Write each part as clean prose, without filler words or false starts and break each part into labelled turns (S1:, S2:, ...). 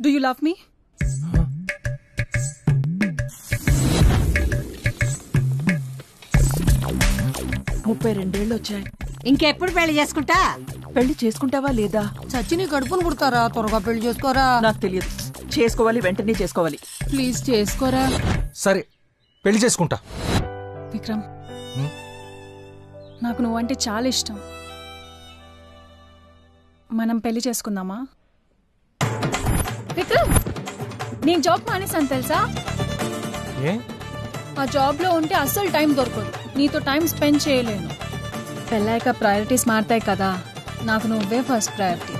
S1: Do you love మీ?
S2: 32 ఏళ్ళు వచ్చాయి.
S3: ఇంకెప్పుడు పెళ్లి చేసుకుంటా?
S2: పెళ్లి చేసుకుంటావా లేదా?
S3: చచ్చిని గడుపును పుడతారా? త్వరగా పెళ్లి చేసుకోరా.
S2: నాకు తెలియదు. చేసుకోవాలి, వెంటనే చేసుకోవాలి.
S1: ప్లీజ్ చేసుకోరా.
S4: సరే పెళ్లి చేసుకుంటా.
S1: విక్రమ్, నాకు నువ్వంటే చాలా ఇష్టం. మనం పెళ్లి చేసుకుందామా? విక్రమ్, నేను జాబ్ మానేసాను తెలుసా? ఆ జాబ్లో ఉంటే అస్సలు టైం దొరకదు. నీతో టైం స్పెండ్ చేయలేను. పెళ్ళాక ప్రయారిటీస్ మారుతాయి కదా, నాకు నువ్వే ఫస్ట్ ప్రయారిటీ.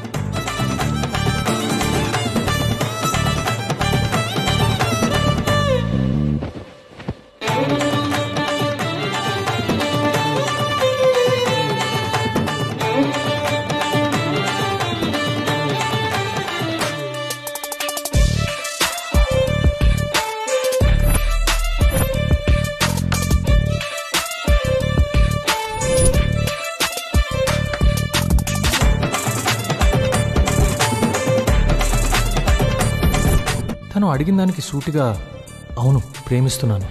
S4: తను అడిగిన దానికి సూటిగా అవును ప్రేమిస్తున్నాను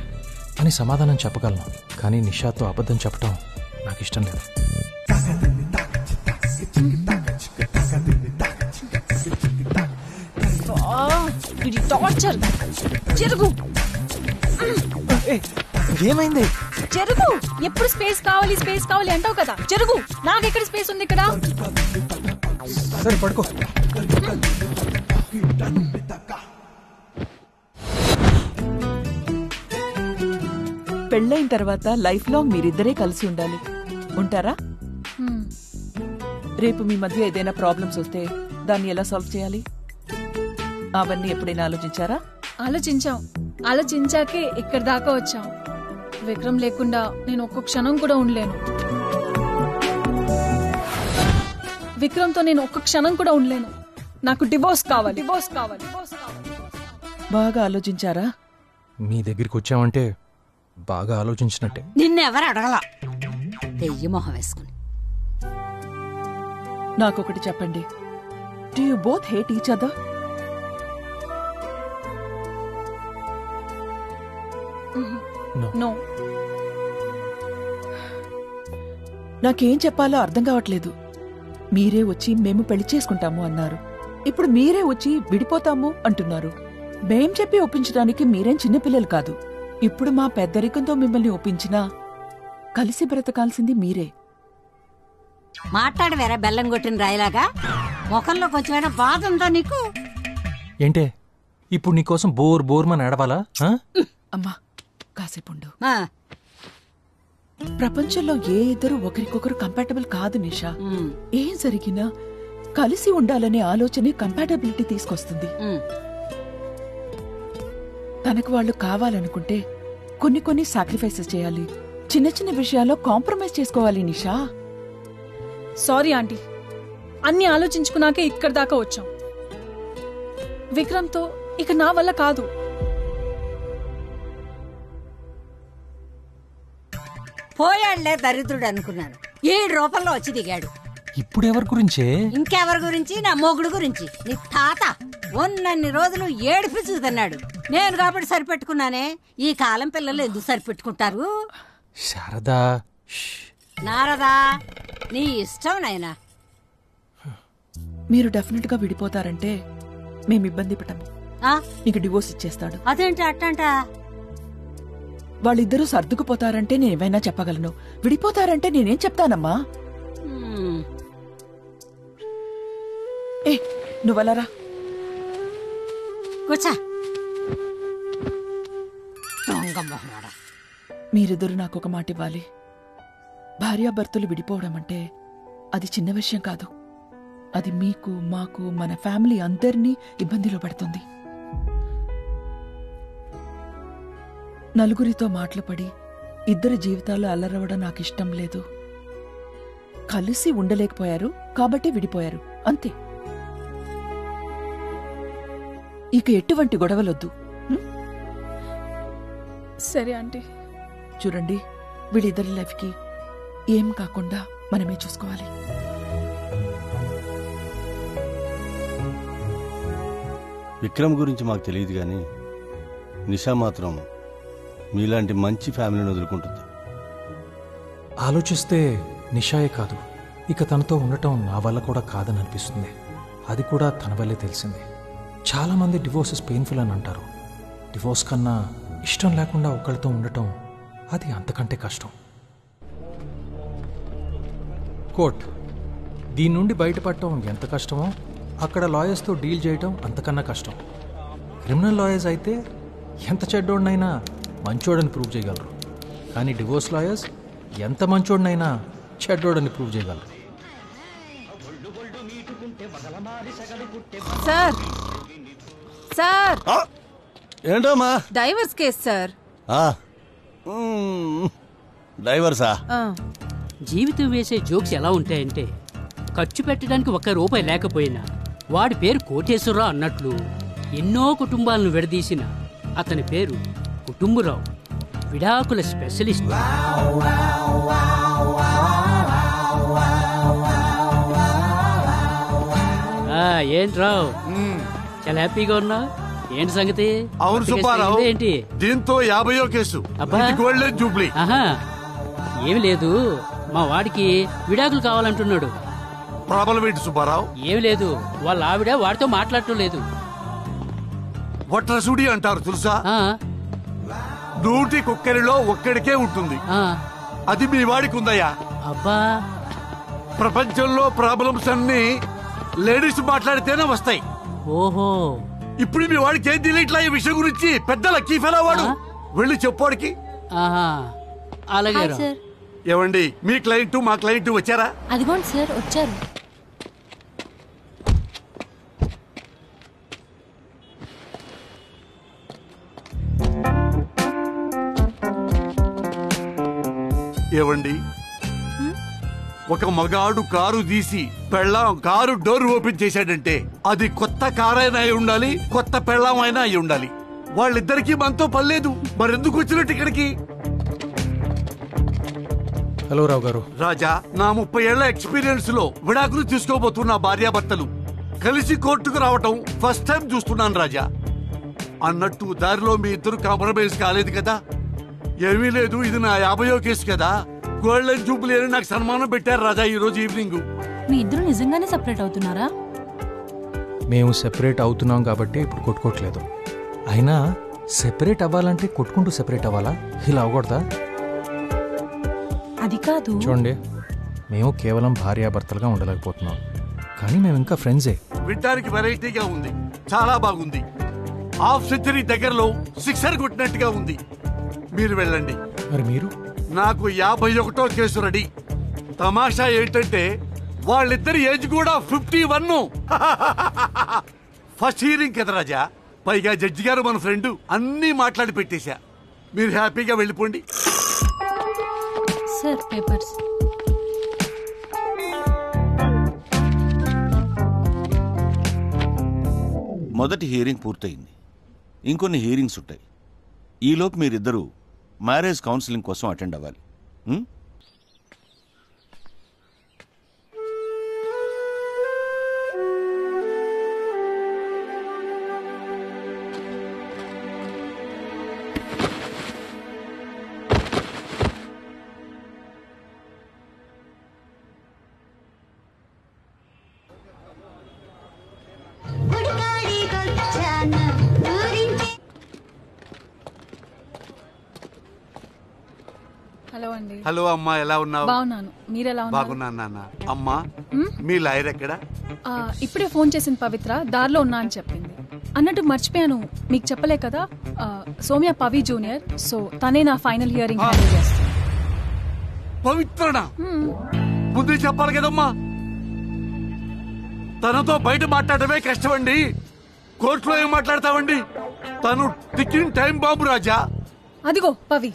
S4: అని సమాధానం చెప్పగలను, కానీ నిషాతో అబద్ధం చెప్పటం నాకు ఇష్టం లేదు. ఏమైంది?
S1: జరుగు. ఎప్పుడు స్పేస్ కావాలి అంటావు కదా, జరుగు. నాకెక్కడ స్పేస్ ఉంది ఇక్కడ?
S4: సరే పడుకో.
S2: పెళ్ళైన తర్వాత లైఫ్ లాంగ్ మీరిద్దరే కలిసి ఉండాలి. ఉంటారా? రేపు మీ మధ్య ఏదైనా ప్రాబ్లమ్స్ వస్తే దాన్ని ఎలా సాల్వ్ చేయాలి? అవన్నీ ఎప్పుడైనా ఆలోచించారా?
S1: ఆలోచించాకే ఇక్కడ దాకా వచ్చాం. విక్రమ్ లేకుండా నేను ఒక్క క్షణం కూడా ఉండలేను. విక్రమ్తో నేను ఒక్క క్షణం కూడా ఉండలేను. నాకు డివోర్స్ కావాలి.
S2: బాగా ఆలోచించారా?
S4: మీ దగ్గరికి వచ్చామంటే బాగా ఆలోచించినట్టే.
S3: నిన్నెవరు అడగల, దెయ్య మొహం వేసుకుని.
S2: నాకొకటి చెప్పండి, do you both hate each other?
S1: No.
S2: నాకేం చెప్పాలో అర్థం కావట్లేదు. మీరే వచ్చి మేము పెళ్లి చేసుకుంటాము అన్నారు, ఇప్పుడు మీరే వచ్చి విడిపోతాము అంటున్నారు. మేం చెప్పి ఒప్పించడానికి మీరేం చిన్నపిల్లలు కాదు. ఇప్పుడు మా పెద్దరికంతో మిమ్మల్ని ఒప్పించినా కలిసి బ్రతకాల్సింది మీరే.
S3: మాట్లాడు వేరే బెల్లం కొట్టిన రాయిలాగా. ముఖంలో కొంచెమైనా బాధ ఉందా నీకు?
S4: ఏంటే ఇప్పుడు నీకోసం బోర్మని ఏడవాలా?
S2: అమ్మా కాసేపుండు. ప్రపంచంలో ఏ ఇద్దరు ఒకరికొకరు కంపాటబుల్ కాదు నిషా. ఏం జరిగినా కలిసి ఉండాలనే ఆలోచనే కంపాటబిలిటీ తీసుకొస్తుంది. తనకు వాళ్ళు కావాలనుకుంటే కొన్ని సాక్రిఫైసెస్ చేయాలి. చిన్న చిన్న విషయాల్లో కాంప్రమైజ్ చేసుకోవాలి నిషా.
S1: సారీ ఆంటీ, అన్ని ఆలోచించుకున్నాకే ఇక్కడ దాకా వచ్చాం. విక్రమ్తో ఇక నా వల్ల కాదు.
S3: పోయాళ్లే దరిద్రుడు అనుకున్నాను, 7 రూపాయల్లో వచ్చి దిగాడు.
S4: ఇప్పుడు ఎవరి గురించే?
S3: ఇంకెవరి గురించి? నా మొగుడు గురించి. నీ తాత ఉన్నన్ని రోజులు ఏడిపి చూదన్నాడు. నేను కాబట్టి సరిపెట్టుకున్నానే. ఈ కాలం పిల్లలు ఎందుకు సరిపెట్టుకుంటారు?
S4: శారదా,
S3: నారదా, నీ ఇష్టం నాయనా.
S2: మీరు డెఫినెట్ గా విడిపోతారంటే మేము ఇబ్బంది పడము. నీకు డివోర్స్ ఇచ్చేస్తాడు.
S3: అదేంటి అట్టంట?
S2: వాళ్ళిద్దరూ సర్దుకుపోతారంటే నేనేమైనా చెప్పగలను. విడిపోతారంటే నేనేం చెప్తానమ్మా? నువ్వలరా
S3: కూర్చో.
S2: మీరిద్దరు నాకొక మాట ఇవ్వాలి. భార్యాభర్తలు విడిపోవడం అంటే అది చిన్న విషయం కాదు. అది మీకు, మాకు, మన ఫ్యామిలీ అందరినీ ఇబ్బందిలో పెడుతుంది. నలుగురితో మాటలు పడి ఇద్దరి జీవితాలు అల్లరవడం నాకిష్టం లేదు. కలిసి ఉండలేకపోయారు కాబట్టి విడిపోయారు, అంతే. ఇక ఎటువంటి గొడవలొద్దు.
S1: సరే ఆంటీ.
S2: చూడండి, వీళ్ళిద్దరి లైఫ్కి ఏం కాకుండా మనమే చూసుకోవాలి.
S5: విక్రమ్ గురించి మాకు తెలియదు కానీ నిషా మాత్రం మీలాంటి మంచి ఫ్యామిలీని వదులుకుంటుంది.
S4: ఆలోచిస్తే నిషాయే కాదు, ఇక తనతో ఉండటం నా వల్ల కూడా కాదని అనిపిస్తుంది. అది కూడా తన వల్లే తెలిసింది. చాలామంది డివోర్సెస్ పెయిన్ఫుల్ అని అంటారు. డివోర్స్ కన్నా ఇష్టం లేకుండా ఒకరితో ఉండటం అది అంతకంటే కష్టం. కోర్ట్ దీని నుండి బయటపడటం ఎంత కష్టమో అక్కడ లాయర్స్తో డీల్ చేయటం అంతకన్నా కష్టం. క్రిమినల్ లాయర్స్ అయితే ఎంత చెడ్డోడినైనా మంచోడని ప్రూవ్ చేయగలరు, కానీ డివోర్స్ లాయర్స్ ఎంత మంచోడినైనా చెడ్డోడని ప్రూవ్ చేయగలరు.
S6: సార్ సార్
S5: ఏంటమ్మా?
S6: Divorce case sir.
S5: డైవర్సా?
S7: జీవితం వేసే జోక్స్ ఎలా ఉంటాయంటే, ఖర్చు పెట్టడానికి ₹1 లేకపోయినా వాడి పేరు కోటేశ్వరరావు అన్నట్లు ఎన్నో కుటుంబాలను విడదీసిన అతని పేరు కుటుంబరావు, విడాకుల స్పెషలిస్ట్. ఏంట్రావు చాలా హ్యాపీగా ఉన్నా? ఏంటి సంగతి?
S8: అవును సుబ్బారావు,
S7: ఏంటి
S8: దీంతో 50వ కేసు. Golden Jubilee.
S7: ఆహా, ఏమి లేదు, మా వాడికి విడాకులు కావాలంటున్నాడు.
S8: ప్రాబ్లం ఏంటి సుబ్బారావు?
S7: ఏమి లేదు, వాళ్ళ ఆవిడ వాడితో మాట్లాడటం లేదు.
S8: వట్రసుడి అంటారు తెలుసా? 100 కుక్కరిలో ఒక్కడికే ఉంటుంది. అది మీ వాడికి ఉందయ్యా.
S7: అబ్బా,
S8: ప్రపంచంలో ప్రాబ్లమ్స్ అన్ని లేడీస్ మాట్లాడితేనే వస్తాయి.
S7: ఓహో,
S8: ఇప్పుడు మీ వాడికి ఏం తెలియట్లా ఈ విషయం గురించి? పెద్ద లక్కీ ఫెలో వాడు. వెళ్ళి చెప్పాడికి.
S7: అలాగే.
S8: ఏమండి, మీ క్లయింట్ మా క్లయింట్ వచ్చారా?
S1: అదిగోండి సార్ వచ్చారు.
S8: ఏవండి, ఒక మగాడు కారు తీసి పెళ్ళాం కారు డోర్ ఓపెన్ చేశాడంటే అది కొత్త కారైనా అయి ఉండాలి, కొత్త పెళ్ళాం అయినా అయి ఉండాలి. వాళ్ళిద్దరికీ మనతో పర్లేదు, మరెందుకు వచ్చినట్టు ఇక్కడికి?
S4: హలో రావు గారు.
S8: రాజా, నా 30 ఏళ్ల ఎక్స్పీరియన్స్ లో విడాకులు తీసుకోబోతున్న భార్యాభర్తలు కలిసి కోర్టుకు రావటం ఫస్ట్ టైం చూస్తున్నాను రాజా. అన్నట్టు దారిలో మీ ఇద్దరు కాంప్రమైజ్ కాలేదు కదా? ఏమీ లేదు, ఇది నా 50వ కేసు కదా. గోల్డెన్ జూబ్లీ అని నాకు సన్మానం పెట్టారు రాజా ఈ రోజు ఈవినింగ్.
S1: మీ ఇద్దరు నిజంగానే సెపరేట్ అవుతున్నారా?
S4: మేము సెపరేట్ అవుతున్నాం కాబట్టి ఇప్పుడు కొట్టుకోవట్లేదు. అయినా సెపరేట్ అవ్వాలంటే కొట్టుకుంటూ సెపరేట్ అవ్వాలా? ఇలా అవ్వకూడదా?
S1: అది కాదు.
S4: చూడండి, మేము కేవలం భార్యాభర్తలుగా ఉండలేకపోతున్నాం, కానీ మేము ఇంకా ఫ్రెండ్సే.
S8: వినడానికి వెరైటీగా ఉంది, చాలా బాగుంది. హాఫ్ సెంచరీ దగ్గరలో సిక్సర్ కొట్టినట్టుగా ఉంది. మీరు వెళ్ళండి.
S4: మరి మీరు?
S8: నాకు 51వ కేసు రెడీ. తమాషా ఏంటంటే వాళ్ళిద్దరి ఏజ్ కూడా 51. ఫస్ట్ హియరింగ్ కదా రాజా, పైగా జడ్జి గారు మన ఫ్రెండ్, అన్నీ మాట్లాడి పెట్టేశా. మీరు హ్యాపీగా వెళ్ళిపోండి.
S1: Sir papers.
S9: మొదటి హియరింగ్ పూర్తయింది, ఇంకొన్ని హియరింగ్స్ ఉంటాయి. ఈలోపు మీరిద్దరూ మ్యారేజ్ కౌన్సిలింగ్ కోసం అటెండ్ అవ్వాలి.
S1: హలో అండి.
S8: హలో అమ్మా, ఎలా ఉన్నావు?
S1: బాగున్నాను, మీరెలా ఉన్నారు?
S8: బాగున్నాను నాన్న. అమ్మా, మీ లాయర్ ఎక్కడా?
S1: ఇప్పుడే ఫోన్ చేసింది పవిత్ర, దారిలో ఉన్నా అని చెప్పింది. అన్నట్టు మర్చిపోయాను, మీకు చెప్పలే కదా, సోమ్య పవి జూనియర్, సో తనే నా ఫైనల్ హియరింగ్ హ్యాండిల్ చేస్తుంది.
S8: పవిత్రనా? ముందే చెప్పాలి కదమ్మా. తనతో బయట మాట్లాడటమే కష్టమండి, కోర్టులో ఏం మాట్లాడతామండి? తను టికింగ్ టైం బాంబు రాజా.
S1: అదిగో పవి.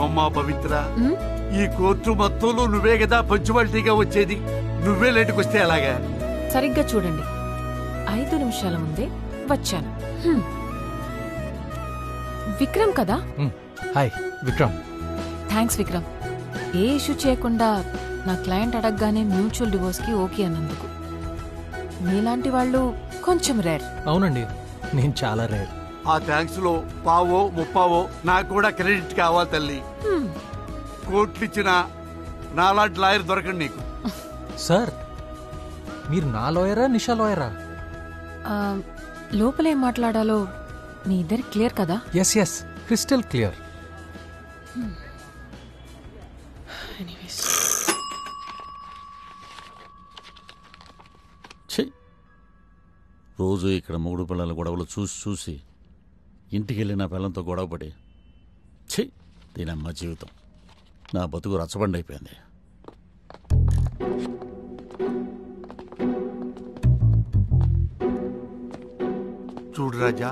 S8: అమ్మా పవిత్ర, ఈ కోర్టు మొత్తంలో నువ్వే కదా పంచువాలిటీగా వచ్చేది. నువ్వే లేటుకు వస్తే ఎలాగా?
S10: సరిగ్గా చూడండి, 5 నిమిషాల ముందే వచ్చాను. విక్రమ్ కదా?
S4: హాయ్ విక్రమ్.
S10: థ్యాంక్స్ విక్రమ్. ఏ ఇష్యూ చేయకుండా నా క్లయింట్ అడగగానే మ్యూచువల్ డివోర్స్ కి ఓకే అన్నందుకు. మీలాంటి వాళ్ళు కొంచెం రేర్.
S4: అవునండి, నేను చాలా రేర్.
S8: ఆ థ్యాంక్స్ లో పావో ముప్పావో నాకు కూడా క్రెడిట్ కావాలి తల్లి. కోర్టులు ఇచ్చిన నాలాంటి లాయర్ దొరకండి నీకు.
S4: సార్, మీరు నా లాయరా నిషా లాయరా?
S10: లోపలేం మాట్లాడాలో మీ ఇద్దరి క్లియర్ కదా?
S4: Yes yes, crystal clear.
S9: రోజు ఇక్కడ మూడు పిల్లల గొడవలు చూసి చూసి ఇంటికి వెళ్ళి నా పిల్లలతో గొడవపడి దీనమ్మ జీవితం, నా బతుకు రచ్చబండి అయిపోయింది.
S8: చూడు రాజా,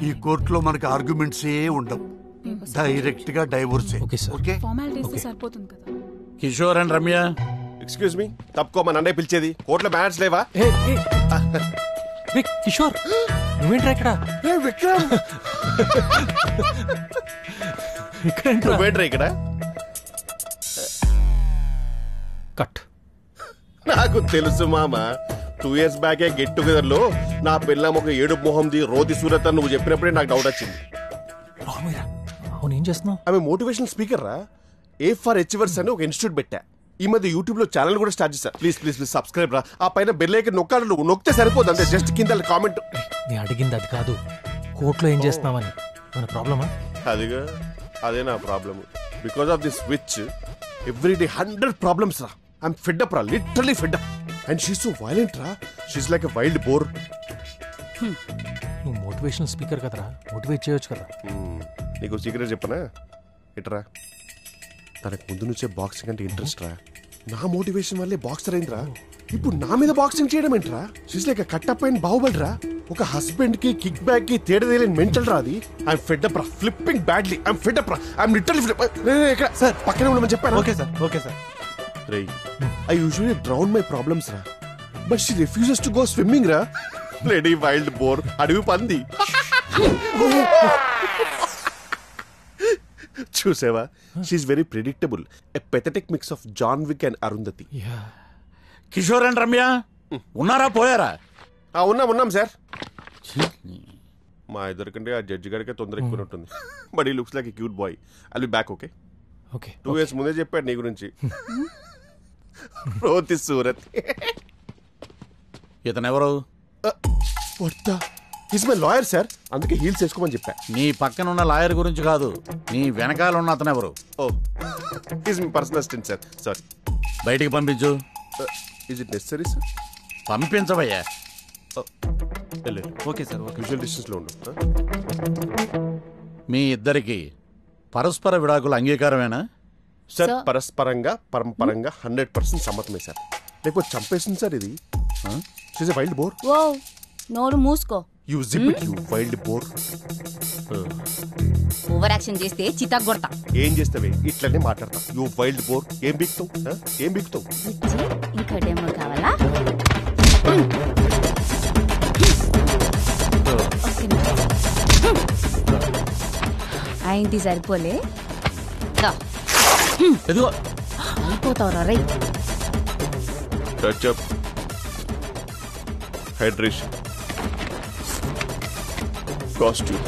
S8: ఈ కోర్టులో మనకి ఆర్గ్యుమెంట్స్ ఏ ఉండవు, డైరెక్ట్ గా డైవోర్సే. ఓకే,
S1: ఫార్మాలిటీస్ సరిపోతుంది కదా.
S9: Kishore and Ramya,
S11: excuse me, తప్పుకోమని అన్నయ్య పిలిచేది. కోర్టులో మ్యాచ్ లేవా?
S4: కిషోర్, నువ్వేంట్రా ఇక్కడ?
S11: విక్రమ్, నువ్వేంట్రా ఇక్కడ?
S4: కట్.
S11: నాకు తెలుసు మామ, 2 years బ్యాకే గెట్ టుగెదర్ లో నా పిల్లం ఒక ఏడు మొహంది రోది సూరత్ అని నువ్వు చెప్పినప్పుడే నాకు డౌట్ వచ్చింది.
S4: అవును, ఏం చేస్తున్నావు?
S11: ఆమె మోటివేషనల్ స్పీకర్ రా. ఏ ఫర్ అచీవర్స్ అని ఒక ఇన్స్టిట్యూట్ పెట్టా. ఈ మధ్య యూట్యూబ్ లో ఛానల్ కూడా స్టార్ట్ చేశా. ప్లీజ్ ప్లీజ్ ప్లీజ్ సబ్స్క్రైబ్ రా. ఆ పైన బెల్ ఐకాన్ నొక్కాలి, నువ్వు నొక్కితే సరిపోదు అంతే. జస్ట్ కింద కామెంట్.
S4: నేను అడిగింది అది కాదు, కోర్టులో ఏం చేస్తున్నావని. మన ప్రాబ్లమా?
S11: అదిగా, అదే నా problem. Because of this which everyday 100 problems రా. ఐఎమ్ ఫెడ్ అప్ రా, literally fed up. And she's so violent రా. She's like a wild boar.
S4: నువ్వు మోటివేషనల్ స్పీకర్ కదరా, మోటివేట్ చేయొచ్చు కదా.
S11: నీకు సీక్రెట్ చెప్పనా? ఇట్రా, తనకు ముందు నుంచే బాక్సింగ్ అంటే ఇంట్రెస్ట్ రా. నా మోటివేషన్ వల్లే బాక్సర్ అయిందిరా. ఇప్పుడు నా మీద బాక్సింగ్ చేయడం ఏంట్రా? షీస్ లైక్ కట్టప్ అయిన బాహుబలి రా. ఒక హస్బెండ్ కి కిక్ బ్యాక్ కి తేడా తెలియని మెంటల్ రా అది. ఐఎమ్ ఫెడ్ అప్ రా, flipping badly. I'm fed up రా, ఐఎమ్ లిటరలీ ఇక్కడ సార్ పక్కనే ఉండమని చెప్పాను.
S12: Okay sir, okay sir.
S11: రేయ్, I usually drown my problems రా, but she refuses to go swimming రా. లేడీ వైల్డ్ బోర్, అడవి పంది. చూసావా? She's very predictable. A pathetic mix of John Wick and Arundhati.
S9: Kishore and Ramya ఉన్నారా పోయారా?
S11: ఉన్నాం సార్. మా ఇద్దరికంటే ఆ జడ్జి గారికి తొందర ఎక్కువ ఉంటుంది. బట్ ఈ looks like a cute boy. I'll be back. Okay, 2 years ముందే చెప్పాడు నీ గురించి. రోతి సూరత్.
S9: ఇతను ఎవరు?
S11: హిస్ మై లాయర్ సార్, అందుకే హీల్స్ వేసుకోమని చెప్పా.
S9: నీ పక్కన ఉన్న లాయర్ గురించి కాదు, నీ వెనకాల ఉన్న అతను ఎవరు?
S11: Oh, his my personal assistant sir. Sorry.
S9: బయటికి పంపించు.
S11: Is it necessary sir?
S9: పంపించవయ్యా.
S11: ఓకే సార్, విజువల్ డిస్టెన్స్ లో ఉండు.
S9: మీ ఇద్దరికి పరస్పర విడాకుల అంగీకారమేనా?
S11: Sir పరస్పరంగా పరంపరంగా 100% సమ్మతమే sir. లేకపోతే చంపేసింది సార్ ఇది. She's a wild boar.
S6: Oh, నోరు మూసుకో.
S11: You zip it, you wild boar.
S6: Over action చేస్తే చితా కొడతా.
S11: ఏం చేస్తావే? ఇట్లనే మాట్లాడతా. You wild boar. ఏం బిక్తావు? ఏం బిక్తావు?
S6: ఇంకా డెమో కావాలా? అయింది సరిపోలే.
S9: ఎదుగో
S6: అయిపోతావురా రై.
S11: Touch up, hydration, costume.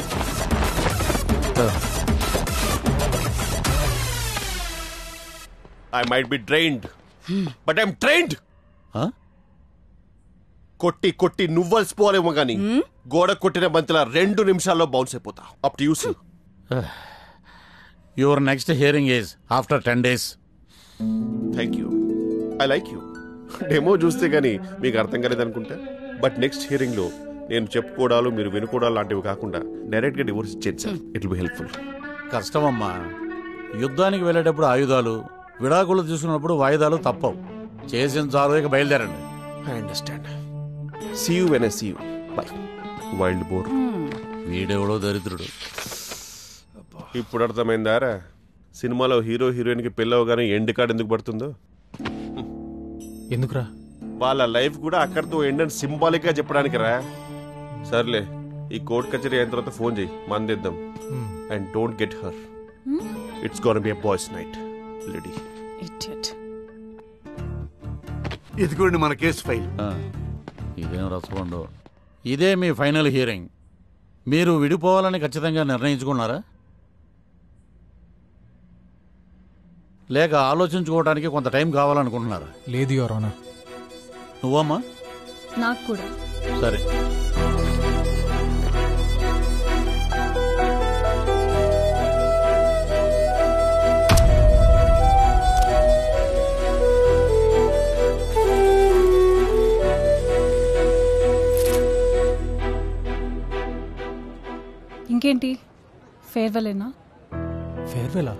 S11: I might be drained, but I'm trained. కొట్టి కొట్టి నువ్వలసిపోవాలేమో గానీ గోడ కొట్టిన బంతిలా 2 నిమిషాల్లో బౌన్స్ అయిపోతా. Up to you see.
S9: Your next hearing is after 10 days.
S11: Thank you, I like you. Demo చూస్తే గానీ మీకు అర్థం కాలేదనుకుంటా. బట్ నెక్స్ట్ హియరింగ్ లో నేను చెప్పుకోవడాలు మీరు వినుకోవడాలు లాంటివి కాకుండా డైరెక్ట్ గా డివోర్స్ ఇచ్చేది sir. It will be helpful.
S9: కష్టమమ్మా, యుద్ధానికి వెళ్ళేటప్పుడు ఆయుధాలు, విడాకులు తీసుకున్నప్పుడు వాయిదాలు తప్పవు. చేసిన చాలు, ఇక బయలుదేరండి.
S11: I understand. See you when I see you. Bye. Wild boar.
S9: వీడెవడో దరిద్రుడు.
S11: ఇప్పుడు అర్థమైందారా? సినిమాలో హీరో హీరోయిన్ కి పెళ్ళి అవగానే ఎండ్ కార్డ్ ఎందుకు పడుతుందో?
S4: ఎందుకురా?
S11: వాళ్ళ లైఫ్ కూడా అక్కడితో ఎండ్ అని సింబాలిక్ గా చెప్పడానికి రా. సర్లే, ఈ కోర్ట్ కచేరీ అయిన తర్వాత ఫోన్ చేయి, మందిద్దాం. And don't get her. It's gonna be a boys night lady.
S8: ఇదిగోండి మన కేసు ఫైల్.
S9: ఇదేం రసపండు. ఇదే మీ ఫైనల్ హియరింగ్. మీరు విడిపోవాలని ఖచ్చితంగా నిర్ణయించుకున్నారా, లేక ఆలోచించుకోవడానికి కొంత టైం కావాలనుకుంటున్నారా?
S4: లేదు యువర్ ఆనర్.
S9: నువ్వమ్మా?
S1: నాకు కూడా.
S9: సరే,
S1: ఇంకేంటి, ఫేర్వెలేనా?
S4: ఫేర్వెలా?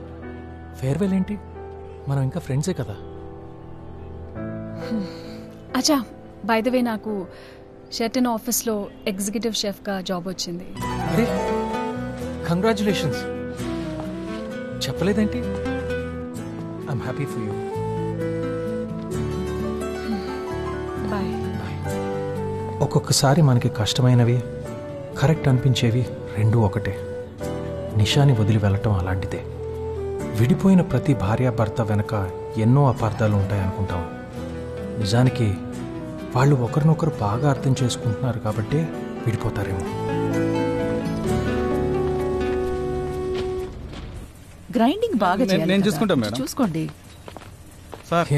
S4: ఫేర్వెల్ ఏంటి? మనం ఇంకా ఫ్రెండ్సే కదా.
S1: అచ్చా, బై ద వే నాకు షెర్టన్ ఆఫీస్లో ఎగ్జిక్యూటివ్ షెఫ్గా జాబ్ వచ్చింది.
S4: అరే, కంగ్రాచులేషన్స్. చెప్పలేదేంటి? I'm happy for you.
S1: Bye.
S4: ఒక్కొక్కసారి మనకి కష్టమైనవి, కరెక్ట్ అనిపించేవి రెండూ ఒకటే. నిషాని వదిలి వెళ్ళటం అలాంటిదే. విడిపోయిన ప్రతి భార్యాభర్త వెనక ఎన్నో అపార్థాలు ఉంటాయనుకుంటాం. నిజానికి వాళ్ళు ఒకరినొకరు బాగా అర్థం చేసుకుంటున్నారు కాబట్టే విడిపోతారేమో.
S2: గ్రైండింగ్ బాగా
S12: నేను చూసుకుంటాను మేడం.
S2: చూసుకోండి.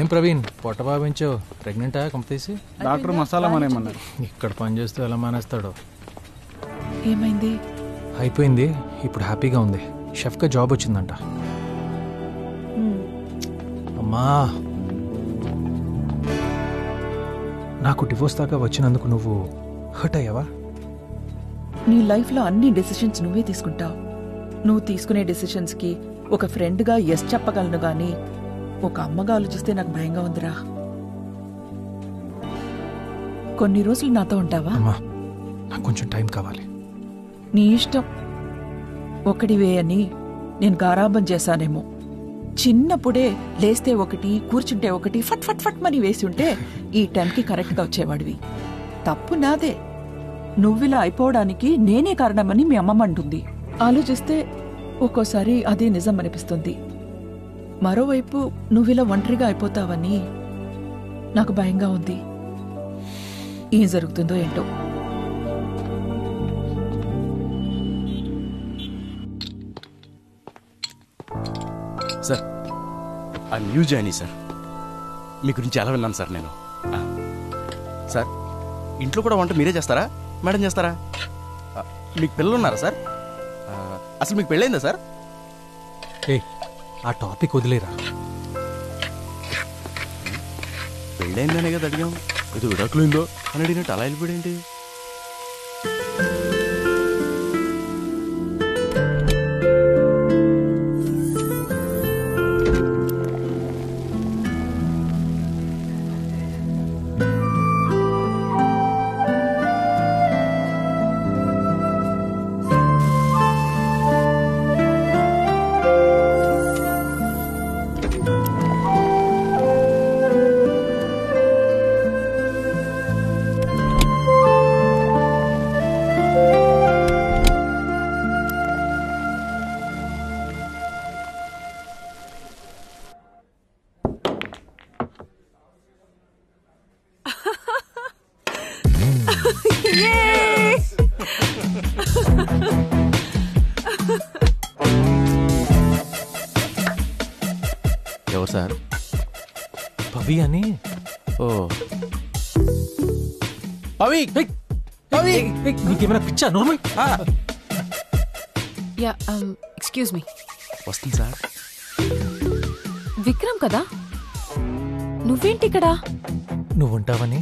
S4: ఏం ప్రవీణ్, పొట్ట బావించావు? ప్రెగ్నెంటా కంపతీసి?
S12: డాక్టర్ మసాలా మానేమన్నారు.
S4: ఇక్కడ పని చేస్తూ ఎలా మానేస్తాడో.
S2: ఏమైంది?
S4: అయిపోయింది, ఇప్పుడు హ్యాపీగా ఉంది. షెఫ్గా జాబ్ వచ్చిందంట. అమ్మా, నాకు డివోర్స్ దాకా వచ్చినందుకు నువ్వు హర్ట్ అయ్యావా?
S2: నీ లైఫ్లో అన్ని డెసిషన్స్ నువ్వే తీసుకుంటావు. నువ్వు తీసుకునే డెసిషన్స్కి ఒక ఫ్రెండ్గా ఎస్ చెప్పగలను గాని ఒక అమ్మగా ఆలోచిస్తే నాకు భయంగా ఉందిరా. కొన్ని రోజులు నాతో ఉంటావా?
S4: అమ్మా, నాకు కొంచెం టైం కావాలి.
S2: నీ ఇష్టం. ఒకడివే అని నేను గారాబం చేశానేమో. చిన్నప్పుడే లేస్తే ఒకటి, కూర్చుంటే ఒకటి, ఫట్ ఫట్ ఫట్ మని వేసి ఉంటే ఈ టైంకి కరెక్ట్గా వచ్చేవాడివి. తప్పు నాదే. నువ్విలా అయిపోవడానికి నేనే కారణమని మీ అమ్మమ్మ అంటుంది. ఆలోచిస్తే ఒక్కోసారి అదే నిజం అనిపిస్తుంది. మరోవైపు నువ్విలా ఒంటరిగా అయిపోతావని నాకు భయంగా ఉంది. ఏం జరుగుతుందో ఏంటో.
S13: సార్, ఆ న్యూ జాయినీ సార్. మీ గురించి ఎలా విన్నాను సార్ నేను. సార్, ఇంట్లో కూడా వంట మీరే చేస్తారా, మేడం చేస్తారా? మీకు పిల్లలు ఉన్నారా సార్? అసలు మీకు పెళ్ళైందా సార్?
S4: ఏ, ఆ టాపిక్ వదిలేరా.
S13: పెళ్ళైందనే కదా అడిగాం. ఇది విడాకులైందో అని అడిగినట్టు అలా వెళ్ళిపోయాడేంటి? ఎవరు సార్?
S4: పవి అని.
S13: ఓ పవి, పవి,
S4: నీకేమైనా పిచ్చా? నార్మల్.
S10: Yeah, excuse me.
S13: వస్తుంది సార్.
S10: విక్రమ్ కదా? నువ్వేంటి ఇక్కడ?
S4: నువ్వు ఉంటావని.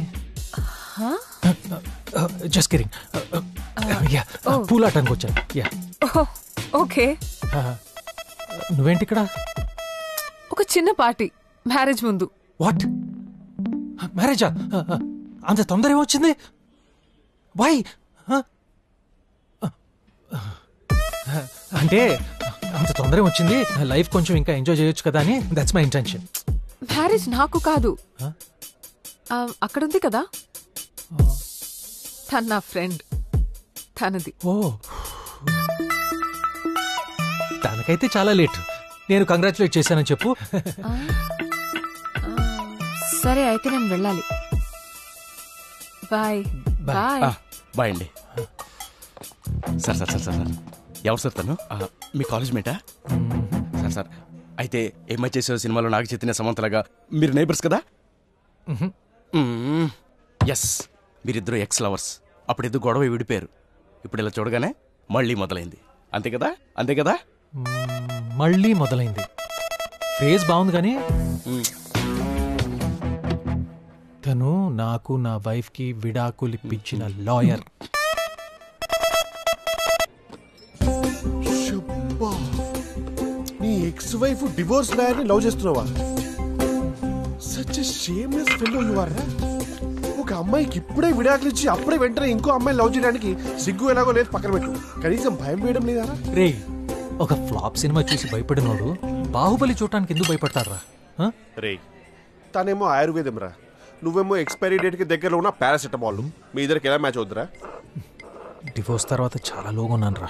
S4: Just kidding. యా, పూలాటానికి వచ్చాను. Yeah,
S10: okay.
S4: నువ్వేంటి ఇక్కడ?
S10: ఒక చిన్న పార్టీ, మ్యారేజ్ ముందు.
S4: వాట్? మ్యారేజా? అంత తొందర ఏమొచ్చింది? వై? అంటే అంత తొందరగా వచ్చింది, లైఫ్ కొంచెం ఇంకా ఎంజాయ్ చేయొచ్చు కదా అని. That's my intention.
S10: మ్యారేజ్ నాకు కాదు, అక్కడ ఉంది కదా తన నా ఫ్రెండ్, తనది.
S4: ఓ, తనకైతే చాలా లేట్. నేను కంగ్రాచులేట్ చేశానని చెప్పు.
S10: సరే అయితే నేను వెళ్ళాలి. బాయ్. బాయ్.
S13: బాయ్ అండి. Sir sir sir sir sir ఎవరు సార్ తను? మీ కాలేజ్ మేటా? సార్ సార్ అయితే ఏమై చేసే సినిమాలో నాకు చెత్తిన సమంతలాగా మీరు నైబర్స్ కదా? ఎస్, మీరిద్దరు ఎక్స్ లవర్స్. అప్పుడు ఎదురు గొడవ విడిపోయారు. ఇప్పుడు ఇలా చూడగానే మళ్ళీ మొదలైంది. అంతే కదా? అంతే కదా?
S4: మళ్ళీ మొదలైంది ఫేజ్ బాగుంది కానీ తను నాకు నా వైఫ్ కి విడాకులిప్పించిన లాయర్.
S11: నీ ఎక్స్ వైఫ్ డివోర్స్ లాయర్ ని లవ్ చేస్తున్నావా? Such a shameless fellow you are. ఒక అమ్మాయికి ఇప్పుడే విడాకులు ఇచ్చి అప్పుడే వెంటనే ఇంకో అమ్మాయిని లవ్ చేయడానికి సిగ్గు ఎలాగో లేదు, పక్కన పెట్టు. కనీసం భయం వేయడం లేదా?
S4: రే, ఒక ఫ్లాప్ సినిమా చూసి భయపడినోడు బాహుబలి చూడటానికి ఎందుకు భయపడతారా?
S11: రే, తనేమో ఆయుర్వేదం రా, నువ్వేమో ఎక్స్పైరీ డేట్ కి దగ్గరలో ఉన్న పారాసెటమాల్. మీ ఇద్దరికి ఎలా మ్యాచ్ అవుతురా?
S4: డివోర్స్ తర్వాత చాలా లోగా ఉన్నాను రా.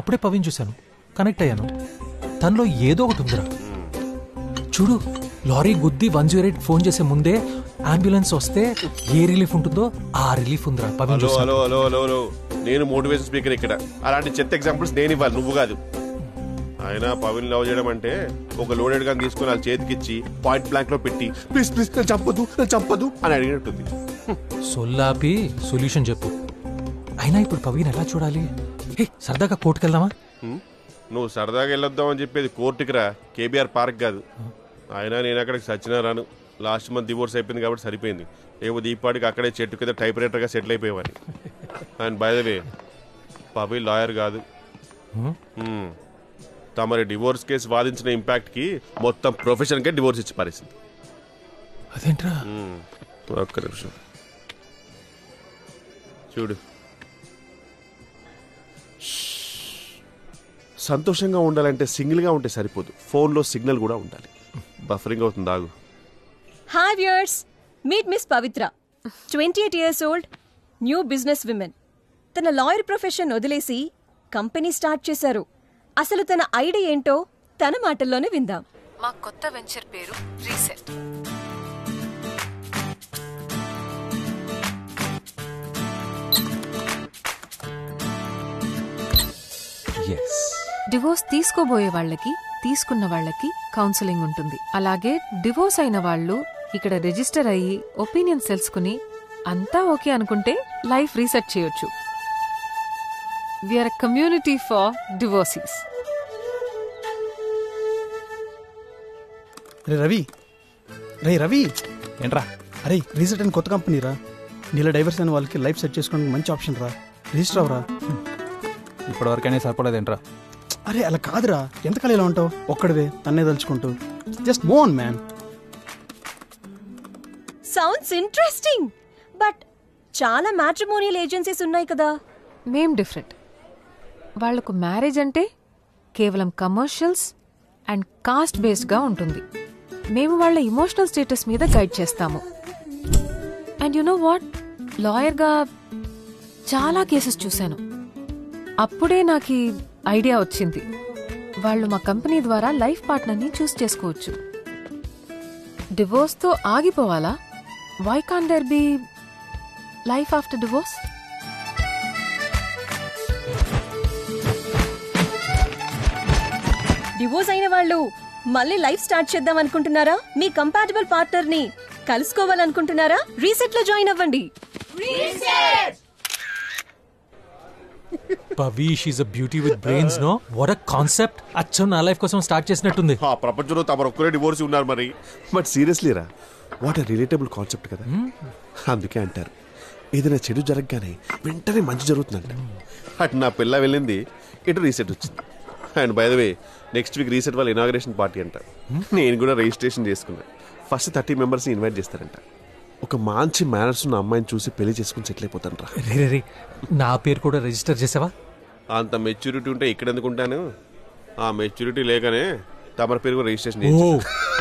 S4: అప్పుడే పవిని చూశాను, కనెక్ట్ అయ్యాను. తనలో ఏదో ఒకటి ఉందిరా. చూడు, లారీ గుద్ది 108 ఫోన్ చేసే ముందే అంబులెన్స్ వస్తే ఏ రిలీఫ్ ఉంటుందో ఆ రిలీఫ్ ఉందిరా. పవిన్
S11: హలో హలో హలో హలో, నేను మోటివేషన్ స్పీకర్ ఇక్కడ. అలాంటి చెత్త ఎగ్జాంపుల్స్ నేను ఇవ్వాలి, నువ్వు కాదు. ఆయన పవిన్ లవ్ చేయడం అంటే ఒక లోడెడ్ గా తీసుకుని వాళ్ళ చేతికిచ్చి పాయింట్ బ్లాంక్ లో పెట్టి ప్లీజ్ ప్లీజ్ నేను చంపదు అని అడిగినట్టుంది.
S4: సొల్లాపి సొల్యూషన్ చెప్పు. అయినా ఇప్పుడు పవిన్ ఎలా చూడాలి? సరదాగా కోర్టుకు వెళ్దామా?
S11: నువ్వు సరదాగా వెళ్ళొద్దామని చెప్పేది కోర్టుకి రా, కేబీఆర్ పార్క్ కాదు. అయినా నేను అక్కడికి సచ్చినా రాను. లాస్ట్ మంత్ డివోర్స్ అయిపోయింది కాబట్టి సరిపోయింది. ఏమో దీపాటికి అక్కడే చెట్టు కింద టైప్ రైటర్గా సెటిల్ అయిపోయేవాని. And by the way, Pavi lawyer కాదు. తమరి డివోర్స్ కేసు వాదించిన ఇంపాక్ట్ కి మొత్తం ప్రొఫెషన్ కే డివోర్స్ ఇచ్చి పారేసింది.
S4: అదేంట్రా?
S11: ఒక్క నిమిషం చూడు. సంతోషంగా ఉండాలంటే సింగిల్ గా ఉంటే సరిపోదు, ఫోన్లో సిగ్నల్ కూడా ఉండాలి. బఫరింగ్ అవుతుంది, ఆగు.
S14: హాయ్ వ్యూయర్స్, మీట్ మిస్ పవిత్ర, 28 years old, new business women. తన లాయర్ ప్రొఫెషన్ వదిలేసి కంపెనీ స్టార్ట్ చేశారు. అసలు తన ఐడియా ఏంటో తన మాటల్లోనే విందాం.
S10: మా కొత్త వెంచర్ పేరు రీసెట్. డివోర్స్ తీసుకోబోయే వాళ్ళకి, తీసుకున్న వాళ్ళకి కౌన్సిలింగ్ ఉంటుంది. అలాగే డివోర్స్ అయిన వాళ్ళు ఇక్కడ రిజిస్టర్ అయ్యి ఒపీనియన్స్ తెలుసుకుని అంతా ఓకే అనుకుంటే లైఫ్ రీసెట్ చేయొచ్చు. We're community for divorcees.
S12: రే రవి, ఏంట్రా? అరే రీసెట్ అని కొత్త కంపెనీ రా. నీళ్ళ డైవర్స్ అయిన వాళ్ళకి లైఫ్ సెట్ చేసుకోవడానికి మంచి ఆప్షన్ రా. రిజిస్టర్ అవరా.
S15: ఇప్పటివరకైనా సరిపడదేంట్రా?
S12: అరే అలా కాదురా, ఎంతకాలం ఇలా ఉంటావు ఒక్కడివే తన్నే తలుచుకుంటూ? Just move on man.
S14: Sounds interesting, but చాలా మ్యాట్రిమోనియల్ ఏజెన్సీస్ ఉన్నాయి కదా.
S10: మేం డిఫరెంట్. వాళ్లకు మ్యారేజ్ అంటే కేవలం కమర్షియల్స్ అండ్ కాస్ట్ బేస్డ్గా ఉంటుంది. మేము వాళ్ళ ఇమోషనల్ స్టేటస్ మీద గైడ్ చేస్తాము. అండ్ యు నో వాట్, లాయర్గా చాలా కేసెస్ చూశాను. అప్పుడే నాకు ఐడియా వచ్చింది, వాళ్ళు మా కంపెనీ ద్వారా లైఫ్ పార్ట్నర్ని చూస్ చేసుకోవచ్చు. డివోర్స్తో ఆగిపోవాలా? Why can there be life after divorce?
S14: Divorce అయిన వాళ్ళు మళ్ళీ లైఫ్ స్టార్ట్ చేద్దాం అనుకుంటున్నారా? మీ కంపాటబుల్ పార్ట్నర్ ని కలుసుకోవాలనుకుంటున్నారా? రీసెట్ లో జాయిన్ అవ్వండి.
S4: Pavi, she's a beauty with brains. Know what a concept. అచ్చం నా లైఫ్ కోసం స్టార్ట్ చేసినట్టుంది.
S11: ప్రపంచంలో తమరు ఒక్కరే డివోర్స్ ఉన్నారు మరి. బట్ సీరియస్లీ రా, వాట్ అ రిలేటబుల్ కాన్సెప్ట్ కదా. అందుకే అంటారు, ఏదైనా చెడు జరగగానే వెంటనే మంచి జరుగుతుందంట. అటు నా పిల్ల వెళ్ళింది, ఇటు రీసెట్ వచ్చింది. And by the way, next week reset వాళ్ళ ఇనాగ్రేషన్ పార్టీ అంట. నేను కూడా రిజిస్ట్రేషన్ చేసుకున్నా. ఫస్ట్ 30 మెంబర్స్ని ఇన్వైట్ చేస్తారంట. ఒక మంచి మేనర్స్ ఉన్న అమ్మాయిని చూసి పెళ్లి చేసుకుని సెటిల్ అయిపోతాను రా.
S4: రే, నా పేరు కూడా రిజిస్టర్ చేసావా?
S11: అంత మెచ్యూరిటీ ఉంటే ఇక్కడ ఎందుకుంటాను? ఆ మెచ్యూరిటీ లేకనే తమరి పేరు రిజిస్ట్రేషన్
S4: ఓ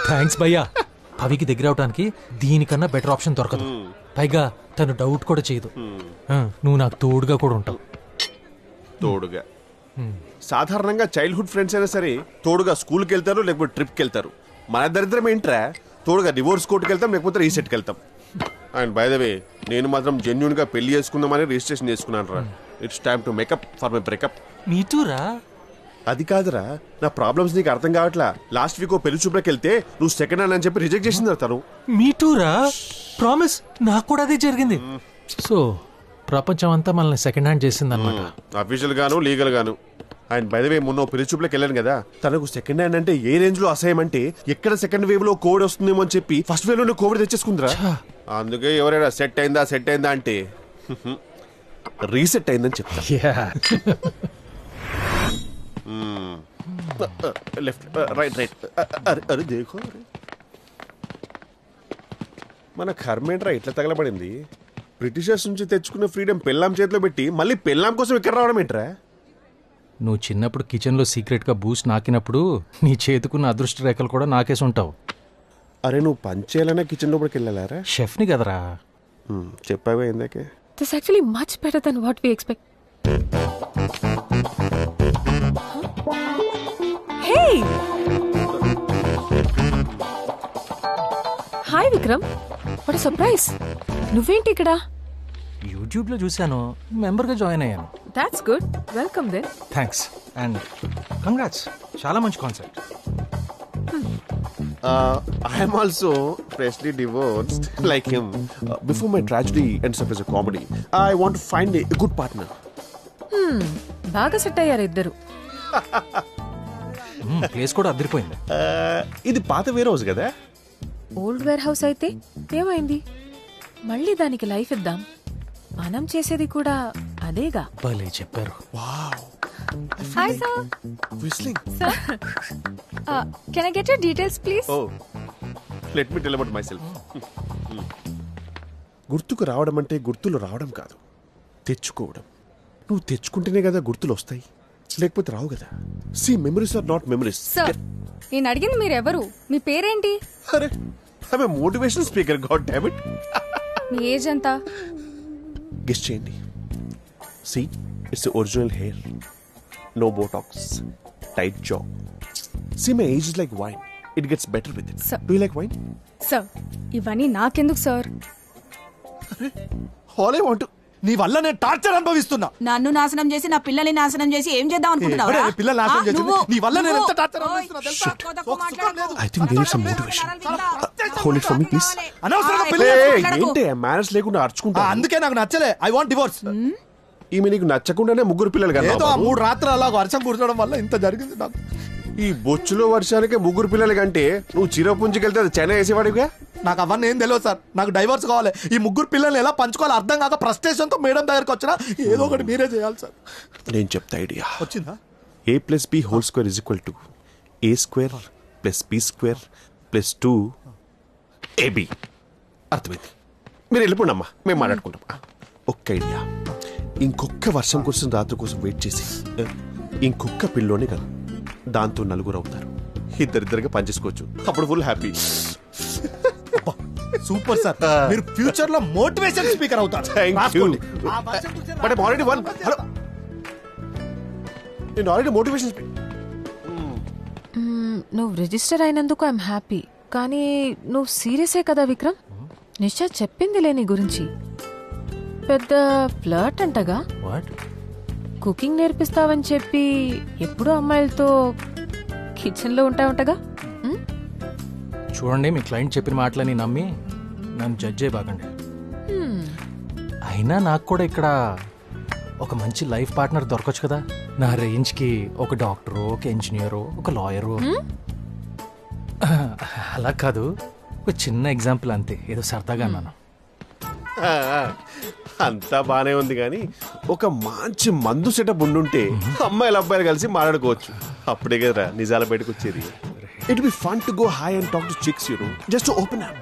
S4: థ్యాంక్స్ భయ్యా. పవికి దగ్గర అవడానికి దీనికన్నా బెటర్ ఆప్షన్ దొరకదు. పైగా తను డౌట్ కూడా చేయదు. నువ్వు నాకు తోడుగా కూడా ఉంటావు.
S11: తోడుగా సాధారణంగా చైల్డ్హుడ్ ఫ్రెండ్స్ అయినా సరే తోడుగా స్కూల్కి వెళ్తారు, లేకపోతే ట్రిప్కి వెళ్తారు. మన దరిద్రం ఏంట్రా, తోడుగా డివోర్స్ కోర్టుకి వెళ్తాం, లేకపోతే రీసెట్కి వెళ్తాం. అండ్ బై ద వే నేను మాత్రం జెన్యున్ గా పెళ్లి చేసుకుందామని రిజిస్ట్రేషన్ చేసుకున్నాను రా. It's time to make up for my breakup.
S4: మీటూరా?
S11: అది కాదురా, నా ప్రాబ్లమ్స్ నీకు అర్థం కావట్లా. లాస్ట్ వీక్ ఓ పెళ్లి చూపులకు వెళ్తే నువ్వు సెకండ్ హ్యాండ్ అని చెప్పి రిజెక్ట్ చేసింది తను.
S4: మీటూరా? ప్రామిస్, నాకు కూడా అదే జరిగింది. సో ప్రపంచం అంతా మనల్ని సెకండ్ హ్యాండ్ చేసింది అనమాట.
S11: అఫీషియల్ గాను లీగల్ గాను. అండ్ బై ద వే మొన్న పెళ్లి చూపులకు వెళ్ళాను కదా, తనకు సెకండ్ హ్యాండ్ అంటే ఏ రేంజ్ లో అసహ్యం అంటే ఎక్కడ సెకండ్ వేవ్ లో కోవిడ్ వస్తుందేమో అని చెప్పి ఫస్ట్ వేవ్ లోనే కోవిడ్ తెచ్చేసుకుందిరా. అందుకే ఎవరైనా సెట్ అయిందా అంటే రీసెట్ అయిందని చెప్తా. లెఫ్ట్ రైట్ అరే దేఖో. మన కర్మేంట్రా ఇట్లా తగలబడింది. బ్రిటిషర్స్ నుంచి తెచ్చుకున్న ఫ్రీడమ్ పెళ్ళాం చేతిలో పెట్టి మళ్ళీ పెళ్ళాం కోసం ఇక్కడ రావడం ఏంట్రా?
S4: నువ్వు చిన్నప్పుడు కిచెన్లో సీక్రెట్గా బూస్ట్ నాకినప్పుడు నీ చేతుకున్న అదృష్ట రేఖలు కూడా నాకేసి ఉంటావు.
S11: అరే నువ్వు పంచేయాలనే కిచెన్ లోపలికి వెళ్ళారా?
S4: షెఫ్ని కదరా.
S11: చెప్పావా ఇందాకే?
S10: This is actually much better than what we expect. Hey! Hi Vikram. What a surprise. నువ్వేంటి ఇక్కడ?
S4: యూట్యూబ్లో చూశాను, మెంబర్గా జాయిన్ అయ్యాను.
S10: That's good. Welcome then.
S4: Thanks and congrats, చాలా మంచి concept.
S11: I am also freshly divorced like him. Before my tragedy ends up as a comedy, I want to find a good partner.
S10: బాగా set అయ్యారు ఇద్దరు.
S4: Place కూడా అదిరిపోయింది.
S11: ఇది పాత wear house కదా?
S10: ఓల్డ్ వేర్ హౌస్ అయితే ఏమైంది? మళ్ళీ దానికి లైఫ్ ఇద్దాం. మనం చేసేది కూడా అదేగా.
S4: భలే చెప్పారు.
S1: Hi sir.
S11: Whistling.
S1: Sir. Can I get your details please?
S11: Oh. Let me tell about myself. గుర్తుకు రావడం అంటే గుర్తులు రావడం కాదు, తెచ్చుకోవడం. నువ్వు తెచ్చుకుంటేనే కదా గుర్తులు వస్తాయి, లేకపోతే రావు కదా. See, memories are not memories.
S1: Sir, నేను అడిగింది మీరు ఎవరు? మీ పేరేంటి?
S11: అరే I'm a motivational speaker, god damn it.
S1: Me age ఎంత?
S11: గెస్ చేయండి. See, it's the original hair. No Botox. Tight jaw. See, my age is like wine. It gets better with it.
S1: Sir.
S11: Do you like wine?
S1: Sir, ఇవన్నీ నాకెందుకు sir?
S11: All I want to...
S16: నీ వల్ల నేను torture అనుభవిస్తున్నా.
S3: నన్ను నాశనం చేసి నా పిల్లల్ని నాశనం చేసి ఏం చేద్దాం అనుకుంటున్నావు?
S16: పిల్లలు నాశనం చేసి నీ వల్ల నేను ఎంత టార్చర్ అనుభవిస్తున్నా తెలుసా?
S11: I think there is some motivation. Hold it for me, please.
S16: అనవసరంగా
S11: ఏంటి మేనేజ్ లేకుండా అర్చుకుంటా?
S16: అందుకే నాకు నచ్చలే. I want divorce.
S11: ఈమె నీకు నచ్చకుండానే ముగ్గురు పిల్లలు కదా?
S16: ఏదో 3 రాత్రులు అలా వర్షం కురచడం వల్ల ఇంత జరిగింది నాకు.
S11: ఈ బొచ్చులో వర్షానికి ముగ్గురు పిల్లలు కంటే నువ్వు చిరపుంజుకెళ్తే అది చైనా వేసేవాడిగా.
S16: నాకు అవన్నీ ఏం తెలియదు సార్. నాకు డైవర్స్ కావాలి. ఈ ముగ్గురు పిల్లల్ని ఎలా పంచుకోవాలో అర్థం కాక ఫ్రస్ట్రేషన్తో మేడం దగ్గరకు వచ్చినా ఏదో ఒకటి మీరే చేయాలి సార్.
S11: నేను చెప్తా ఐడియా.
S16: వచ్చిందా?
S11: a + b² = a² + b² + 2 ab. అర్థమైంది. మీరు వెళ్ళిపోండి అమ్మా, మేము మాట్లాడుకుంటాం. ఒక్క ఐడియా. ఇంకొక్క వర్షం కోసం రాత్రి కోసం వెయిట్ చేసి ఇంకొక్క పిల్లోనే కదా, దాంతో 4 అవుతారు. ఇద్దరిద్దరుగా పనిచేసుకోవచ్చు. అప్పుడు ఫుల్ హ్యాపీ.
S16: Super sir. మీరు ఫ్యూచర్ లో మోటివేషన్ స్పీకర్ అవుతారు.
S11: But I'm already one. Hello, నేను ఆల్రెడీ మోటివేషన్
S10: నువ్వు రిజిస్టర్ అయినందుకు ఐఎమ్ హ్యాపీ. కానీ నువ్వు సీరియసే కదా విక్రమ్? నిషా చెప్పిందిలే నీ గురించి. పెద్ద ఫ్లర్ట్ అంటగా. కుకింగ్ నేర్పిస్తావని చెప్పి ఎప్పుడూ అమ్మాయిలతో కిచెన్ లో ఉంటావుంటగా.
S4: చూడండి, మీ క్లయింట్ చెప్పిన మాటలని నమ్మి నన్ను జడ్జ్ చేయబాకండి. అయినా నాకు కూడా ఇక్కడ ఒక మంచి లైఫ్ పార్ట్నర్ దొరకచ్చు కదా. నా రేంజ్కి ఒక డాక్టరు, ఒక ఇంజనీరు, ఒక లాయరు. అలా కాదు, ఒక చిన్న ఎగ్జాంపుల్ అంతే, ఏదో సరదాగా అన్నాను.
S11: అంతా బానే ఉంది కానీ ఒక మంచి మందు సెటప్ ఉండుంటే అమ్మాయిలు అబ్బాయిలు కలిసి మాట్లాడుకోవచ్చు. అప్పుడే కదా నిజాల బయటకు వచ్చేది. It be fun to go high and talk to chicks, you know, just to open up.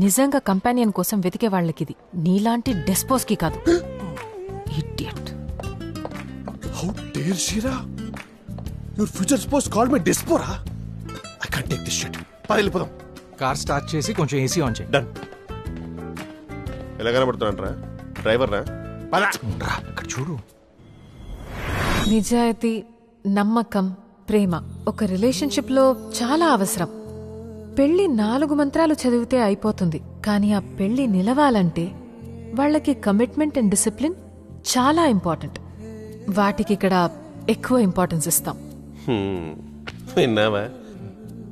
S10: నిజంగా కంపానియన్ కోసం వెతికే వాళ్ళకిది, నీలాంటి డెస్పోస్ కి కాదు. Idiot.
S11: Dear Shira, your future spouse called me Despora. I can't take this shit. వెళ్ళిపోదాం.
S4: Car start చేసి కొంచెం AC on చేయి.
S11: డన్. ఎలా కనబడుతున్నాంట్రా డ్రైవర్ రా
S4: అక్కడ చూడు.
S10: నిజాయితీ, నమ్మకం, ప్రేమ ఒక రిలేషన్షిప్లో చాలా అవసరం. పెళ్లి 4 మంత్రాలు చదివితే అయిపోతుంది, కానీ ఆ పెళ్లి నిలవాలంటే వాళ్ళకి కమిట్మెంట్ అండ్ డిసిప్లిన్ చాలా ఇంపార్టెంట్. వాటికి ఇక్కడ ఎక్కువ ఇంపార్టెన్స్ ఇస్తాం.
S11: విన్నావా?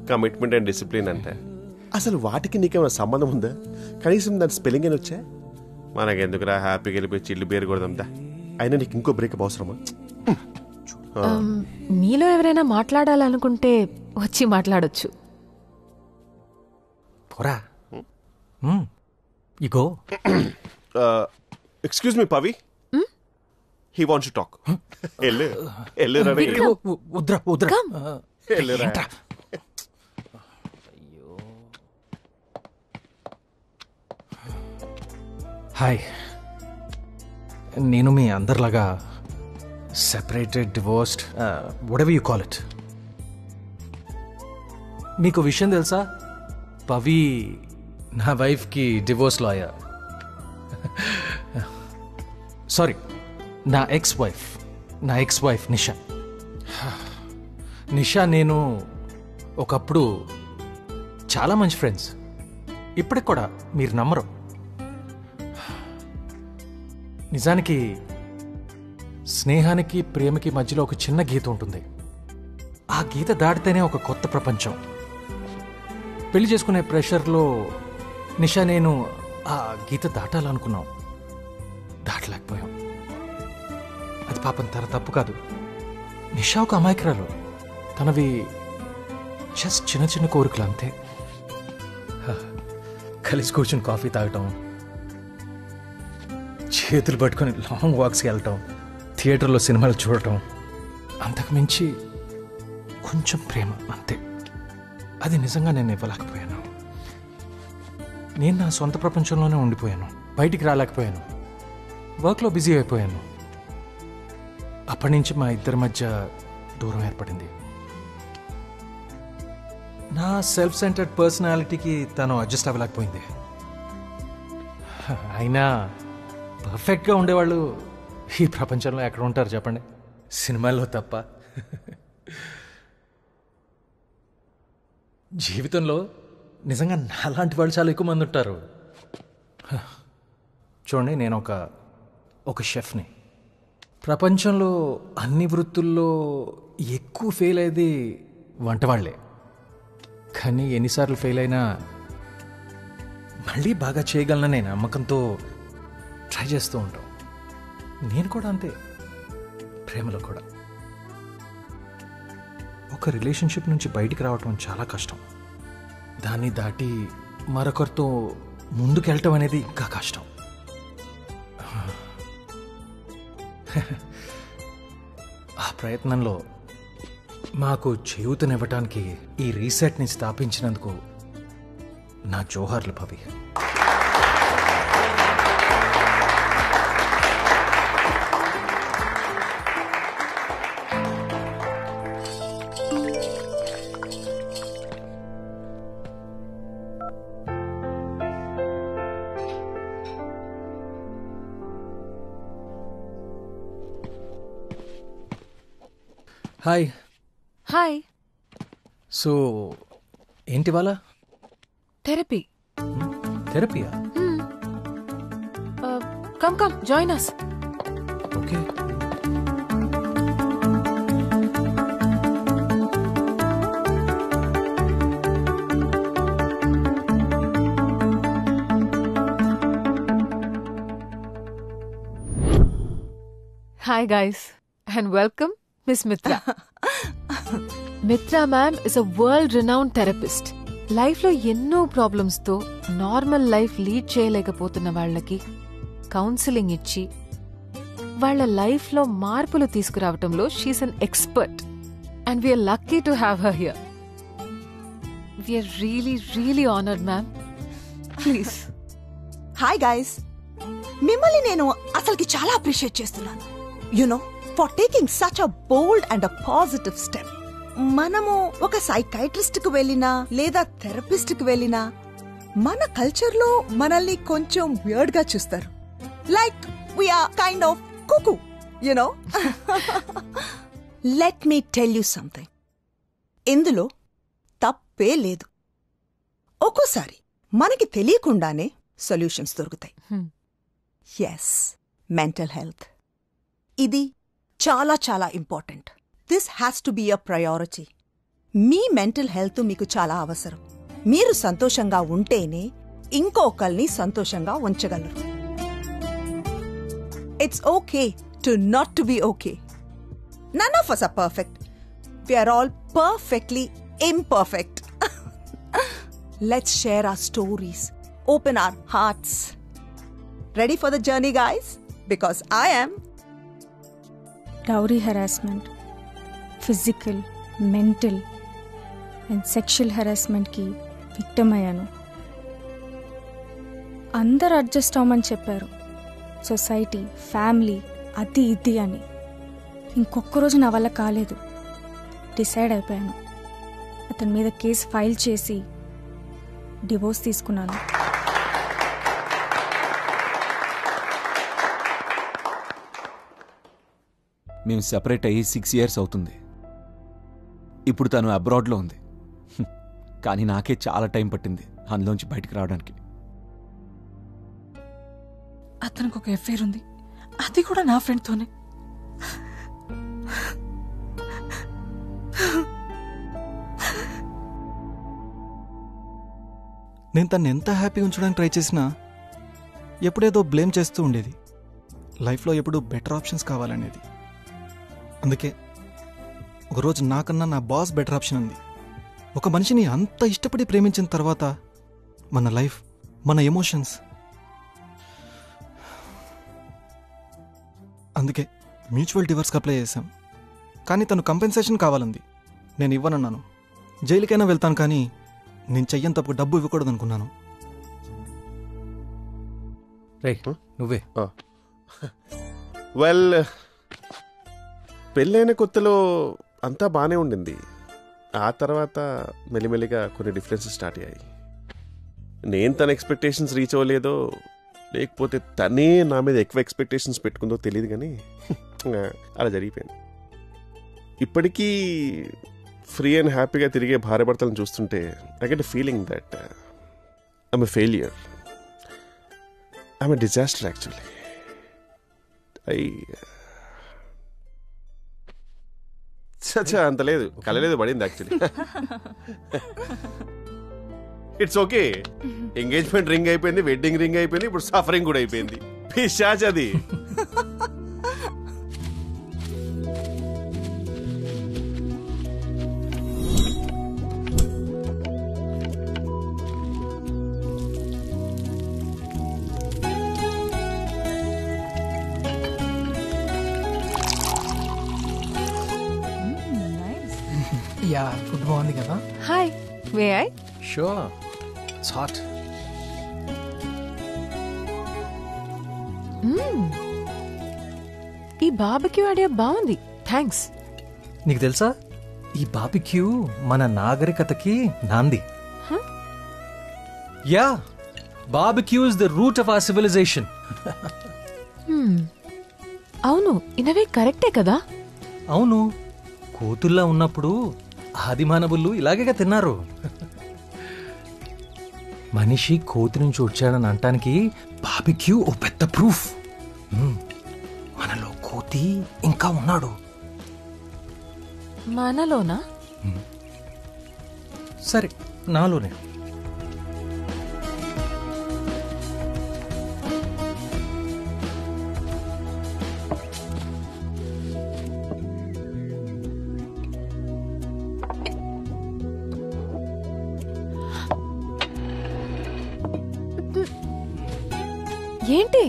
S11: కమిట్మెంట్ అండ్ డిసిప్లిన్ అంటే అసలు వాటికి నీకేమైనా సంబంధం ఉందా? కనీసం దాని స్పెల్లింగ్ అని వచ్చా? మనకెందుకురా, హ్యాపీగా వెళ్ళిపోయి చిల్లు బేరు కొడదాందా. అయినా నీకు ఇంకో బ్రేకప్ అవసరమా?
S10: మీలో ఎవరైనా మాట్లాడాలనుకుంటే వచ్చి మాట్లాడొచ్చు.
S4: పోరా. ఇగో.
S11: Excuse me Pavi, he wants to talk.
S4: Hi, నేను మీ అందరిలాగా separated, divorced, whatever you call it. మీకు విషయం తెలుసా? పవి నా వైఫ్కి డివోర్స్ లాయర్. సారీ, నా ఎక్స్ వైఫ్ నిషా. నేను ఒకప్పుడు చాలా మంచి ఫ్రెండ్స్. ఇప్పటికి కూడా మీరు నమ్మరు. నిజానికి స్నేహానికి ప్రేమకి మధ్యలో ఒక చిన్న గీత ఉంటుంది. ఆ గీత దాటితేనే ఒక కొత్త ప్రపంచం. పెళ్లి చేసుకునే ప్రెషర్లో నిషా నేను ఆ గీత దాటాలనుకున్నాం, దాటలేకపోయాం. అది పాపం తన తప్పు కాదు. నిషా ఒక అమాయకురాలు. తనవి జస్ట్ చిన్న చిన్న కోరికలు అంతే. కలిసి కూర్చుని కాఫీ తాగటం, చేతులు పట్టుకొని లాంగ్ వాక్స్కి వెళ్ళటం, థియేటర్లో సినిమాలు చూడటం, అంతకు మించి కొంచెం ప్రేమ అంతే. అది నిజంగా నేను ఇవ్వలేకపోయాను. నేను నా సొంత ప్రపంచంలోనే ఉండిపోయాను, బయటికి రాలేకపోయాను, వర్క్లో బిజీ అయిపోయాను. అప్పటి నుంచి మా ఇద్దరి మధ్య దూరం ఏర్పడింది. నా సెల్ఫ్ సెంటర్డ్ పర్సనాలిటీకి తను అడ్జస్ట్ అవ్వలేకపోయింది. అయినా పర్ఫెక్ట్గా ఉండేవాళ్ళు ఈ ప్రపంచంలో ఎక్కడ ఉంటారు చెప్పండి? సినిమాల్లో తప్ప. జీవితంలో నిజంగా నాలాంటి వాళ్ళు చాలా ఎక్కువ మంది ఉంటారు. చూడండి, నేను ఒక షెఫ్ని. ప్రపంచంలో అన్ని వృత్తుల్లో ఎక్కువ ఫెయిల్ అయ్యేది వంటవాళ్లే. కానీ ఎన్నిసార్లు ఫెయిల్ అయినా మళ్ళీ బాగా చేయగలననే నమ్మకంతో ట్రై చేస్తూ ఉంటాం. నేను కూడా అంతే, ప్రేమలో కూడా. ఒక రిలేషన్షిప్ నుంచి బయటికి రావటం చాలా కష్టం. దాన్ని దాటి మరొకరితో ముందుకెళ్ళటం అనేది ఇంకా కష్టం. ఆ ప్రయత్నంలో మాకు చేయూతనివ్వటానికి ఈ రీసెట్ని స్థాపించినందుకు నా జోహార్లు పవి. హాయ్.
S10: హాయ్.
S4: సో ఏంటి వాళ్ళ?
S10: థెరపీ.
S4: థెరపీయా?
S10: Come join us.
S4: Okay.
S10: Hi guys and welcome Miss Mitra. Mitra ma'am is a world-renowned therapist. Life లో ఎన్నో ప్రాబ్లమ్స్ తో నార్మల్ లైఫ్ లీడ్ చేయలేకపోతున్న వాళ్ళకి కౌన్సిలింగ్ ఇచ్చి వాళ్ళ లైఫ్ లో మార్పులు తీసుకురావటంలో she's an expert and we're lucky to have her here. We're really honoured ma'am. Please.
S17: Hi guys, మిమ్మల్ని నేను అసలుకి చాలా అప్రిషియేట్ చేస్తున్నాను. You know for taking such a bold and a positive step. మనము ఒక సైకాట్రిస్ట్ కు వెళ్ళినా లేదా థెరపిస్ట్ కు వెళ్ళినా మన కల్చర్ లో మనల్ని కొంచెం వియర్డ్ గా చూస్తారు. Like we're kind of cuckoo, you know. Let me tell you something. ఇందులో తప్పే లేదు. ఒక్కోసారి మనకి తెలియకుండానే సొల్యూషన్స్ దొరుకుతాయి. ఎస్, మెంటల్ హెల్త్ ఇది చాలా చాలా important. This has to be a priority. మీ మెంటల్ హెల్త్ మీకు చాలా అవసరం. మీరు సంతోషంగా ఉంటేనే ఇంకొకరిని సంతోషంగా ఉంచగలరు. It's okay to not to be okay. None of us are perfect. We are all perfectly imperfect. Let's share our stories. Open our hearts. Ready for the journey, guys? Because I am.
S18: Dowry harassment, physical, mental and sexual harassment ki victim అయ్యాను. అందరు adjust అవ్వమని చెప్పారు, society, family, అది ఇది అని. ఇంకొక రోజు నా వల్ల కాలేదు. డిసైడ్ అయిపోయాను. అతని మీద కేసు ఫైల్ చేసి డివోర్స్ తీసుకున్నాను.
S19: మేము సెపరేట్ అయ్యి 6 years అవుతుంది. ఇప్పుడు తను అబ్రాడ్లో ఉంది. కానీ నాకే చాలా టైం పట్టింది అందులోంచి బయటికి రావడానికి.
S2: అతనికి ఒక ఎఫైర్ ఉంది, అది కూడా నా ఫ్రెండ్తోనే.
S15: నేను తను ఎంత హ్యాపీగా ఉంచడానికి ట్రై చేసినా ఎప్పుడేదో బ్లేమ్ చేస్తూ ఉండేది. లైఫ్లో ఎప్పుడు బెటర్ ఆప్షన్స్ కావాలనేది. అందుకే ఒకరోజు నాకన్నా నా బాస్ బెటర్ ఆప్షన్ ఉంది. ఒక మనిషిని అంత ఇష్టపడి ప్రేమించిన తర్వాత మన లైఫ్, మన ఎమోషన్స్, అందుకే మ్యూచువల్ డివోర్స్కి అప్లై చేశాం. కానీ తను కంపెన్సేషన్ కావాలంది. నేను ఇవ్వనన్నాను. జైలుకైనా వెళ్తాను, కానీ నేను చెయ్యని తప్పు డబ్బు ఇవ్వకూడదు అనుకున్నాను.
S4: నువ్వే.
S11: వెల్, పెళ్ళైన కొత్తలో అంతా బాగానే ఉండింది. ఆ తర్వాత మెల్లిమెల్లిగా కొన్ని డిఫరెన్సెస్ స్టార్ట్ అయ్యాయి. నేను తన ఎక్స్పెక్టేషన్స్ రీచ్ అవ్వలేదో లేకపోతే తనే నా మీద ఎక్కువ ఎక్స్పెక్టేషన్స్ పెట్టుకుందో తెలియదు, కానీ అలా జరిగిపోయింది. ఇప్పటికీ ఫ్రీ అండ్ హ్యాపీగా తిరిగే భార్యాభర్తలను చూస్తుంటే I get a feeling that I'm a failure, I'm a disaster actually. అంత లేదు, కలలేదు పడింది actually. It's okay. Engagement ring అయిపోయింది, వెడ్డింగ్ రింగ్ అయిపోయింది, ఇప్పుడు సఫరింగ్ కూడా అయిపోయింది. పిశాచ్ అది.
S20: యా, ఫుడ్ బాగుంది కదా.
S10: Hi, may I?
S4: Sure, it's hot.
S10: ఈ బార్బిక్యూ ఐడియా బాగుంది, థ్యాంక్స్.
S4: నీకు తెలుసా, ఈ బార్బిక్యూ మన నాగరికతకి నాంది. Yeah, barbecue is the root of our civilization.
S10: అవును, ఇనవే కరెక్టే కదా.
S4: అవును, కోతుల్లా ఉన్నప్పుడు ఆది మానవులు ఇలాగేగా తిన్నారు. మనిషి కోతి నుంచి వచ్చాడని అంటానికి బార్బిక్యూ ఓ పెద్ద ప్రూఫ్. మనలో కోతి ఇంకా ఉన్నాడు.
S10: మనలోనా?
S4: సరే, నాలోనే.
S10: ఏంటి?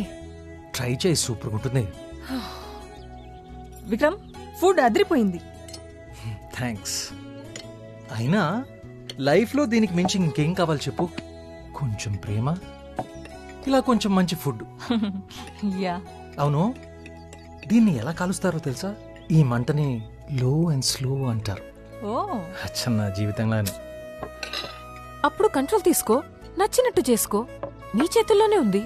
S4: ట్రై చేయి, సూపర్ ఉంటుంది.
S2: విక్రమ్, ఫుడ్ అదిరిపోయింది.
S4: థ్యాంక్స్. అయినా లైఫ్లో దీనికి మించి ఇంకేం కావాలి చెప్పు? కొంచెం ప్రేమ, ఇలా కొంచెం మంచి ఫుడ్.
S2: యా.
S4: అవును, దీన్ని ఎలా కాలుస్తారో తెలుసా? ఈ మంటని లో అండ్ స్లో అంటారు. అచ్చన్న జీవితంలోనే.
S10: అప్పుడు కంట్రోల్ తీసుకో, నచ్చినట్టు చేసుకో, నీ చేతుల్లోనే ఉంది.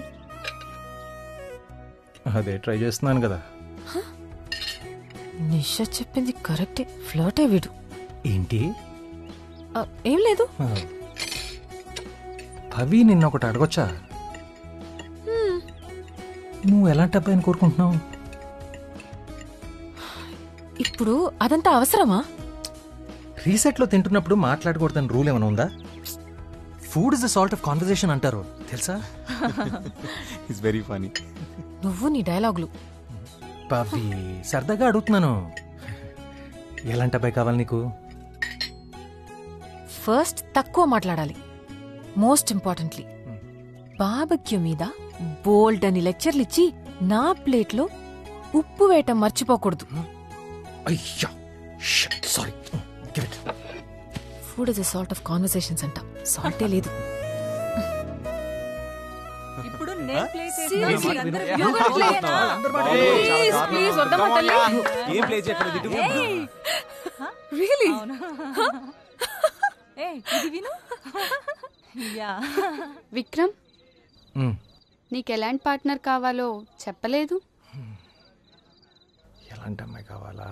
S4: అదే ట్రై చేస్తున్నాను కదా.
S10: నిషా చెప్పింది కరెక్టే, ఫ్లర్టే వీడు.
S4: ఏంటి?
S10: ఏం లేదు.
S4: పవి నిన్న ఒకటి అడగొచ్చా? నువ్వు ఎలాంటి అబ్బాయిని కోరుకుంటున్నావు?
S10: ఇప్పుడు అదంతా అవసరమా?
S4: రీసెట్లో తింటున్నప్పుడు మాట్లాడకూడదని రూల్ ఏమైనా ఉందా? Food is the salt of conversation అంటారు తెలుసా?
S19: It's very funny.
S10: నువ్వు నీ డైలాగులు.
S4: పవి సరదాగా అడుగుతున్నాను. ఎలాంటి అబ్బాయి కావాలి నీకు?
S10: ఫస్ట్ తక్కువ మాట్లాడాలి. మోస్ట్ ఇంపార్టెంట్లీ బార్బెక్యూ మీద బోల్డ్ అని లెక్చర్లు ఇచ్చి నా ప్లేట్లో ఉప్పు వేయటం మర్చిపోకూడదు.
S4: అయ్యా sorry.
S10: Food is the salt of conversations అంట, సాల్టే లేదు.
S3: ఇప్పుడు
S21: విక్రమ్, నీకెలాంటి పార్ట్నర్ కావాలో చెప్పలేదు.
S4: ఎలాంటి అమ్మాయి కావాలా?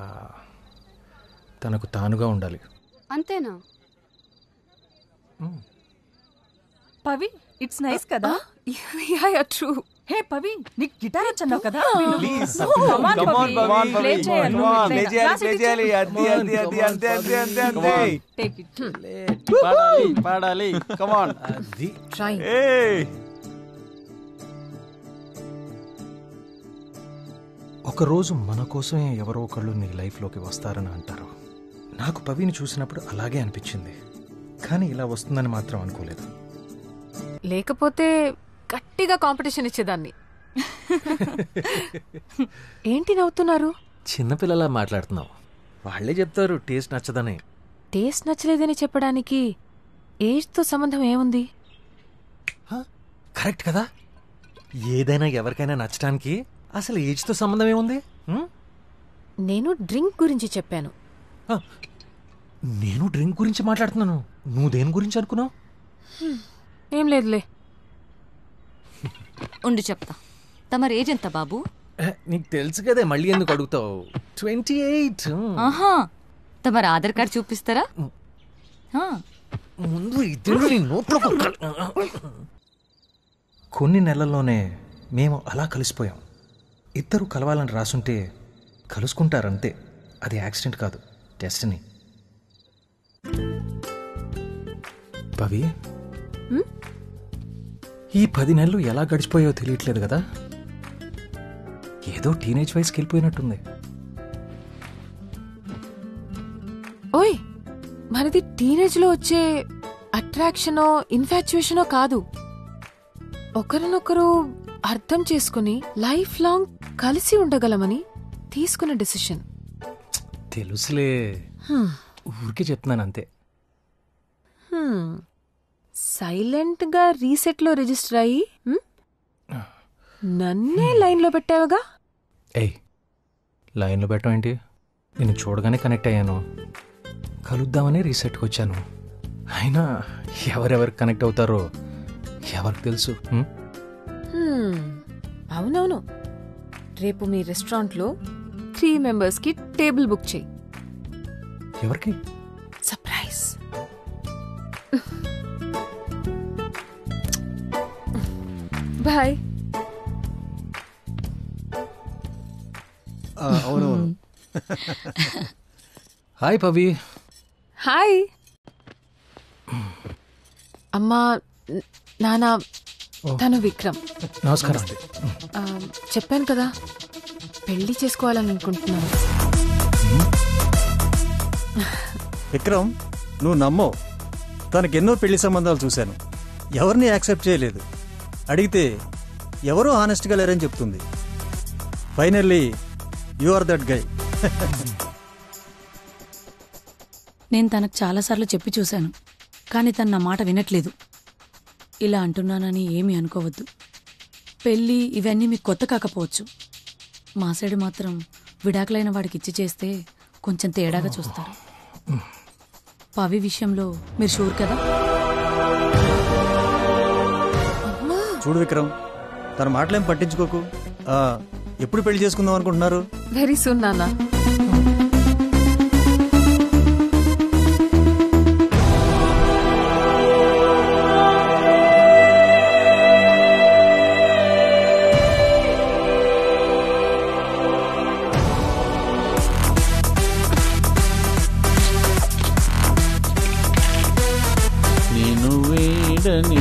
S4: తనకు తానుగా ఉండాలి.
S21: అంతేనా?
S2: పవి, ఇట్స్ నైస్ కదా?
S10: Yeah true.
S2: హే పవి, నీకు గిటార్ వచ్చన్నావు కదా?
S19: Please
S2: Come on, Pavi. Play చేయాలి.
S19: ప్లే చేయాలి. అది అది అది అంతే అంతే అంతే అంతే.
S2: Take it.
S19: పాడాలి పాడాలి. Come on.
S4: అది
S10: ట్రై.
S19: ఏయ్,
S4: ఒకరోజు మన కోసమే ఎవరో ఒకళ్ళు నీ లైఫ్లోకి వస్తారని అంటారు. నాకు పవిని చూసినప్పుడు అలాగే అనిపించింది, కానీ ఇలా వస్తుందని మాత్రం అనుకోలేదు.
S10: లేకపోతే గట్టిగా కాంపిటీషన్ ఇచ్చేదాన్ని. ఏంటి నవ్వుతున్నారు?
S4: చిన్నపిల్లలా మాట్లాడుతున్నావు. వాళ్లే చెప్తారు టేస్ట్ నచ్చదని.
S10: టేస్ట్ నచ్చలేదని చెప్పడానికి ఏజ్తో సంబంధం ఏముంది?
S4: కరెక్ట్ కదా? ఏదైనా ఎవరికైనా నచ్చడానికి అసలు ఏజ్తో సంబంధం ఏముంది?
S10: నేను డ్రింక్ గురించి చెప్పాను.
S4: నేను డ్రింక్ గురించి మాట్లాడుతున్నాను. నువ్వు దేని గురించి అనుకున్నావు?
S10: ఏం లేదులే.
S6: ఉండు చెప్తా. తమరు ఏజ్ ఎంత బాబు?
S4: నీకు తెలుసు కదే, మళ్ళీ ఎందుకు అడుగుతావు? 28.
S6: ఆహా, తమరు ఆధార్ కార్డు చూపిస్తారా?
S4: ముందు ఇద్దరు నోట్లో కొన్ని నెలల్లోనే మేము అలా కలిసిపోయాం. ఇద్దరు కలవాలని రాసుంటే కలుసుకుంటారంతే. అది యాక్సిడెంట్ కాదు, డెస్టినీ. పవి, ఈ 10 నెలలు ఎలా గడిచిపోయాయో తెలియట్లేదు కదా. ఏదో టీనేజ్ వయసుకి వెళ్ళిపోయినట్టుంది.
S10: ఓయ్, మనది టీనేజ్లో వచ్చే అట్రాక్షనో ఇన్ఫాచ్యుయేషనో కాదు. ఒకరినొకరు అర్థం చేసుకుని లైఫ్ లాంగ్ కలిసి ఉండగలమని తీసుకున్న డెసిషన్.
S4: తెలుసులే, ఊరికే చెప్తున్నాను అంతే.
S10: సైలెంట్ గా రీసెట్ లో రిజిస్టర్ అయ్యి నన్నే లైన్ లో పెట్టావుగా.
S4: ఏయ్, లైన్లో పెట్టడం ఏంటి? నేను చూడగానే కనెక్ట్ అయ్యాను. కలుద్దామని రీసెట్కి వచ్చాను. అయినా ఎవరెవరికి కనెక్ట్ అవుతారో ఎవరికి తెలుసు?
S10: అవునవును. రేపు మీ రెస్టారెంట్లో 3 members కి టేబుల్ బుక్ చేయి.
S4: ఎవరికి?
S10: సర్ప్రైజ్. బాయ్.
S12: అవునవును.
S4: హాయ్ పవి.
S10: హాయ్. అమ్మా, నాన్న, తను విక్రమ్.
S4: నమస్కారం అండి.
S10: చెప్పాను కదా, పెళ్లి చేసుకోవాలని అనుకుంటున్నాను.
S12: విక్రమ్, నువ్వు నమ్మవు, తనకెన్నో పెళ్లి సంబంధాలు చూశాను, ఎవరిని యాక్సెప్ట్ చేయలేదు. అడిగితే ఎవరో హానెస్ట్గా లేరని చెప్తుంది. Finally you are that guy.
S22: నేను తనకు చాలాసార్లు చెప్పి చూశాను, కానీ తను నా మాట వినట్లేదు. ఇలా అంటున్నానని ఏమీ అనుకోవద్దు. పెళ్ళి ఇవన్నీ మీకు కొత్త కాకపోవచ్చు, మా సైడ్ మాత్రం విడాకులైన వాడికి ఇచ్చి చేస్తే కొంచెం తేడాగా చూస్తారు. పవి విషయంలో మీరు షూర్ కదా?
S12: చూడు విక్రమ్, తన మాటలేం పట్టించుకోకు. ఎప్పుడు పెళ్లి చేసుకుందాం అనుకుంటున్నారు?
S10: వెరీ సూన్ నాన్న.
S9: నేను వేడని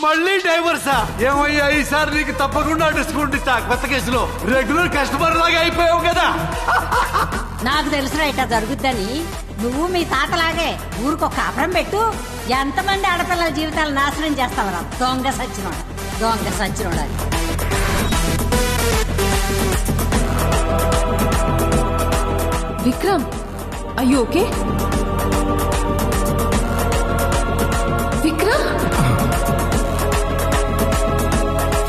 S8: మళ్ళీ డైవర్సా? ఏమయ్యా ఈసారి నీకు తప్పకుండా డిస్కౌంట్ ఇస్తా. కొత్త కేసులో రెగ్యులర్ కస్టమర్ లాగా అయిపోయావు కదా.
S3: నాకు తెలుసురా ఇట్లా జరుగుద్దని. నువ్వు మీ తాతలాగే ఊరికొక కాపురం పెట్టు. ఎంతమంది ఆడపిల్లల జీవితాలు నాశనం చేస్తావరా? దొంగ సచ్చినోడ, దొంగ సచ్చినోడ.
S10: విక్రమ్, అయ్యో ఓకే? విక్రమ్,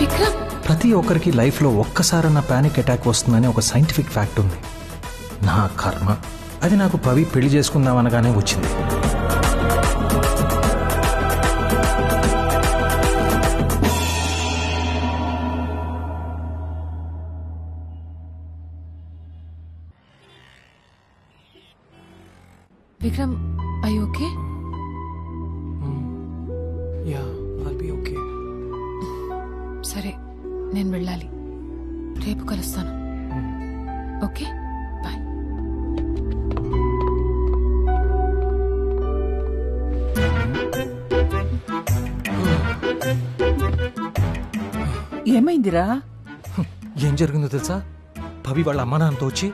S10: విక్రమ్.
S4: ప్రతి ఒక్కరికి లైఫ్లో ఒక్కసారన్న పానిక్ అటాక్ వస్తుందని ఒక సైంటిఫిక్ ఫ్యాక్ట్ ఉంది. నా కర్మ అది నాకు పవి పెళ్లి చేసుకుందామనగానే వచ్చింది.
S10: విక్రమ్, అయ్యో okay?
S15: Yeah, I'll be okay.
S10: సరే, నేను వెళ్ళాలి. రేపు కలుస్తాను. Okay, bye.
S2: ఏమైందిరా?
S4: ఏం జరిగిందో తెలుసా? పవి వాళ్ళ అమ్మ నాన్నతో వచ్చి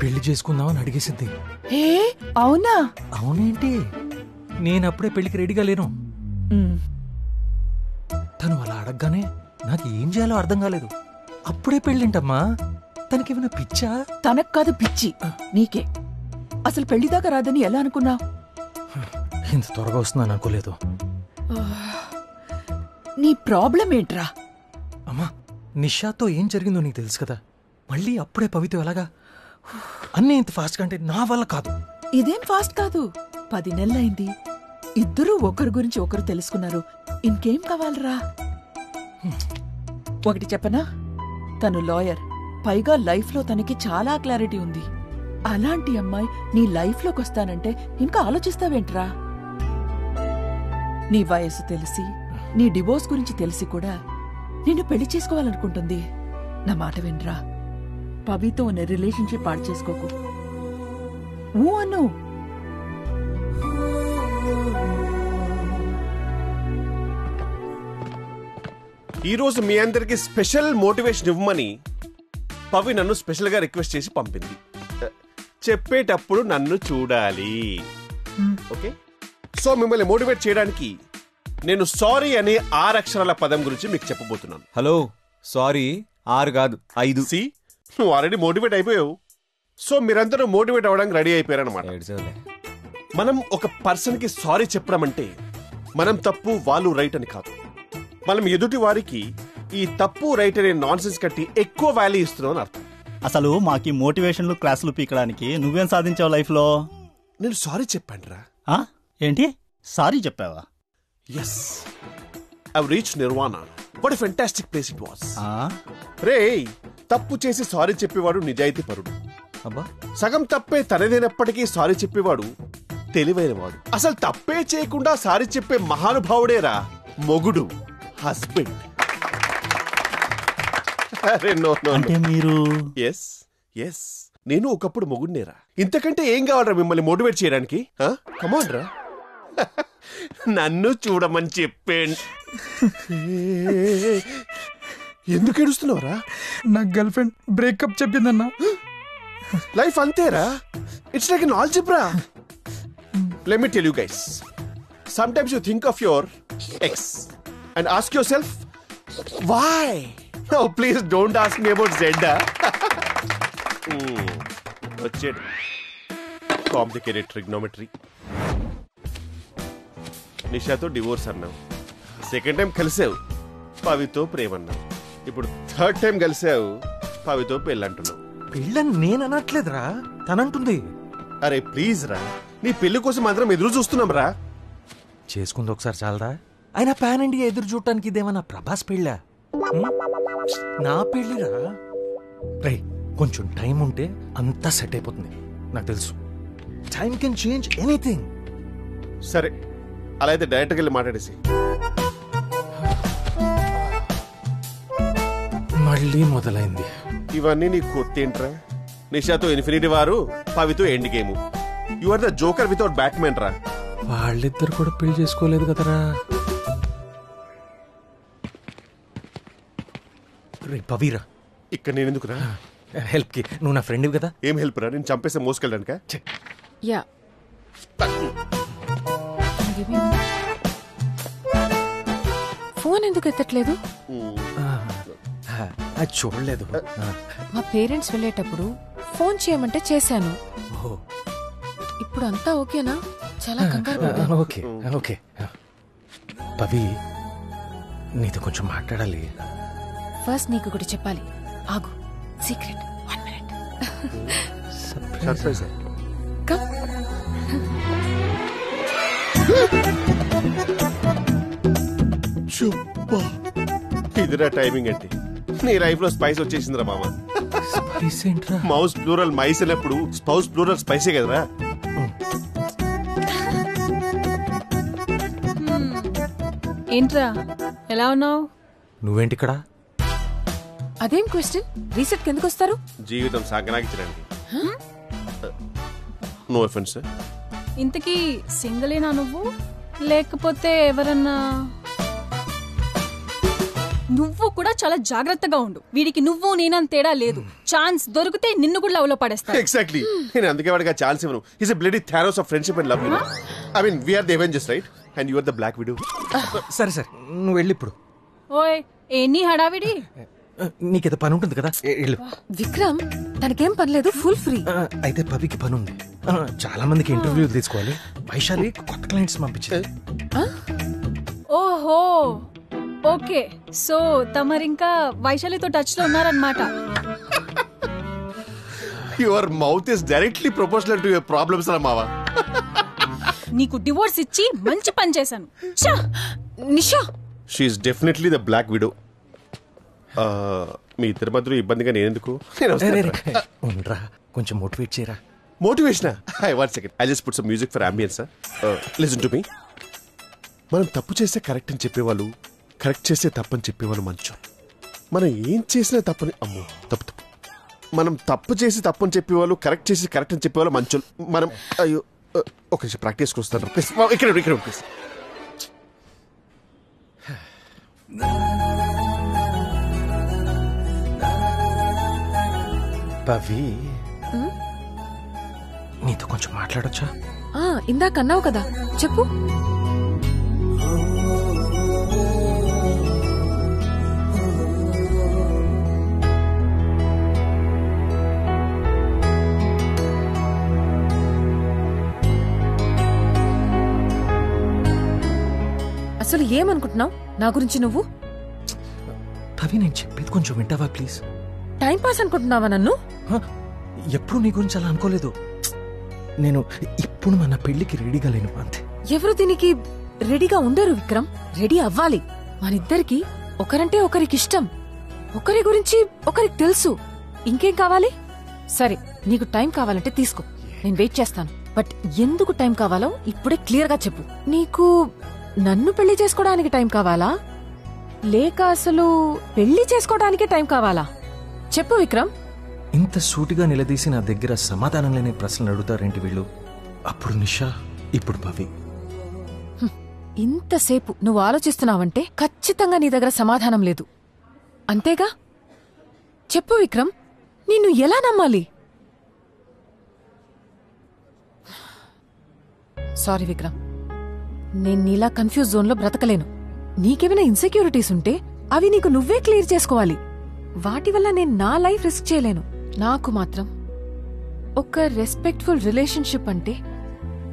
S4: పెళ్లి చేసుకుందామని అడిగేసింది.
S2: ఏ అవునా?
S4: అవునేంటి, నేను అప్పుడే పెళ్లికి రెడీగా లేను. తను అలా అడగగానే నాకు ఏం చేయాలో అర్థం కాలేదు. అప్పుడే పెళ్ళింటమ్మా, తనకేమైనా పిచ్చా?
S2: తనకు కాదు పిచ్చి, నీకే. అసలు పెళ్లిదాకా రాదని ఎలా అనుకున్నావు?
S4: ఇంత త్వరగా వస్తుందని అనుకోలేదు.
S2: నీ ప్రాబ్లం ఏంట్రా?
S4: అమ్మా, నిషాతో ఏం జరిగిందో నీకు తెలుసు కదా. మళ్ళీ అప్పుడే పవితో ఎలాగా? అన్నీ ఇంత ఫాస్ట్ కంటే నా వల్ల కాదు.
S2: ఇదేం ఫాస్ట్ కాదు. 10 నెలలైంది. ఇద్దరూ ఒకరి గురించి ఒకరు తెలుసుకున్నారు. ఇంకేం కావాలరా? ఒకటి చెప్పనా, తను లాయర్, పైగా లైఫ్ లో తనకి చాలా క్లారిటీ ఉంది. అలాంటి అమ్మాయి నీ లైఫ్ లోకి వస్తానంటే ఇంకా ఆలోచిస్తావేంట్రా? నీ వయసు తెలిసి, నీ డివోర్స్ గురించి తెలిసి కూడా నిన్ను పెళ్లి చేసుకోవాలనుకుంటుంది. నా మాట వినరా, పవితో ఉన్న రిలేషన్షిప్ పాడు చేసుకోకు. అను.
S11: ఈరోజు మీ అందరికి స్పెషల్ మోటివేషన్ ఇవ్వమని పవి నన్ను స్పెషల్ గా రిక్వెస్ట్ చేసి పంపింది. చెప్పేటప్పుడు నన్ను చూడాలి, ఓకే? సో మిమ్మల్ని మోటివేట్ చేయడానికి నేను సారీ అనే 6 అక్షరాల పదం గురించి మీకు చెప్పబోతున్నాను.
S19: హలో, సారీ 6 కాదు 5.
S11: సి, నువ్వు ఆల్రెడీ మోటివేట్ అయిపోయావు. సో మీరందరూ మోటివేట్ అవ్వడానికి రెడీ అయిపోయారనమాట. మనం ఒక పర్సన్ కి సారీ చెప్పడం అంటే మనం తప్పు వాళ్ళు రైట్ అని కాదు. మనం ఎదుటి వారికి ఈ తప్పు రైట్ అనే నాన్సెన్స్ కట్టి ఎక్కువ వాల్యూ ఇస్తున్నావు అని అర్థం.
S5: అసలు మాకి మోటివేషన్లు క్లాసులు పీకడానికి నువ్వేం సాధించావు లైఫ్ లో?
S11: నేను సారీ చెప్పాను రా.
S5: ఏంటి సారీ చెప్పావా?
S11: Yes, I've reach nirvana. What a fantastic place it was. రే, తప్పు చేసి సారీ చెప్పేవాడు నిజాయితీ పరుడు. సగం తప్పే తనదైనప్పటికీ సారీ చెప్పేవాడు తెలివైనవాడు. అసలు తప్పే చేయకుండా సారీ చెప్పే మహానుభావుడేరా మొగుడు, హస్బెండ్.
S5: అంటే మీరు?
S11: ఎస్ ఎస్, నేను ఒకప్పుడు మొగుడినేరా. ఇంతకంటే ఏం కావాలరా మిమ్మల్ని మోటివేట్ చేయడానికి? కమాన్ రా, నన్ను చూడమని చెప్పేండి. ఎందుకు ఏడుస్తున్నావురా?
S15: నా గర్ల్ ఫ్రెండ్ బ్రేకప్ చెప్పిందన్నా.
S11: లైఫ్ అంతేరా, it's like an algebra. Let me tell you guys, sometimes you think of your ex and ask yourself why. No, please don't ask me about Zedda. వచ్చాడు complicated trigonometry. నిషాతో divorce అన్నావు, second time కలిసావు పవితో ప్రేమన్నావు, ఇప్పుడు third time కలిసావు పవితో పెళ్ళంటున్నావు.
S4: పెళ్ళని నేను అనట్లేదురా, తనంటుంది.
S11: అరే please రా, నీ పెళ్లి కోసం మాత్రం ఎదురు చూస్తున్నాం రా.
S4: చేసుకుంది ఒకసారి చాలరా? అయినా పాన్ ఇండియా ఎదురు చూడటానికి ఇదేమన్నా ప్రభాస్ పెళ్ళా? నా పెళ్ళిరా. రై, కొంచెం టైం ఉంటే అంతా సెట్ అయిపోతుంది. నాకు తెలుసు, టైం కెన్ చేంజ్ ఎనీథింగ్.
S11: సరే, అలా అయితే డైరెక్ట్గా వెళ్ళి మాట్లాడేసి.
S4: మళ్ళీ మొదలైంది.
S11: ఇవన్నీ నీకు కొత్త ఏంట్రా? నిషాతో ఇన్ఫినిటీ వారు, పవితో Endgame. You are the Joker without Batman రా.
S4: వాళ్ళిద్దరు కూడా పెళ్లి చేసుకోలేదు కదరా. రే పవీరా,
S11: ఇక్కడ నేను ఎందుకురా?
S4: హెల్ప్ కి నువ్వు నా ఫ్రెండ్ కదా.
S11: ఏం హెల్ప్ రా? నేను చంపేస్తే మోసుకెళ్ళడానికా?
S10: యా ఫోన్ ఎందుకు ఎత్తట్లేదు?
S4: అది చూడలేదు.
S10: మా పేరెంట్స్ వెళ్ళేటప్పుడు ఫోన్ చేయమంటే చేశాను. ఇప్పుడు అంతా ఓకేనా? చాలా కంగారు పడ్డాను.
S4: Okay okay. పవి, నీతో కొంచెం మాట్లాడాలి.
S10: ఫస్ట్ నీకు ఒకటి చెప్పాలి. ఆగు, సీక్రెట్. 1 minute.
S11: సర్ప్రైజ్.
S10: కమ్.
S11: ఇదిరా టైమింగ్ అంటే. నీ లైఫ్ లో స్పైస్ వచ్చేసిందిరా మామ. మౌస్ ప్లూరల్ మైస్ అన్నప్పుడు స్పౌస్ ప్లూరల్ స్పైసే కదరా.
S1: ఏంట్రా ఎలా ఉన్నావు?
S4: నువ్వేంటి ఇక్కడ?
S10: అదేం క్వశ్చన్? రీసెట్ ఎందుకు వస్తారు?
S11: జీవితం సాగనాగించడానికి. No offence.
S1: ఇంతకీ సింగిలేనా నువ్వు, లేకపోతే ఎవరన్నా? నువ్వు కూడా చాలా జాగ్రత్తగా ఉండు. వీడికి నువ్వు నేనంత తేడా లేదు. ఛాన్స్ దొరికితే నిన్ను కూడా లవ్ లో పడేస్తా.
S11: ఎగ్జాక్ట్లీ. నేను అందుకే వాడికి ఛాన్స్ ఇవ్వను. He's a bloody Thanos of friendship and love. I mean we are the Avengers, right? And you are the Black Widow.
S4: సరే సరే, నువ్వు వెళ్ళి ఇప్పుడు.
S1: ఓయ్, ఎన్ని హడావిడి.
S4: నీకేదో పని ఉంటుంది కదా, వెళ్ళు.
S10: విక్రమ్, తనకేం పనిలేదు, ఫుల్ ఫ్రీ.
S4: అయితే పవికి పని ఉంది. చాలా మందికి ఇంటర్వ్యూ తీసుకోవాలి. వైశాలి కొత్త క్లయింట్స్ పంపించింది.
S1: ఓహో, ఓకే. సో తమరింకా వైశాలితో టచ్ లో ఉన్నారన్నమాట.
S11: Your mouth is directly proportional to your problems రా మావా.
S1: నీకు డివోర్స్ ఇచ్చి మంచి పని చేశాను.
S10: Nisha,
S11: she is definitely the Black Widow. మీ ఇద్దరి మధ్యలో ఇబ్బందిగా నేనెందుకు?
S4: ఉండరా, కొంచెం మోటివేట్ చేయరా.
S11: Motivation? Hi, 1 second. I just put some music for ambience. Listen to me. మనం తప్పు చేస్తే కరెక్ట్ అని చెప్పేవాళ్ళు, కరెక్ట్ చేస్తే తప్పని చెప్పేవాళ్ళు మంచోళ్ళు. మనం ఏం చేసినా తప్పని, అమ్మో తప్పు తప్పు. మనం తప్పు చేసి తప్పని చెప్పేవాళ్ళు, కరెక్ట్ చేసి కరెక్ట్ అని చెప్పేవాళ్ళు మంచోళ్ళు. మనం అయ్యో ఒక నిమిషం ప్రాక్టీస్కి వస్తాను. ఇక్కడ ఇక్కడ ప్లీజ్.
S4: పవి, నీతో కొంచెం మాట్లాడొచ్చా?
S10: ఇందాక అన్నావు కదా, చెప్పు. అసలు ఏమనుకుంటున్నావు నా గురించి నువ్వు?
S4: పవి, నేను చెప్పేది కొంచెం వింటావా ప్లీజ్?
S10: టైం పాస్ అనుకుంటున్నావా నన్ను?
S4: ఎప్పుడు నీ గురించి అలా అనుకోలేదు. నేను ఇప్పుడు మన పెళ్లికి రెడీగా లేను అంతే.
S10: ఎవరు దీనికి రెడీగా ఉండరు విక్రమ్. రెడీ అవ్వాలి. మనిద్దరికి ఒకరంటే ఒకరికి ఇష్టం, ఒకరి గురించి ఒకరికి తెలుసు. ఇంకేం కావాలి? సరే, నీకు టైం కావాలంటే తీసుకో, నేను వెయిట్ చేస్తాను. బట్ ఎందుకు టైం కావాలో ఇప్పుడే క్లియర్ గా చెప్పు. నీకు నన్ను పెళ్లి చేసుకోవడానికి టైం కావాలా, లేక అసలు పెళ్లి చేసుకోవడానికే టైం కావాలా? చెప్పు విక్రమ్.
S4: ఇంత సూటిగా నిలదీసి నా దగ్గర సమాధానం లేని ప్రశ్నలు అడుగుతారేంటి వీళ్ళు? అప్పుడు నిషా, ఇప్పుడు పవి.
S10: ఇంతసేపు నువ్వు ఆలోచిస్తున్నావంటే ఖచ్చితంగా నీ దగ్గర సమాధానం లేదు, అంతేగా? చెప్పు విక్రమ్, నిన్ను ఎలా నమ్మాలి? సారీ విక్రమ్, నేను నీలా కన్ఫ్యూజ్ జోన్లో బ్రతకలేను. నీకేమైనా ఇన్సెక్యూరిటీస్ ఉంటే అవి నీకు నువ్వే క్లియర్ చేసుకోవాలి. వాటి వల్ల నేను నా లైఫ్ రిస్క్ చేయలేను. నాకు మాత్రం ఒక రెస్పెక్ట్ఫుల్ రిలేషన్షిప్ అంటే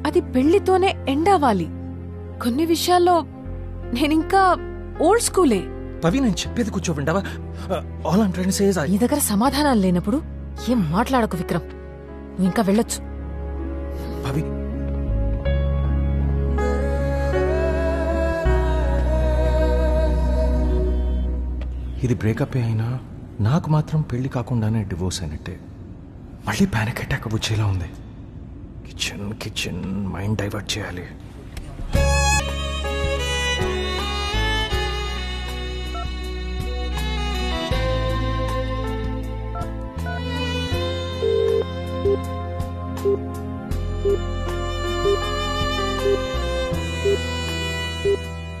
S10: అది పెళ్లితోనే ఎండ్ అవ్వాలి. కొన్ని విషయాల్లో నేనింకా ఓల్డ్ స్కూలే.
S4: పవి, నేను చెప్పేది కూర్చో వింటావా? All I'm trying to say is
S10: నీ దగ్గర సమాధానాలు లేనప్పుడు ఏం మాట్లాడకు విక్రమ్. నువ్వు ఇంకా వెళ్ళొచ్చు.
S4: పవి, ఇది బ్రేకప్ అయినా నాకు మాత్రం పెళ్లి కాకుండానే డివోర్స్ అయినట్టే. మళ్ళీ ప్యానిక్ అటాక్ వచ్చేలా ఉంది. కిచెన్ మైండ్ డైవర్ట్ చేయాలి.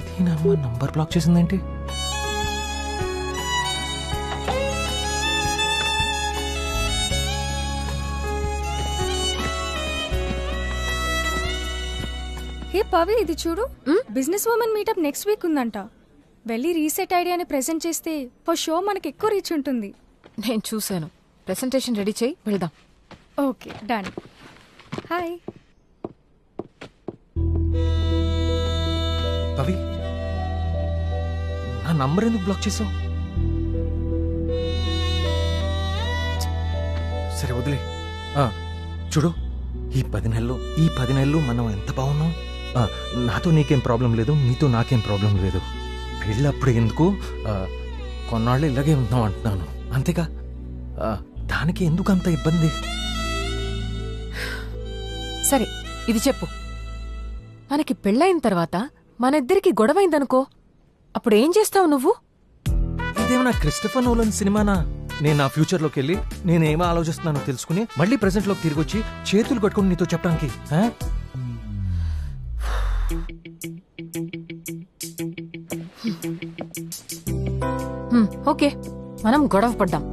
S4: దీనమ్మ నంబర్ బ్లాక్ చేసిందేంటి?
S18: హే పవి, ఇది చూడు. Business women meetup next week ఉందంట. వెళ్ళి రీసెట్ ఐడియాని ప్రెజెంట్ చేస్తే ఫర్ షో మనకి ఎక్కువ రీచ్ ఉంటుంది.
S10: నేను చూశాను. ప్రెసెంటేషన్ రెడీ చేయి, వెళ్దాం.
S18: Okay, done. హాయ్
S4: పవి, నా నంబర్ ఎందుకు బ్లాక్ చేసావు? సరే వదిలే. చూడు, ఈ 10 నెలలు మనం ఎంత బాగున్నాం. నాతో నీకేం ప్రాబ్లం లేదు, నీతో నాకేం ప్రాబ్లం లేదు. పెళ్ళప్పుడు ఎందుకు, కొన్నాళ్ళు ఇలాగే ఉందాం అంటున్నాను, అంతేగా. దానికి ఎందుకు అంత ఇబ్బంది?
S10: సరే, ఇది చెప్పు. మనకి పెళ్ళైన తర్వాత మన ఇద్దరికి గొడవైందనుకో, అప్పుడు ఏం చేస్తావు నువ్వు?
S4: ఇదేమన్నా క్రిస్టఫర్ నోలన్ సినిమానా? నేను నా ఫ్యూచర్లోకి వెళ్ళి నేనేమో ఆలోచిస్తున్నానో తెలుసుకుని మళ్ళీ ప్రెసెంట్లోకి తిరిగి వచ్చి చేతులు కట్టుకుని నీతో చెప్పడానికి?
S10: ఓకే, మనం గొడవ పడ్డాం.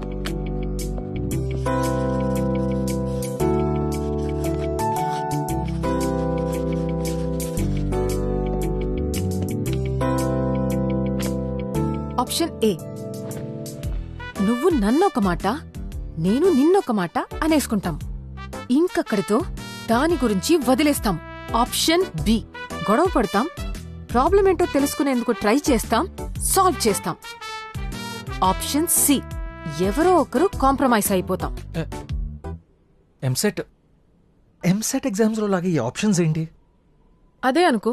S10: ఆప్షన్ ఏ, నువ్వు నన్నొక మాట, నేను నిన్నొక మాట అనేసుకుంటాం. ఇంకక్కడితో దాని గురించి వదిలేస్తాం. ఆప్షన్ బి, గొడవ పడతాం, ప్రాబ్లం ఏంటో తెలుసుకునేందుకు ట్రై చేస్తాం, సాల్వ్ చేస్తాం. ఆప్షన్ సి, ఎవరో ఒకరు కాంప్రమైజ్ అయిపోతాం.
S4: ఎంసెట్ ఎగ్జామ్స్ లో లాగా ఈ ఆప్షన్స్ ఏంటి?
S10: అదే అనుకో.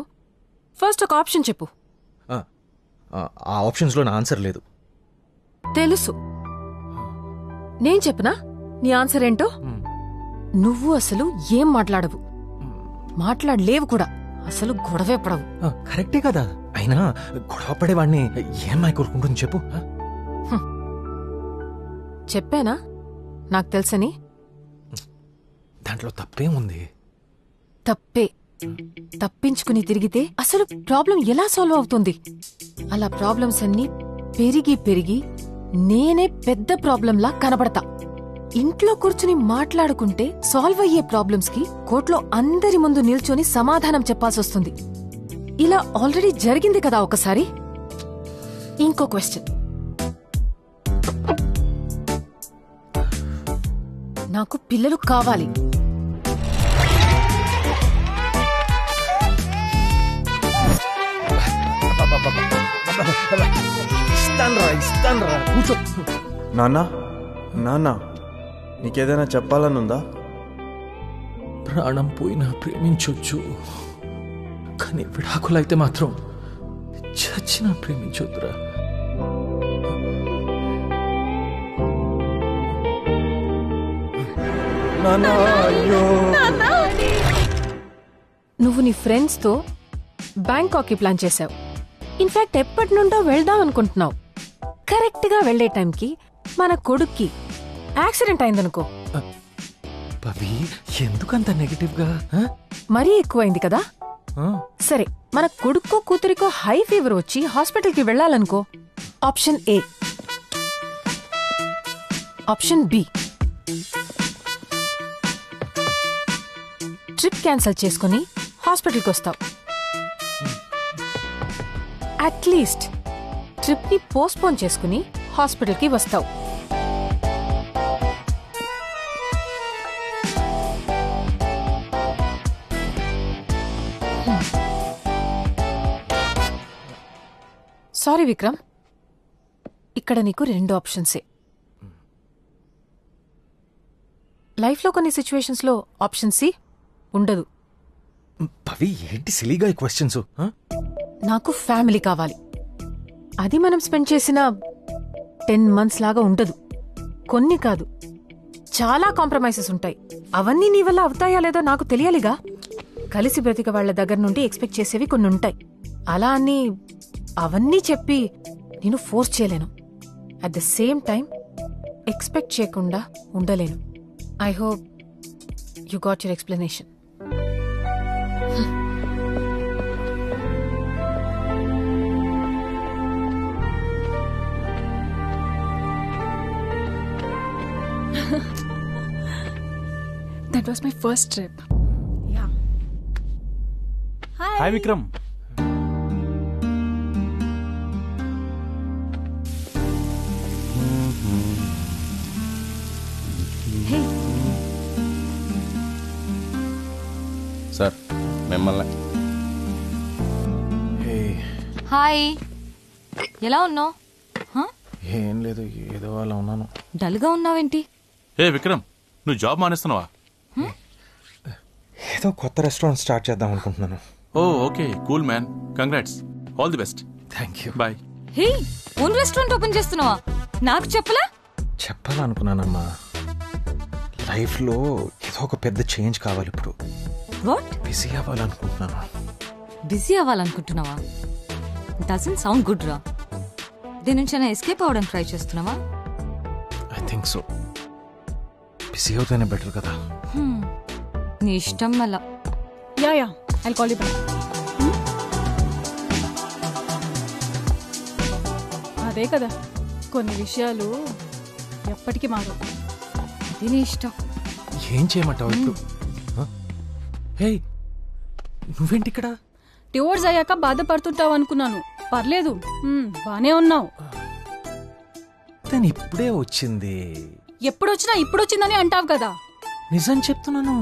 S10: ఫస్ట్ ఒక ఆప్షన్ చెప్పు.
S4: ఆ ఆప్షన్స్ లో నా ఆన్సర్ లేదు.
S10: తెలుసు. నేను చెప్పనా నీ ఆన్సర్ ఏంటో? నువ్వు అసలు ఏం మాట్లాడవు, మాట్లాడలేవు కూడా, అసలు గొడవే పడవు.
S4: కరెక్టే కదా. అయినా గొడవ పడేవాడిని ఏమాయి కోరుకుంటుంది చెప్పు.
S10: చెప్పానా నాకు తెలుసని?
S4: దాంట్లో తప్పేం ఉంది?
S10: తప్పే. తప్పించుకుని తిరిగితే అసలు ప్రాబ్లం ఎలా సాల్వ్ అవుతుంది? అలా ప్రాబ్లమ్స్ అన్నీ పెరిగి పెరిగి నేనే పెద్ద ప్రాబ్లంలా కనబడతా. ఇంట్లో కూర్చుని మాట్లాడుకుంటే సాల్వ్ అయ్యే ప్రాబ్లమ్స్ కి కోర్టులో అందరి ముందు నిల్చొని సమాధానం చెప్పాల్సొస్తుంది. ఇలా ఆల్రెడీ జరిగింది కదా ఒకసారి. ఇంకో క్వశ్చన్. నాకు పిల్లలు కావాలి.
S4: కూర్చో.
S15: నాన్న, నీకేదైనా చెప్పాలనుందా?
S4: ప్రాణం పోయినా ప్రేమించొచ్చు, కానీ విడాకులైతే మాత్రం చచ్చినా ప్రేమించొద్దురా.
S10: నువ్వు నీ ఫ్రెండ్స్ తో బ్యాంకాక్ కి ప్లాన్ చేశావు. ఇన్ఫాక్ట్ ఎప్పటి నుండో వెళ్దాం అనుకుంటున్నావు. కరెక్ట్ గా వెళ్లే టైంకి మన కొడుక్కి యాక్సిడెంట్ అయిందనుకో.
S4: పవి, ఎందుకంత నెగటివ్ గా?
S10: మరీ ఎక్కువైంది కదా. సరే, మన కొడుక్కో కూతురికో హై ఫీవర్ వచ్చి హాస్పిటల్ కి వెళ్లాలనుకో. Option A. Option B, trip cancel చేసుకుని హాస్పిటల్కి వస్తావు. అట్లీస్ట్ ట్రిప్ ని పోస్ట్పోన్ చేసుకుని హాస్పిటల్కి వస్తావు. సారీ విక్రమ్, ఇక్కడ నీకు 2 ఆప్షన్సే. లైఫ్లో కొన్ని సిచ్యువేషన్స్లో ఆప్షన్ సి ఉండదు.
S4: పవి ఏంటి సిలీగా ఈ క్వశ్చన్స్?
S10: నాకు ఫ్యామిలీ కావాలి. అది మనం స్పెండ్ చేసిన 10 months లాగా ఉండదు. కొన్ని కాదు, చాలా కాంప్రమైజెస్ ఉంటాయి. అవన్నీ నీ వల్ల అవుతాయా లేదో నాకు తెలియాలిగా. కలిసి బ్రతిక వాళ్ల దగ్గర నుండి ఎక్స్పెక్ట్ చేసేవి కొన్ని ఉంటాయి. అలా అని అవన్నీ చెప్పి నేను ఫోర్స్ చేయలేను. At the same time expect చేయకుండా ఉండలేను. I hope you got your explanation.
S1: That was my first trip. Yeah.
S15: Hi Vikram.
S19: Sir మిమ్మల్ని.
S6: హాయ్, ఎలా ఉన్నావు?
S15: ఏం లేదు, ఏదో అలా ఉన్నాను.
S6: డల్గా ఉన్నావేంటి?
S7: ఏ విక్రమ్, నువ్వు జాబ్ మానేస్తున్నావా?
S15: ఏదో కొత్త రెస్టారెంట్ స్టార్ట్ చేద్దాం అనుకుంటున్నాను.
S7: Oh okay, cool man, congrats, all the best.
S15: Thank you.
S7: Bye.
S6: Hey, own restaurant open చేస్తున్నావా? నాకు చెప్పలా?
S15: చెప్పాలనుకున్నానమ్మా, లైఫ్లో ఏదో ఒక పెద్ద చేంజ్ కావాలి ఇప్పుడు.
S6: వాట్?
S15: బిజీ అవ్వాలనుకుంటున్నాను.
S6: బిజీ అవ్వాలనుకుంటున్నావా? డజంట్ సౌండ్ గుడ్ రా. దీని నుంచి అయినా ఎస్కేప్ అవ్వడానికి ట్రై చేస్తున్నావా?
S15: I think so. బిజీ అవుతేనే బెటర్ కదా.
S6: నీ ఇష్టం మళ్ళా.
S1: Yeah I'll call you back. అదే కదా, కొన్ని విషయాలు ఎప్పటికీ మారవు.
S6: ఇది నీ ఇష్టం.
S4: ఏం చేయమంటావు ఇప్పుడు? హే, నువ్వేంటి ఇక్కడ?
S1: డివోర్స్ అయ్యాక బాధపడుతుంటావు అనుకున్నాను. పర్లేదు, బానే ఉన్నావు.
S4: తను ఇప్పుడే వచ్చింది.
S1: ఎప్పుడొచ్చినా ఇప్పుడొచ్చిందని అంటావు కదా.
S4: నిజం చెప్తున్నాను.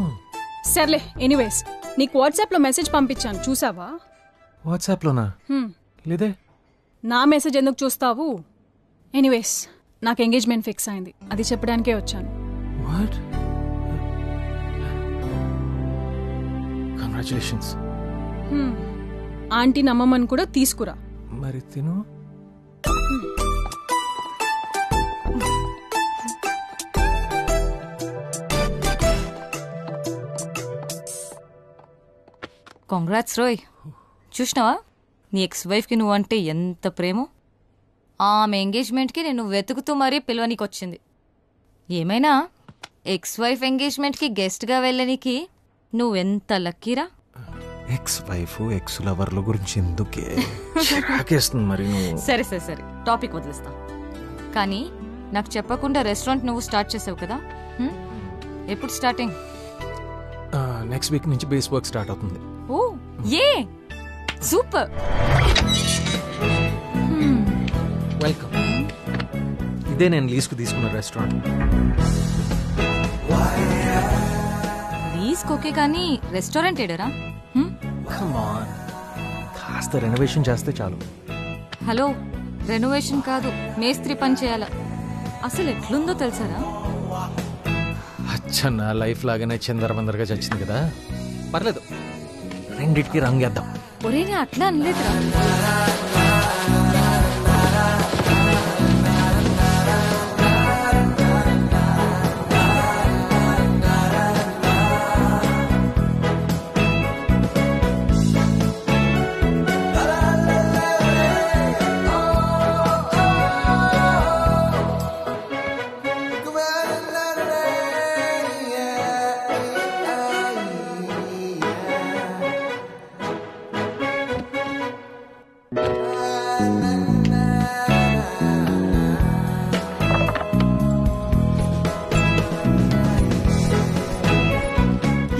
S1: సర్లే, ఎనీవేస్ నీకు వాట్సాప్ లో మెసేజ్ పంపించాను, చూసావా?
S4: వాట్సాప్ లోనా? లేదే.
S1: నా మెసేజ్ ఎందుకు చూస్తావు? ఎనీవేస్ నాకు ఎంగేజ్మెంట్ ఫిక్స్ అయింది, అది చెప్పడానికే వచ్చాను.
S4: వాట్? కంగ్రాచులేషన్స్.
S1: ఆంటీ నమ్మమని కూడా తీసుకురా.
S4: మరి తిను.
S6: కాంగ్రాట్స్ రోయ్. చూసినావా నీ ఎక్స్ వైఫ్కి నువ్వంటే ఎంత ప్రేమో? ఆమె ఎంగేజ్మెంట్కి నేను వెతుకుతూ మరీ పిలవనీకి వచ్చింది. ఏమైనా ఎక్స్ వైఫ్ ఎంగేజ్మెంట్కి గెస్ట్గా వెళ్ళనీకి నువ్వెంత లక్కీరా.
S4: ఎక్స్ వైఫ్ ఎక్స్ లవర్ల గురించి ఎందుకే చిరాకేస్తుంది మరి నువ్వు.
S6: సరే సరే సరే, టాపిక్ వదిలేస్తా. కానీ నాకు చెప్పకుండా రెస్టారెంట్ నువ్వు స్టార్ట్ చేసావు కదా, ఎప్పుడు స్టార్టింగ్?
S4: నెక్స్ట్ వీక్ నుంచి బేస్ వర్క్ స్టార్ట్ అవుతుంది.
S6: ఓ ఏ సూపర్.
S4: వెల్కమ్. ఇదే నేను లీజ్కు తీసుకున్న రెస్టారెంట్.
S6: లీజ్కి ఓకే, కానీ రెస్టారెంట్ ఏడరా?
S4: కాస్త రెనోవేషన్ చేస్తే చాలు.
S6: హలో, రెనోవేషన్ కాదు, మేస్త్రి పని చేయాల. అసలు ఎట్లుందో తెలుసారా?
S4: అచ్చన్న లైఫ్ లాగానే చిందరబందరగా చచ్చింది కదా. పర్లేదు, రెండిటికి రంగేద్దాం.
S6: ఒరే నేను అట్లా అనలేదురా.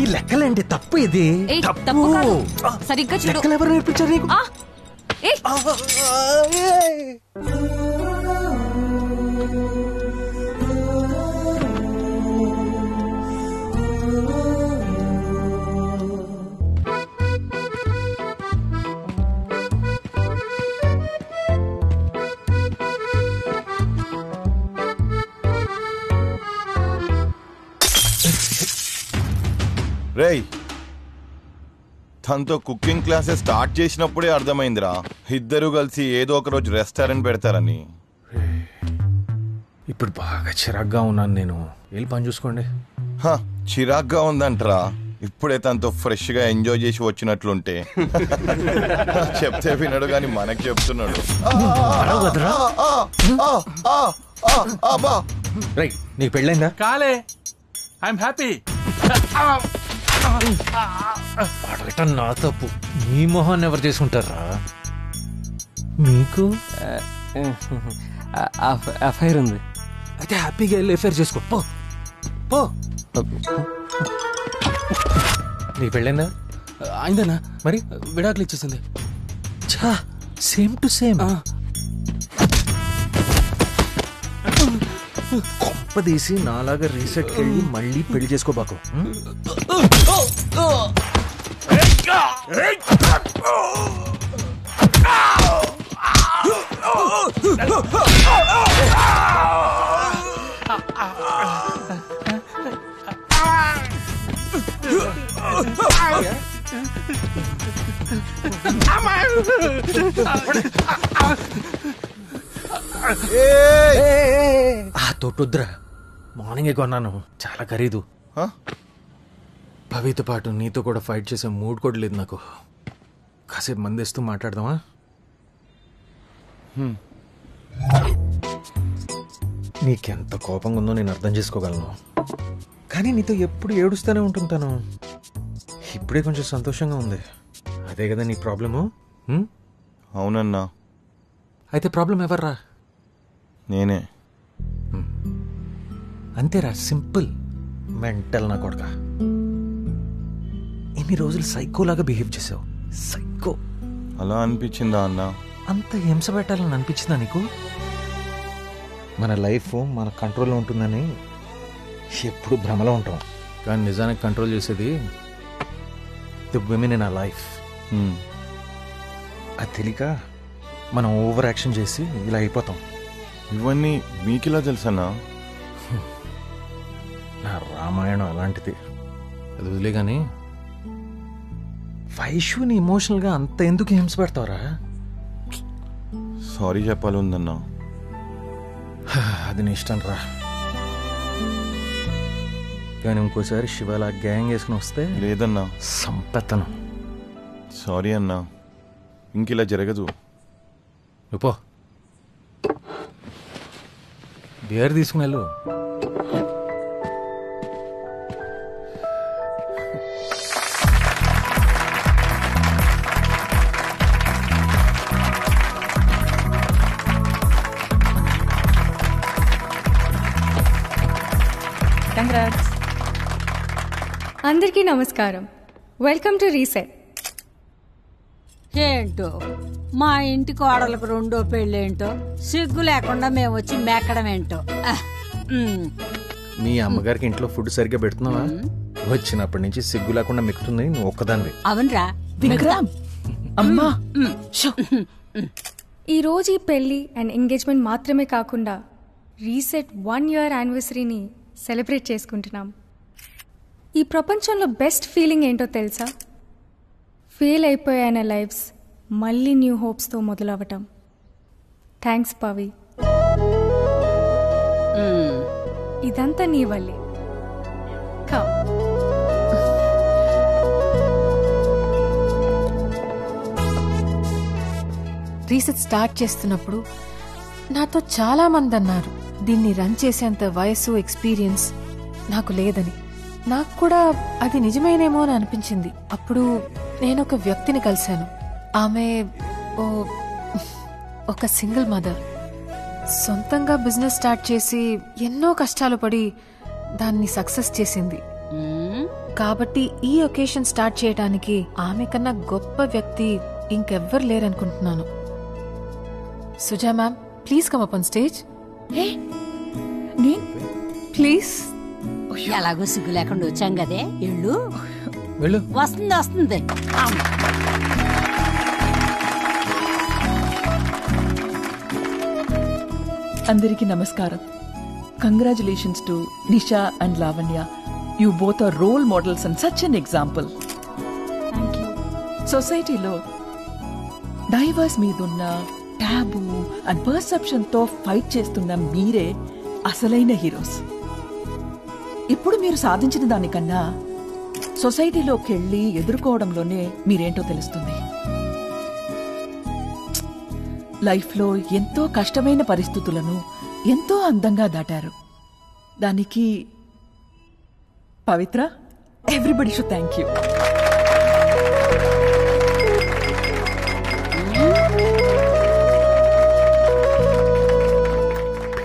S4: ఈ లెక్కలేంటి? తప్పు ఇది.
S6: తప్పు కాదు, సరిగ్గా చూడు.
S4: లెక్కలు ఎవరు నేర్పించారు నీకు?
S13: రేయ్, తనతో కుకింగ్ క్లాసెస్ స్టార్ట్ చేసినప్పుడే అర్థమైందిరా ఇద్దరు కలిసి ఏదో ఒక రోజు రెస్టారెంట్ పెడతారని.
S4: ఇప్పుడు బాగా చిరాగ్గా ఉన్నాను నేను. వెళ్ళి పని చూసుకోండి.
S13: చిరాగ్గా ఉందంటరా? ఇప్పుడే తనతో ఫ్రెష్ గా ఎంజాయ్ చేసి వచ్చినట్లుంటే. చెప్తే వినడు గాని మనకి చెప్తున్నాడు.
S4: రైట్, నీకు పెళ్ళైందా?
S7: కాలే. I'm happy.
S4: అడగటం నా తప్పు. మీ మొహాన్ని ఎవరు చేసుకుంటారా? మీకు
S14: అఫైర్ ఉంది.
S4: అయితే హ్యాపీగా వెళ్ళి ఎఫైర్ చేసుకో. పో పో. నీకు పెళ్ళైందా?
S14: అయిందన్నా.
S4: మరి
S14: విడాకులు ఇచ్చేసింది.
S4: ఛా, సేమ్ టు సేమ్. కొంపదీసి నాలాగా రీసెట్కి వెళ్ళి మళ్ళీ పెళ్లి చేసుకోబాకు. తోటొద్దురా, మార్నింగే కొన్నాను, చాలా ఖరీదు. పవితో పాటు నీతో కూడా ఫైట్ చేసే మూడ్ కూడా లేదు నాకు. కాసేపు మందేస్తూ మాట్లాడదామా? నీకెంత కోపంగా ఉందో నేను అర్థం చేసుకోగలను, కానీ నీతో ఎప్పుడు ఏడుస్తూనే ఉంటుంటాను. ఇప్పుడే కొంచెం సంతోషంగా ఉంది. అదే కదా నీ ప్రాబ్లము?
S13: అవునన్నా.
S4: అయితే ప్రాబ్లం ఎవర్రా?
S13: నేనే.
S4: అంతేరా, సింపుల్. మెంటల్ నా కొడుక. ఇన్ని రోజులు సైకోలాగా బిహేవ్ చేసావు. సైకో.
S13: అలా అనిపించిందా అన్న?
S4: అంత హింస పెట్టాలని అనిపించిందా నీకు? మన లైఫ్ మన కంట్రోల్లో ఉంటుందని ఎప్పుడు భ్రమలో ఉంటాం, కానీ నిజానికి కంట్రోల్ చేసేది the women in our life. అది తెలియక మనం ఓవర్ యాక్షన్ చేసి ఇలా అయిపోతాం.
S13: ఇవన్నీ మీకిలా తెలుసన్నా?
S4: నా రామాయణం అలాంటిది. అది వదిలే కానీ వైష్యుని ఎమోషనల్గా అంత ఎందుకు హింస పెడతావురా?
S13: సారీ చెప్పాలి ఉందన్నా.
S4: అది నీ ఇష్టం రా, కానీ ఇంకోసారి శివాలా గ్యాంగ్ వేసుకుని వస్తే
S13: లేదన్నా,
S4: సంపెత్తను.
S13: సారీ అన్నా, ఇంకిలా జరగదు.
S4: పో, బియర్ తీసుకుని వెళ్ళు.
S18: అందరికీ నమస్కారం. Welcome to reset.
S3: ఏంటో మా ఇంటి కోడలకు రెండో పెళ్ళేంటో, సిగ్గు లేకుండా మేము వచ్చి మెక్కడం ఏంటో.
S4: మీ అమ్మగారికి ఇంట్లో ఫుడ్ సరిగ్గా పెడుతున్నావా? వచ్చినప్పటి నుంచి సిగ్గు లేకుండా మెక్కుతుంది నువ్వు ఒక్కదానివి.
S3: అవునరా
S2: విక్రమ్. అమ్మా,
S18: ఈరోజు ఈ పెళ్లి అండ్ ఎంగేజ్మెంట్ మాత్రమే కాకుండా రీసెట్ 1 year యానివర్సరీని సెలబ్రేట్ చేసుకుంటున్నాం. ఈ ప్రపంచంలో బెస్ట్ ఫీలింగ్ ఏంటో తెలుసా? ఫెయిల్ అయిపోయాన లైఫ్స్ మళ్ళీ న్యూ హోప్స్తో మొదలవటం. థ్యాంక్స్ పవి. ఇదంతా నీ వల్లే.
S10: రీసెట్ స్టార్ట్ చేస్తున్నప్పుడు నాతో చాలా మంది అన్నారు, దీన్ని రన్ చేసేంత వయసు ఎక్స్పీరియన్స్ నాకు లేదని. నాకు కూడా అది నిజమేనేమో అని అనిపించింది. అప్పుడు నేను ఒక వ్యక్తిని కలిశాను. ఆమె ఒక సింగిల్ మదర్. సొంతంగా బిజినెస్ స్టార్ట్ చేసి ఎన్నో కష్టాలు పడి దాన్ని సక్సెస్ చేసింది. కాబట్టి ఈ ఒకేషన్ స్టార్ట్ చేయడానికి ఆమె కన్నా గొప్ప వ్యక్తి ఇంకెవ్వరు లేరనుకుంటున్నాను. Suja ma'am, please come up on stage. Please.
S3: ఎలాగో సిగ్గు లేకుండా వచ్చాం కదే, ఇళ్ళు
S4: వెళ్ళు.
S3: వస్తుంది వస్తుంది.
S2: అందరికీ నమస్కారం. Congratulations to Nisha and Lavanya. You both are role models and such an example. సొసైటీలో డైవర్స్ మీదున్న టాబూ అండ్ పర్సెప్షన్ తో ఫైట్ చేస్తున్న మీరే అసలైన హీరోస్. ఇప్పుడు మీరు సాధించిన దానికన్నా సొసైటీలోకి వెళ్ళి ఎదుర్కోవడంలోనే మీరేంటో తెలుస్తుంది. లైఫ్లో ఎంతో కష్టమైన పరిస్థితులను ఎంతో అందంగా దాటారు. దానికి పవిత్ర, ఎవ్రీబడి షుడ్ థ్యాంక్ యూ.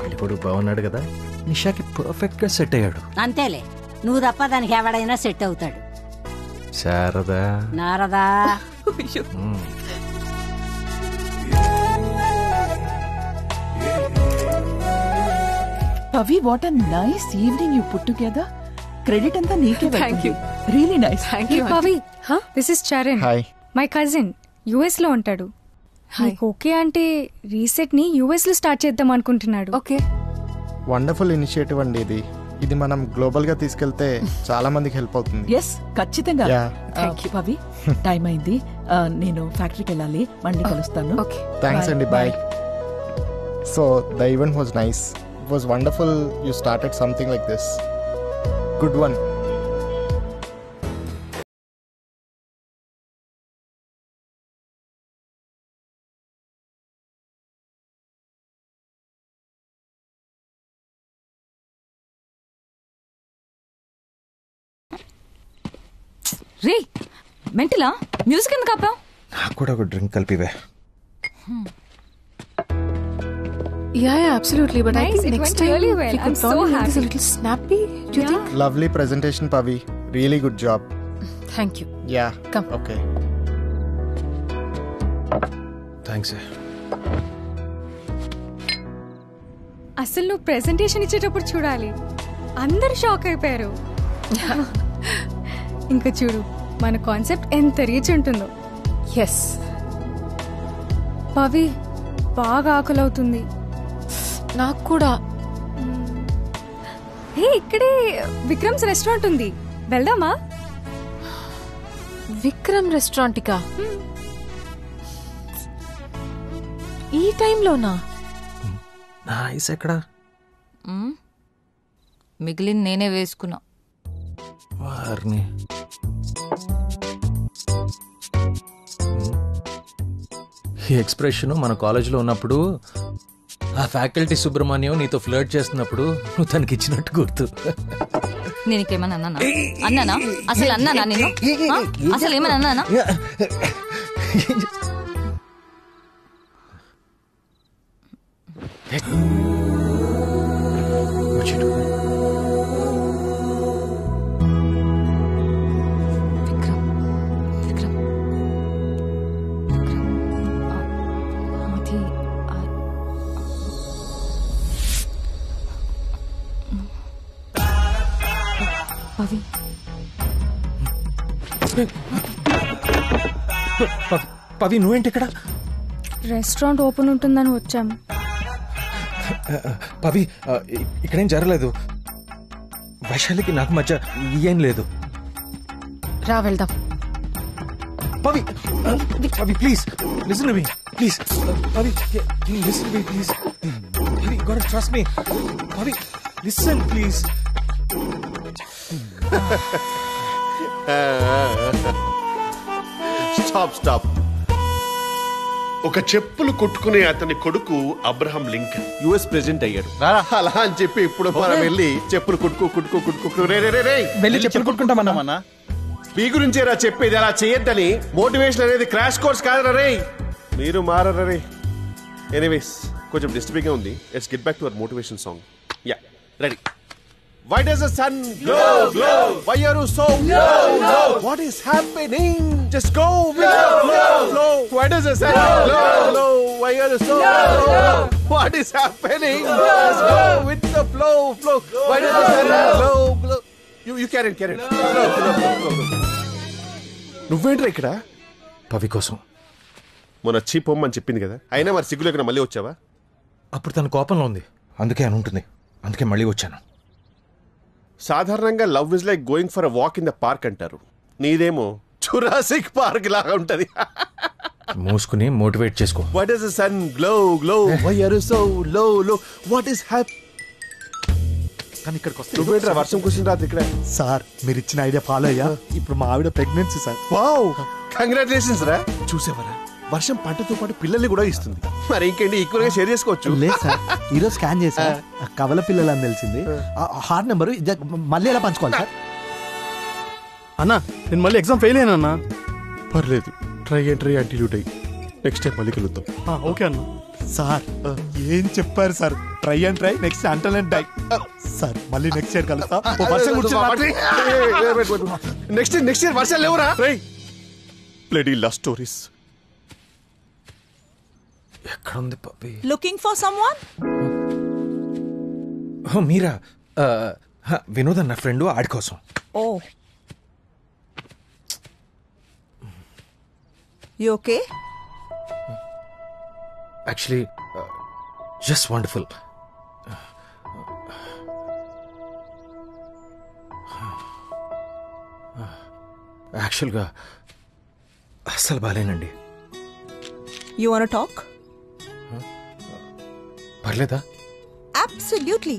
S4: పెళ్ళికొడు బాగున్నాడు కదా, నిషాకి పర్ఫెక్ట్ గా సెట్ అయ్యాడు.
S3: అంతేలే, నువ్వు తప్ప దానికి ఎవడైనా సెట్ అవుతాడు.
S4: Sharada,
S3: Narada.
S2: Pavi, what a nice evening you put together. Credit anta neeke veltundi.
S18: Thank you.
S2: Really nice.
S18: Thank you. Pavi, this is Charan.
S11: Hi.
S18: My cousin. US లో ఉంటాడు. నీకు ఓకే అంటే రీసెట్ ని US లో స్టార్ట్ చేద్దాం అనుకుంటున్నాడు.
S10: Okay.
S16: Wonderful initiative అండి ఇది. ఇది మనం గ్లోబల్ గా తీసుకెళ్తే చాలా మందికి హెల్ప్ అవుతుంది.
S2: ఎస్, ఖచ్చితంగా. పవి, టైం అయింది, నేను ఫ్యాక్టరీకి వెళ్ళాలి, మళ్ళీ కలుస్తాను.
S16: థ్యాంక్స్ అండి, bye. So the event was nice. It was wonderful you started something like this. Good one.
S6: రే మెంటలా, మ్యూజిక్ ఎందుకు ఆపావు?
S4: నాకు కూడా ఒక డ్రింక్ కలిపివే.
S10: Yeah, absolutely. But
S18: Nice,
S10: I think
S18: it
S10: next
S18: went
S10: time
S18: really well.
S10: we could
S18: I'm so
S10: probably make this a
S18: happy.
S10: little snappy. Do you think?
S16: Lovely presentation, Pavi. Really good job.
S10: Thank you.
S16: Yeah.
S10: Come.
S16: Okay.
S4: Thanks.
S18: అసలు నువ్వు presentation ఇచ్చేటప్పుడు చూడాలి, అందరు shock అయిపోయారు. ఇంకా చూడు మన concept ఎంత రీచ్ ఉంటుందో.
S10: ఎస్
S18: పవి, బాగా ఆకలి అవుతుంది.
S10: నాకు కూడా.
S18: ఇక్కడే విక్రమ్స్ రెస్టారెంట్ ఉంది, వెళ్దామా?
S10: విక్రమ్ రెస్టారెంట్కా? ఈ టైంలోనా?
S4: నా ఐస్ ఎక్కడా?
S6: మిగిలింది నేనే వేసుకున్నా.
S4: వారిని ఈ ఎక్స్ప్రెషన్ మన కాలేజీలో ఉన్నప్పుడు ఆ ఫ్యాకల్టీ సుబ్రహ్మణ్యం నీతో ఫ్లర్ట్ చేస్తున్నప్పుడు నువ్వు తనకి ఇచ్చినట్టు గుర్తు.
S6: నేనేమన్నా అన్నానా? అన్నానా? అసలు అన్నానా నేను? అసలు ఏమన్నా అన్నానా?
S18: పవి,
S4: పవి నువ్వేంటి ఇక్కడ?
S18: రెస్టారెంట్ ఓపెన్ ఉంటుందని వచ్చాం.
S4: పవి, ఇక్కడేం జరగలేదు. వైశాలికి నాకు మధ్య ఏం లేదు.
S10: రా వెళ్దాం.
S4: Pavi, Pavi please listen to me, please. Pavi, listen to me please. Pavi, you got to trust me. Pavi, listen please.
S11: Stop. ఒక చెప్పులు కొట్టుకునే అతని కొడుకు అబ్రహం లింకన్ యుఎస్ ప్రెసిడెంట్ అయ్యాడు. అలా అని చెప్పి ఇప్పుడు మనం వెళ్ళి చెప్పులు కుట్టుకో
S14: వెళ్ళి చెప్పులు కొట్టుకుంటామన్నా.
S11: మీ గురించే రా చెప్పేది, అలా చేయొద్దని. మోటివేషన్ అనేది క్రాష్ కోర్స్ కాదురా రే. మీరు మారరా రే. ఎనీవేస్, కొంచెం డిస్టర్బింగ్ గా ఉంది. Let's get back to our motivation song. Yeah, ready. Why does the sun glow? Why are you so low? What is happening? Just go with the flow. Why does the sun glow? Why are you so low? What is happening? Just go with the flow. Why does the sun glow? You carry it. నువ్వేంట్రా ఇక్కడ?
S4: పవి కోసం.
S11: మొన్న చీ పొమ్మని చెప్పింది కదా, అయినా మరి సిగ్గు లేకుండా మళ్ళీ వచ్చావా?
S4: అప్పుడు తన కోపంలో ఉంది, అందుకే అని ఉంటుంది. అందుకే మళ్ళీ వచ్చాను.
S11: సాధారణంగా love is like going for a walk in the park అంటారు. నీదేమో జురాసిక్ పార్క్ లాగా ఉంటది.
S4: మూసుకుని మోటివేట్ చేసుకో.
S11: What is the sun glow glow why are you so low low what is happy.
S17: కానీ ఇక్కడికి వస్తే
S11: నువ్వేంట్రా వర్షం కూర్చుని రాదు ఇక్కడ.
S17: సార్ మీరు ఇచ్చిన ఐడియా ఫాలో అయ్యా. ఇప్పుడు మా ఆవిడ ప్రెగ్నెన్సీ సార్.
S11: వావ్ కంగ్రాచులేషన్స్ రా. చూసేవరా వర్షం పంటతో పాటు పిల్లల్ని కూడా ఇస్తుంది. మరి ఇంకేంటి ఈక్వల్ గా షేర్ చేసుకోవచ్చు.
S17: లేదు సార్ ఈరోజు స్కాన్ చేసా కవల పిల్లలు అని తెలిసింది. హార్ట్ నెంబర్ మళ్ళీ ఎలా పంచుకోవాలి సార్?
S14: అన్నా నేను మళ్ళీ ఎగ్జామ్ ఫెయిల్ అయ్యానన్నా.
S11: పర్లేదు try until you die. Next time మళ్ళీ కలుద్దాం.
S17: ఓకే అన్న. సార్ ఏం చెప్పారు sir? Try and try next until and die. Sir మళ్ళీ నెక్స్ట్ ఇయర్ కలుస్తా.
S11: నెక్స్ట్ ఇయర్ వర్షాలు లేవురా. Bloody love stories.
S4: ఎక్కడుంది పప్పి?
S2: Looking for someone?
S4: మీరా? వినోద్ అన్న ఫ్రెండ్, ఆడి కోసం.
S2: Oh you okay?
S4: Actually just wonderful. యాక్చువల్గా అస్సలు బాలేనండి.
S2: You want talk?
S4: పర్లేదా?
S2: Absolutely.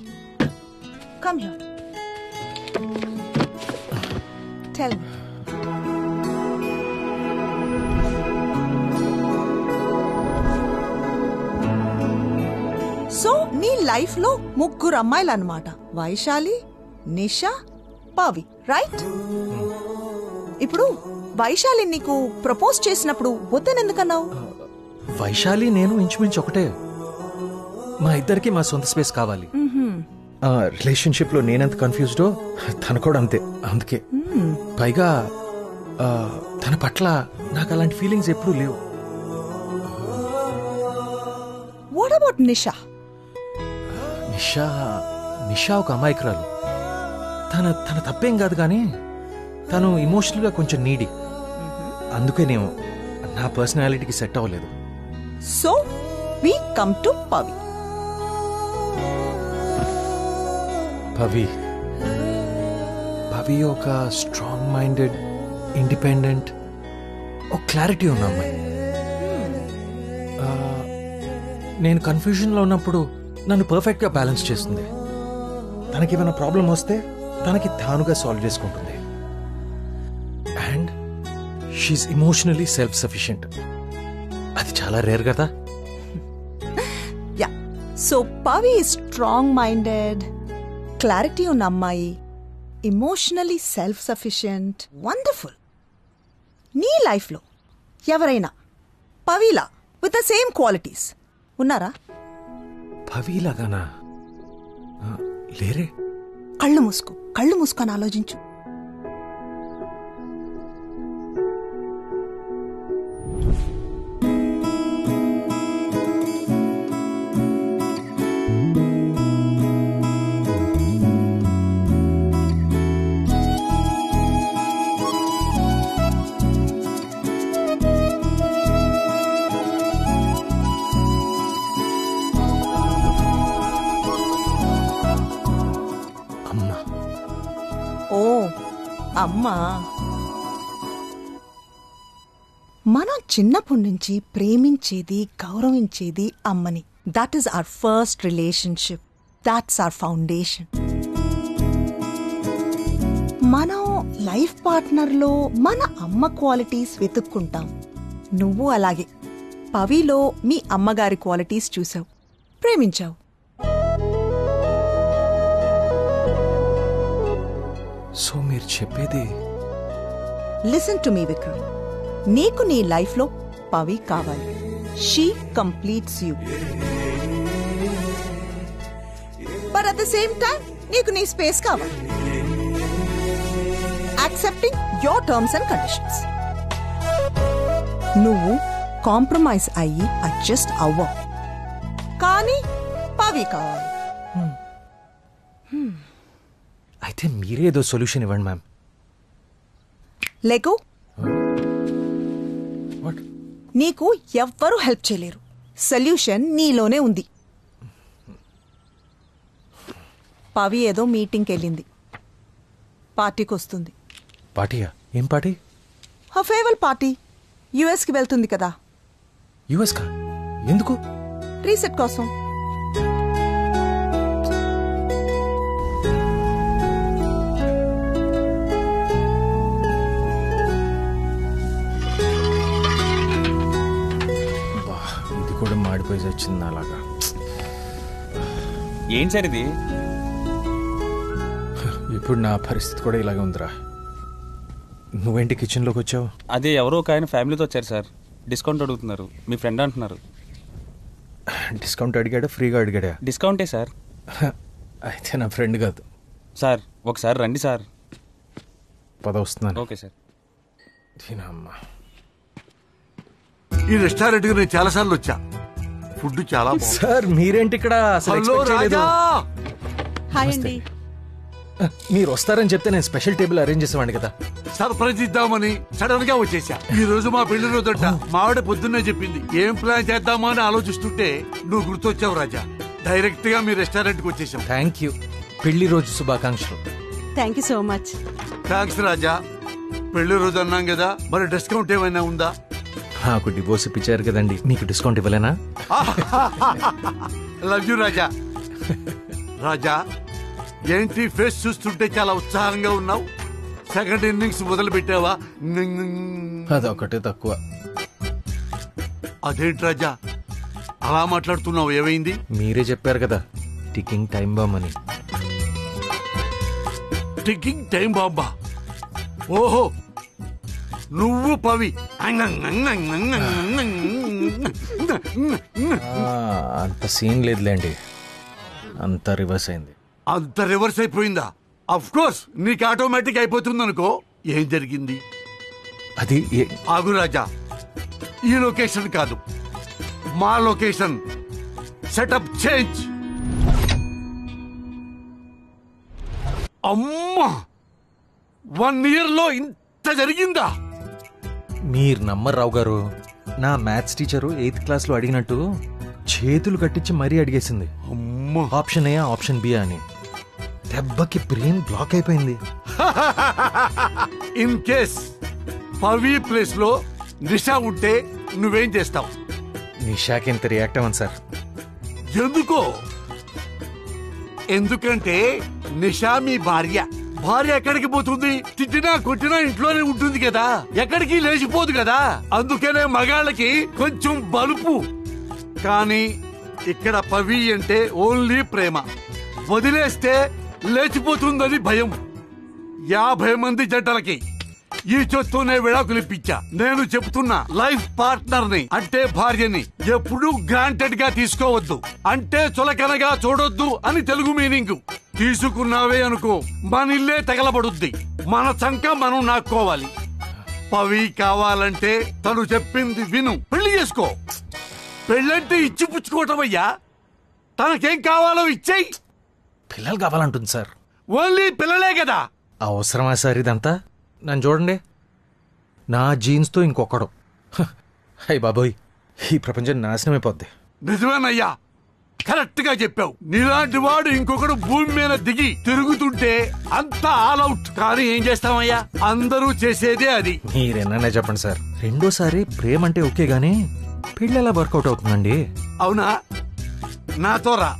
S2: Come here. Tell me. So నీ లైఫ్ లో ముగ్గురు అమ్మాయిలు అన్నమాట. వైశాలి, నిషా, పవి, రైట్? ఇప్పుడు వైశాలి నీకు ప్రపోజ్ చేసినప్పుడు వద్దని ఎందుకన్నావు?
S4: వైశాలి నేను ఇంచుమించు ఒకటే. మా ఇద్దరికి మా సొంత స్పేస్ కావాలి. రిలేషన్షిప్ లో నేనెంత కన్ఫ్యూజ్డో తను కూడా అంతే. అందుకే పైగా తన పట్ల నాకు అలాంటి ఫీలింగ్స్ ఎప్పుడూ లేవు.
S2: వాట్ అబౌట్ నిషా?
S4: నిషా ఒక అమాయకురాలు. తన తప్పేం కాదు, కానీ తను ఇమోషనల్ గా కొంచెం నీడీ. అందుకే నేను నా పర్సనాలిటీకి సెట్ అవ్వలేదు.
S2: So we come to Pavi.
S4: Pavi ఒక స్ట్రాంగ్ మైండెడ్, ఇండిపెండెంట్, ఒక క్లారిటీ ఉన్న అమ్మాయి. నేను కన్ఫ్యూజన్లో ఉన్నప్పుడు నన్ను పర్ఫెక్ట్గా బ్యాలెన్స్ చేస్తుంది. తనకి ఏమైనా ప్రాబ్లం వస్తే తనకి తానుగా సాల్వ్ చేసుకుంటుంది. And she's emotionally self sufficient. అది చాలా రేర్ కదా.
S2: Yeah, so Pavi strong minded, clarity ఉన్న అమ్మాయి, ఇమోషనలీ సెల్ఫ్ సఫిషియెంట్. వండర్ఫుల్. నీ లైఫ్లో ఎవరైనా పవిలా విత్ ద సేమ్ క్వాలిటీస్ ఉన్నారా?
S4: పవిలాగానా? లేరే.
S2: కళ్ళు మూసుకొని ఆలోచించు. అమ్మా, మనం చిన్నప్పటి నుంచి ప్రేమించేది, గౌరవించేది అమ్మని. That is our first relationship. That's our foundation. మనం లైఫ్ పార్ట్నర్లో మన అమ్మ క్వాలిటీస్ వెతుక్కుంటాం. నువ్వు అలాగే పవిలో మీ అమ్మగారి క్వాలిటీస్ చూసావు, ప్రేమించావు.
S4: సో మీరు చెప్పేది?
S2: లిసన్ టు మీ విక్రమ్. నీకు నీ లైఫ్ లో పవి కావాలి. She completes you. But at the same time నీకు నీ స్పేస్ కావాలి. Accepting your terms and conditions. నువ్వు కాంప్రమైజ్ అయ్యి అడ్జస్ట్ అవ్వవు, కానీ పవి కావాలి.
S4: అయితే మీరేదో సొల్యూషన్ ఇవ్వండి మ్యామ్.
S2: లేకు, నీకు ఎవ్వరూ హెల్ప్ చేయలేరు. సొల్యూషన్ నీలోనే ఉంది. పవి ఏదో మీటింగ్కి వెళ్ళింది.
S20: పార్టీకి వస్తుంది.
S4: పార్టీయా? ఏం పార్టీ?
S20: Farewell party. యుఎస్కి వెళ్తుంది కదా.
S4: యుఎస్కా? ఎందుకు?
S20: రీసెట్ కోసం.
S4: ఇది కూడా మాడిపోయి వచ్చింది అలాగా.
S21: ఏం సార్ ఇది?
S4: ఇప్పుడు నా పరిస్థితి కూడా ఇలాగే ఉందిరా. నువ్వేంటి కిచెన్లోకి వచ్చావు?
S21: అదే ఎవరో ఒక ఆయన ఫ్యామిలీతో వచ్చారు సార్. డిస్కౌంట్ అడుగుతున్నారు. మీ ఫ్రెండ్ అంటున్నారు.
S4: డిస్కౌంట్ అడిగాడా ఫ్రీగా అడిగాడా?
S21: డిస్కౌంటే సార్.
S4: అయితే నా ఫ్రెండ్ కాదు
S21: సార్. ఒకసారి రండి సార్.
S4: పద వస్తున్నాను.
S21: Okay sir.
S4: దీనమ్మా,
S8: ఈ రెస్టారెంట్కి నేను చాలా సార్లు వచ్చా. ఫుడ్ చాలా బాగుంది.
S4: సార్ మీరేంటి ఇక్కడ?
S8: హలో రాజా.
S20: హాయ్ అండి.
S4: మీరు వస్తారని చెప్తే నేను స్పెషల్ టేబుల్ అరేంజ్ చేసేవాడిని కదా.
S8: సర్ప్రైజ్ ఇద్దామని సడన్ గా వచ్చేసా. ఈ రోజు మా పెళ్లి రోజుట మా ఆవిడ పొద్దున్నే చెప్పింది. ఏం ప్లాన్ చేద్దామా అని ఆలోచిస్తుంటే నువ్వు గుర్తొచ్చావు రాజా. డైరెక్ట్ గా మీ రెస్టారెంట్ కి వచ్చేసాం.
S4: Thank you. పెళ్లి రోజు శుభాకాంక్షలు.
S20: Thank you so much.
S8: Thanks Raja. పెళ్లి రోజు అన్నాం కదా, మరి డిస్కౌంట్ ఏమైనా ఉందా?
S4: నాకు డివోర్స్ ఇప్పించారు కదండి, మీకు డిస్కౌంట్ ఇవ్వలేనా?
S8: లవ్ యూ రాజా. రాజా ఏంటి ఫేస్ చూస్తుంటే చాలా ఉత్సాహంగా ఉన్నావు. సెకండ్ ఇన్నింగ్స్ మొదలు పెట్టావా?
S4: అదొకటే తక్కువ.
S8: అదేంటి రాజా అలా మాట్లాడుతున్నావు? ఏమైంది?
S4: మీరే చెప్పారు కదా టికింగ్ టైం బాంబ్ అని.
S8: టికింగ్ టైం బాంబా? ఓహో, నువ్వు పవి.
S4: అంత సీన్ లేదులేండి, అంత రివర్స్ అయింది.
S8: అంత రివర్స్ అయిపోయిందా? అఫ్ కోర్స్ నీకు ఆటోమేటిక్ అయిపోతుంది అనుకో. ఏం జరిగింది?
S4: అది
S8: ఆగు రాజా, ఈ లొకేషన్ కాదు, మా లొకేషన్. Setup change. అమ్మా, 1 year లో ఇంత జరిగిందా?
S4: మీరు నమ్మరు రావు గారు. నా మ్యాథ్స్ టీచరు 8th క్లాస్లో అడిగినట్టు చేతులు కట్టించి మరీ అడిగేసింది. ఆప్షన్ ఏ ఆప్షన్ బి అని. దెబ్బకి బ్రెయిన్ బ్లాక్ అయిపోయింది.
S8: ఇన్ కేస్ పవి ప్లేస్ లో నిషా ఉంటే నువ్వేం చేస్తావు?
S4: నిషాకి ఎంత రియాక్ట్ అవ్వను సార్.
S8: ఎందుకో? ఎందుకంటే నిషా మీ భార్య. భార్య ఎక్కడికి పోతుంది? తిట్టినా కొట్టినా ఇంట్లోనే ఉంటుంది కదా, ఎక్కడికి లేచిపోదు కదా. అందుకనే మగాళ్ళకి కొంచెం బలుపు. కానీ ఇక్కడ పవి అంటే ఓన్లీ ప్రేమ. వదిలేస్తే లేచిపోతుందని భయం. 50 మంది జంటలకి ఈ చొత్తూనే విడాకులు ఇప్పించా. నేను చెప్తున్నా, లైఫ్ పార్ట్నర్ ని అంటే భార్యని ఎప్పుడూ గ్రాంటెడ్ గా తీసుకోవద్దు. అంటే చులకనగా చూడొద్దు అని తెలుగు మీనింగ్. తీసుకున్నావే అనుకో, మన ఇల్లే తగలబడుద్ది. మన చంక మనం నాక్కోవాలి. పవి కావాలంటే తను చెప్పింది విను, పెళ్లి చేసుకో. పెళ్ళంటే ఇచ్చి పుచ్చుకోవటం అయ్యా. తనకేం కావాలో ఇచ్చేయి.
S4: పిల్లలు కావాలంటుంది సార్.
S8: ఓన్లీ పిల్లలే కదా.
S4: అవసరమా సార్ ఇదంతా? నన్ను చూడండి, నా జీన్స్తో ఇంకొకడు. అయ్యి బాబోయ్, ఈ ప్రపంచం నాశనం అయిపోద్ది.
S8: నిజమేనయ్యా, కరెక్ట్ గా చెప్పావు. నీలాంటి వాడు ఇంకొకడు భూమి మీద దిగి తిరుగుతుంటే అంతా ఆల్ అవుట్. కానీ ఏం చేస్తామయ్యా, అందరూ చేసేదే అది.
S4: మీరేనా చెప్పండి సార్. రెండోసారి ప్రేమ అంటే ఓకే గానీ పెళ్ళి ఎలా వర్కౌట్ అవుతుందండి?
S8: అవునా? నాతో రా.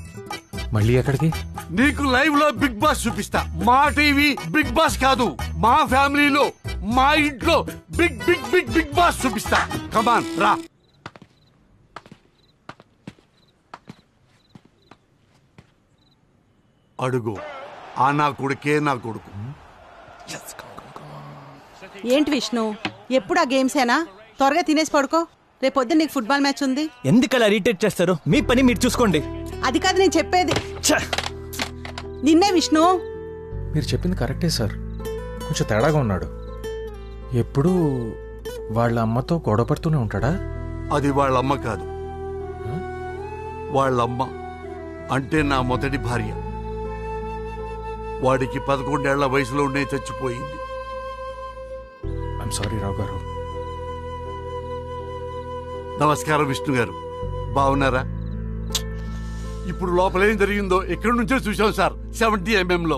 S4: మళ్ళీ ఎక్కడికి?
S8: నీకు లైవ్ లో బిగ్ బాస్ చూపిస్తా. మా టీవీ బిగ్ బాస్ కాదు, మా ఫ్యామిలీలో మా ఇంట్లో big big big big boss చూపిస్తా. కమాన్ రా. అడుగు. ఆ నా కొడుకే నా కొడుకు.
S20: ఏంటి విష్ణు, ఎప్పుడు ఆ గేమ్సేనా? త్వరగా తినేసి పడుకో, రేపు పొద్దున్న నీకు ఫుట్బాల్ మ్యాచ్ ఉంది.
S14: ఎందుకలా ఇరిటేట్ చేస్తారు? మీ పని మీరు చూసుకోండి.
S20: అది కాదు నేను చెప్పేది. నిన్నే విష్ణు.
S4: మీరు చెప్పింది కరెక్టే సార్, కొంచెం తేడాగా ఉన్నాడు. ఎప్పుడూ వాళ్ళ అమ్మతో గొడవ పడుతూనే ఉంటాడా?
S8: అది వాళ్ళమ్మ కాదు, వాళ్ళమ్మ అంటే నా మొదటి భార్య. వాడికి 11 ఏళ్ల వయసులోనే చచ్చిపోయింది.
S4: ఐఎమ్ సారీ రావు గారు.
S8: నమస్కారం విష్ణు గారు, బాగున్నారా? ఇప్పుడు లోపల ఏం జరిగిందో ఎక్కడి నుంచో చూసాం సార్. 70mm లో.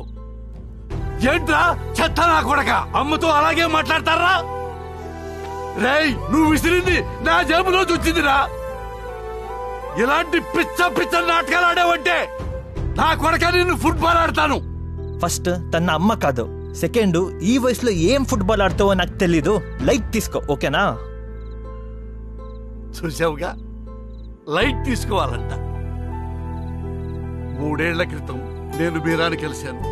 S8: ఏంట్రా చెత్త నా కొడక, అమ్మతో అలాగే మాట్లాడతారా? రేయ్, నువ్వు విసిరింది నా జేబులో వచ్చిందిరా. ఇలాంటి పిచ్చ పిచ్చ నాటకాలు ఆడేవంటే నా కొడక నేను ఫుట్బాల్ ఆడతాను.
S12: ఫస్ట్ తన అమ్మ కాదు, సెకండ్ ఈ వయసులో ఏం ఫుట్బాల్ ఆడుతావో నాకు తెలీదు. లైట్ తీసుకో, ఓకేనా?
S8: చూసావుగా, లైట్ తీసుకోవాలంట. 3 ఏళ్ల క్రితం నేను మీరాని కలిశాను.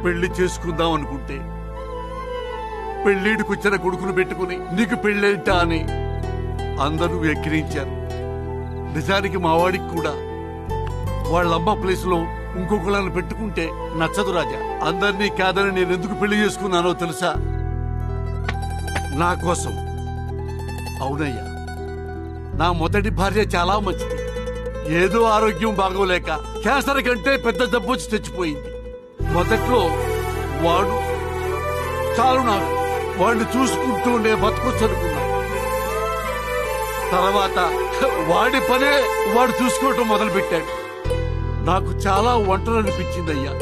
S8: పెళ్లి చేసుకుందాం అనుకుంటే పెళ్లిడికొచ్చిన కొడుకును పెట్టుకుని నీకు పెళ్ళేంటా అని అందరూ ఎక్కిరించారు. నిజానికి మా వాడికి కూడా వాళ్ళమ్మ ప్లేస్ లో ఇంకొకళ్ళని పెట్టుకుంటే నచ్చదు రాజా. అందరినీ కాదని నేను ఎందుకు పెళ్లి చేసుకున్నానో తెలుసా? నా కోసం. అవునయ్యా, నా మొదటి భార్య చాలా మంచిది. ఏదో ఆరోగ్యం బాగోలేక క్యాన్సర్ కంటే పెద్ద జబ్బు వచ్చి తెచ్చిపోయింది. మొదట్లో వాడు చాలు, నాకు వాడిని చూసుకుంటూ నేను బతకొచ్చు అనుకున్నా. తర్వాత వాడి పనే వాడు చూసుకోవటం మొదలుపెట్టాడు. నాకు చాలా ఒంటరి అనిపించిందయ్యా.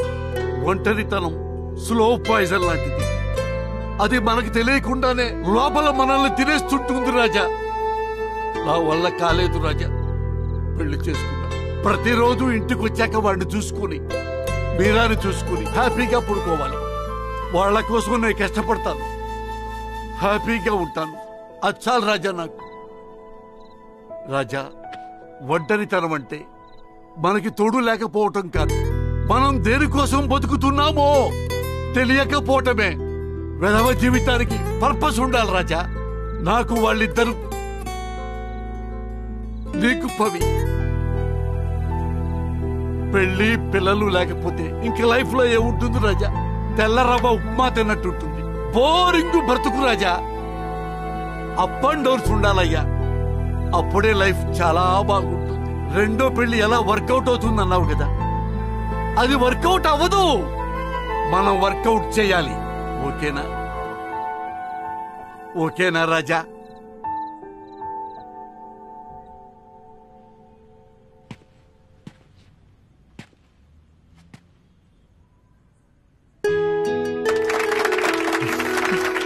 S8: ఒంటరితనం స్లో పాయిజన్ లాంటిది. అది మనకు తెలియకుండానే లోపల మనల్ని తినేస్తుంటుంది రాజా. నా వల్ల కాలేదు రాజా, పెళ్లి చేసుకున్నా. ప్రతిరోజు ఇంటికి వచ్చాక వాడిని చూసుకుని, మీరాని చూసుకుని హ్యాపీగా పడుకోవాలి. వాళ్ళ కోసం నేను కష్టపడతాను, హ్యాపీగా ఉంటాను. అది చాలు రాజా నాకు. రాజా, ఒంటరితనం అంటే మనకి తోడు లేకపోవటం కాదు, మనం దేనికోసం బతుకుతున్నామో తెలియకపోవటమే. వెధవ జీవితానికి పర్పస్ ఉండాలి రాజా. నాకు వాళ్ళిద్దరు, నీకు పవి. పెళ్లి పిల్లలు లేకపోతే ఇంక లైఫ్ లో ఏముంటుంది రాజా? తెల్లరవ్వ ఉప్మా తిన్నట్టుంటుంది. బోరింగ్ బ్రతుకు రాజా. అప్ అండ్ డౌన్స్ ఉండాలయ్యా, అప్పుడే లైఫ్ చాలా బాగుంటుంది. రెండో పెళ్లి ఎలా వర్కౌట్ అవుతుంది అన్నావు కదా, అది వర్కౌట్ అవ్వదు. మనం వర్కౌట్ చేయాలి. ఓకేనా? ఓకేనా రాజా?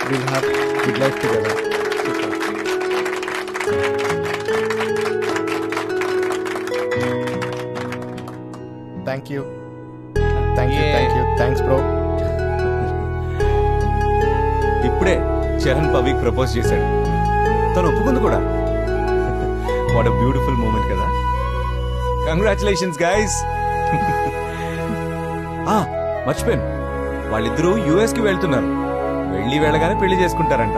S16: We'll have good life together. Thank you. Thank you, thank you. Thanks, bro.
S19: ఇప్పుడే చరణ్ పవికి ప్రపోజ్ చేశాడు. తను ఒప్పుకుంది కూడా. వాట్ అ బ్యూటిఫుల్ మూమెంట్ కదా. Congratulations guys. మర్చిపోయాను, వాళ్ళిద్దరూ యుఎస్ కి వెళ్తున్నారు. వెళ్ళగానే పెళ్లి చేసుకుంటారంట.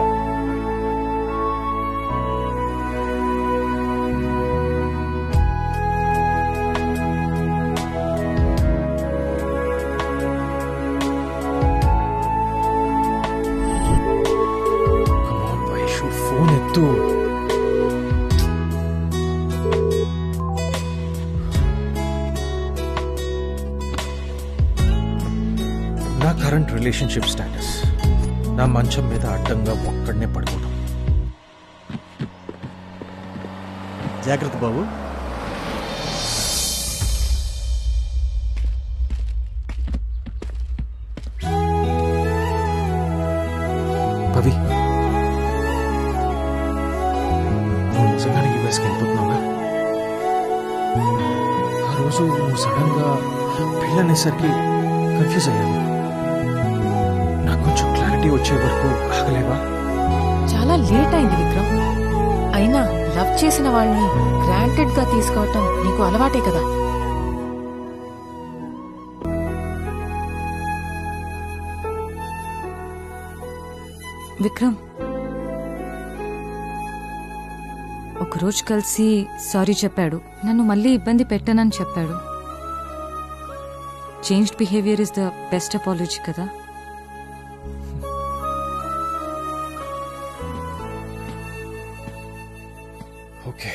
S4: ఫోన్ ఎత్తు. నా కరెంట్ రిలేషన్షిప్ స్టేటస్, నా మంచం మీద అడ్డంగా ఒక్కడనే పడుకోవడం.
S17: జాగ్రత్త బాబు.
S4: పవి, నువ్వు నిజంగానే యూఎస్కి వెళ్ళిపోతున్నావా? ఆ రోజు నువ్వు సడన్ గా పెళ్ళనేసరికి కన్ఫ్యూజ్ అయ్యాను. నాకు కొంచెం క్లారిటీ వచ్చే వరకు ఆగలేవా?
S10: చాలా లేట్ అయింది విక్రమ్. అయినా లవ్ చేసిన వాళ్ళని గ్రాంటెడ్ గా తీసుకోవటం నీకు అలవాటే కదా.
S6: విక్రమ్, ఒకరోజు కలిసి సారీ చెప్పాడు. నన్ను మళ్ళీ ఇబ్బంది పెట్టనని చెప్పాడు. Changed behaviour is the best apology కదా.
S4: Okay,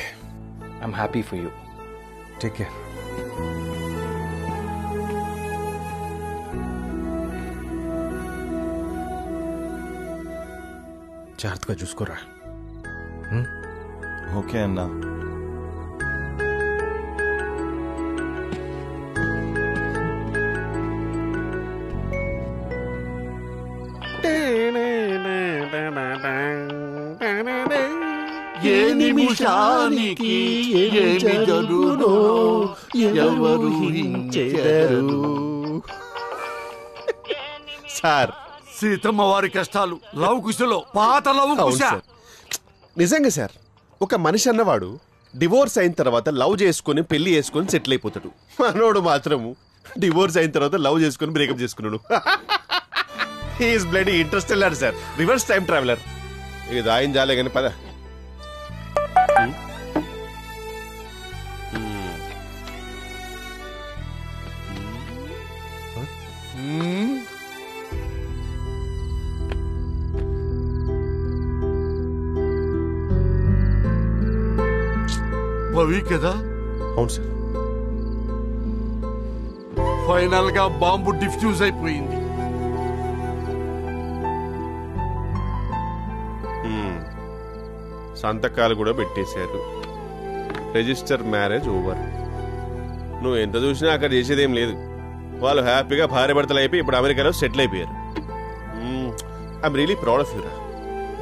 S4: I'm happy for you. Take care. జాగ్రత్తగా చూసుకోరా.
S13: ఓకే అన్నా.
S8: ఏ నిమిషానికి ఏమి జరుగునో ఎవరు ఊహించెదరు.
S11: సార్
S8: సీతమ్మ వారి కష్టాలు లవ్ కుశలో పాత లవ్ కుశ.
S11: నిజంగా సార్, ఒక మనిషి అన్నవాడు డివోర్స్ అయిన తర్వాత లవ్ చేసుకుని పెళ్లి చేసుకుని సెటిల్ అయిపోతాడు. మనోడు మాత్రము డివోర్స్ అయిన తర్వాత లవ్ చేసుకుని బ్రేకప్ చేసుకున్నాడు. He's bloody Interstellar sir, reverse time traveller. ఇది ఆయన జాలే కానీ పద.
S8: పవి కదా?
S11: అవును సార్.
S8: ఫైనల్ గా బాంబు డిఫ్యూజ్ అయిపోయింది.
S11: సంతకాలు కూడా పెట్టేశారు. Register marriage over. నువ్వు ఎంత చూసినా అక్కడ చేసేదేం లేదు. వాళ్ళు హ్యాపీగా భార్య భర్తలు అయిపోయి ఇప్పుడు అమెరికాలో సెటిల్ అయిపోయారు. ఐఎమ్ రియలీ ప్రౌడ్ ఆఫ్ యూరా.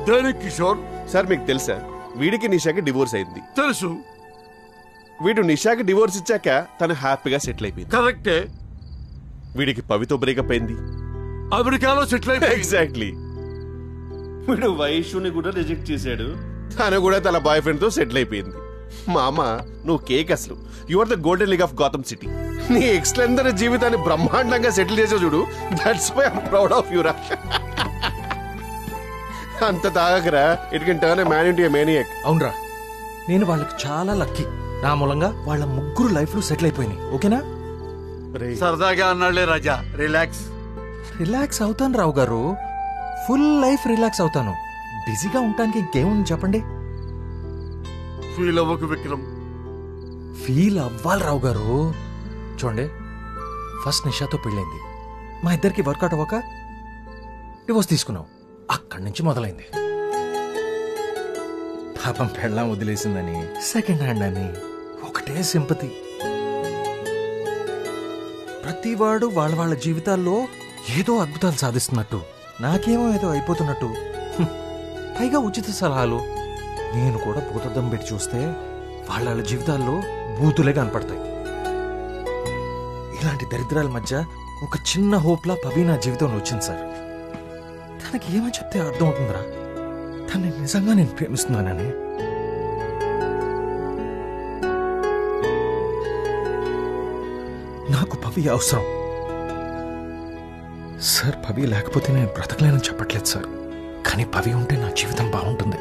S8: దేనికి కిషోర్?
S11: సార్ మీకు తెలుసా, వీడికి నిషాకి డివోర్స్ అయింది.
S8: తెలుసు.
S11: వీడు నిషాకి డివోర్స్ ఇచ్చాక తను హ్యాపీగా సెటిల్ అయిపోయింది.
S8: కరెక్టే.
S11: వీడికి పవితో బ్రేకప్ అయింది,
S8: అమెరికాలో సెటిల్ అయిపోయింది.
S11: ఎగ్జాక్ట్లీ. వీడు వైషుని కూడా రిజెక్ట్ చేశాడు, తను కూడా తన బాయ్ ఫ్రెండ్ తో సెటిల్ అయిపోయింది. మామ నువ్వు కేక్ అసలు. You are the golden league of Gotham City. నీ ఎక్స్లెందర్ జీవితాన్ని బ్రహ్మాండంగా సెటిల్ చేసావు చూడు. That's why I'm proud of యూరా. అంత తాగకరా, it can turn a man into a maniac.
S4: అవునరా, నేను వాళ్ళకి చాలా లక్కీ. నా మూలంగా వాళ్ళ ముగ్గురు లైఫ్ లో సెటిల్ అయిపోయినాయి. ఓకేనా?
S8: సరదాగా అన్నాళ్లే రాజా. రిలాక్స్.
S4: రిలాక్స్ అవుతాను రావు గారు, ఫుల్ లైఫ్ రిలాక్స్ అవుతాను. బిజీగా ఉండటానికి ఇంకేముంది చెప్పండి.
S8: ఫీల్ అవ్వకు విక్రమ్.
S4: ఫీల్ అవ్వాలి రావు గారు. చూడండి, ఫస్ట్ నిషాతో పెళ్ళైంది, మా ఇద్దరికి వర్కౌట్ అవ్వక డివోర్స్ తీసుకున్నాం. అక్కడి నుంచి మొదలైంది. పాపం పెళ్ళాం వదిలేసిందని, సెకండ్ హ్యాండ్ అని ఒకటే సింపతి. ప్రతివాడు వాళ్ళ వాళ్ళ జీవితాల్లో ఏదో అద్భుతాలు సాధిస్తున్నట్టు, నాకేమో ఏదో అయిపోతున్నట్టు. పైగా ఉచిత సలహాలు. నేను కూడా భూతద్దం పెట్టి చూస్తే వాళ్ళ వాళ్ళ జీవితాల్లో బూతులే కనపడతాయి. ఇలాంటి దరిద్రాల మధ్య ఒక చిన్న హోప్లా పవి నా జీవితంలో వచ్చింది సార్. తనకి ఏమని చెప్తే అర్థం అవుతుందిరా, తనని నిజంగా నేను ప్రేమిస్తున్నానని. నాకు పవి అవసరం సార్. పవి లేకపోతే నేను బ్రతకలేనని చెప్పట్లేదు సార్, కానీ పవి ఉంటే నా జీవితం బాగుంటుంది,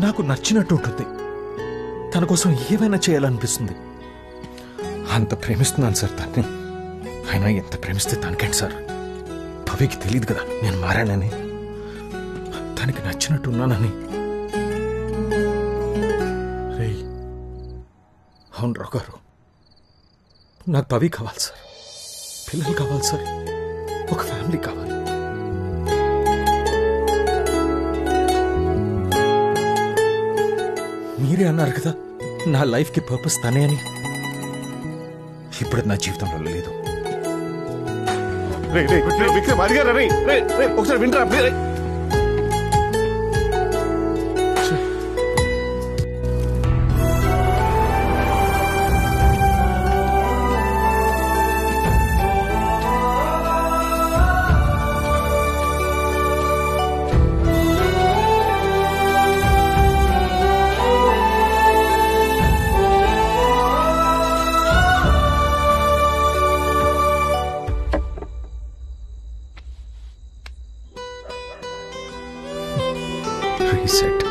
S4: నాకు నచ్చినట్టు ఉంటుంది, తన కోసం ఏమైనా చేయాలనిపిస్తుంది. అంత ప్రేమిస్తున్నాను సార్ తన్ని. అయినా ఎంత ప్రేమిస్తే తనకేంటి సార్? పవికి తెలియదు కదా నేను మారానని, తనకి నచ్చినట్టు ఉన్నానని. అవును రావు గారు, నాకు పవి కావాలి సార్, పిల్లలు కావాలి సార్, ఒక ఫ్యామిలీ కావాలి. మీరే అన్నారు కదా నా లైఫ్ కి పర్పస్ తనే అని. ఇప్పుడు నా జీవితంలో లేదు.
S11: విక్రమ్ అడిగారా? ఒకసారి వింటరా ప్లీజ్.
S4: రీసెట్.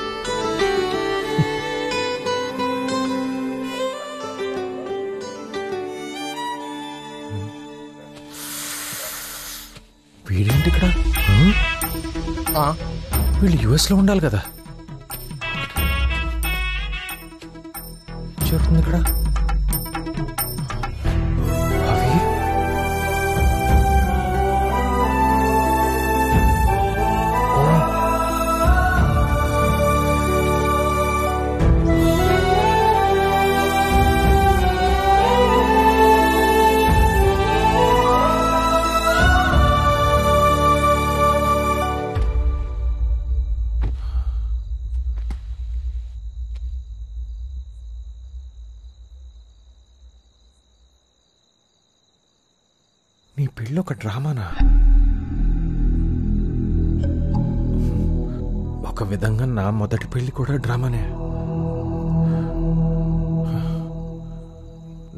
S4: వీడేంటి ఇక్కడ? వీళ్ళు యుఎస్ లో ఉండాలి కదా, జరుగుతుంది ఇక్కడ. పెళ్ళి ఒక డ్రామానా? ఒక విధంగా నా మొదటి పెళ్లి కూడా డ్రామానే.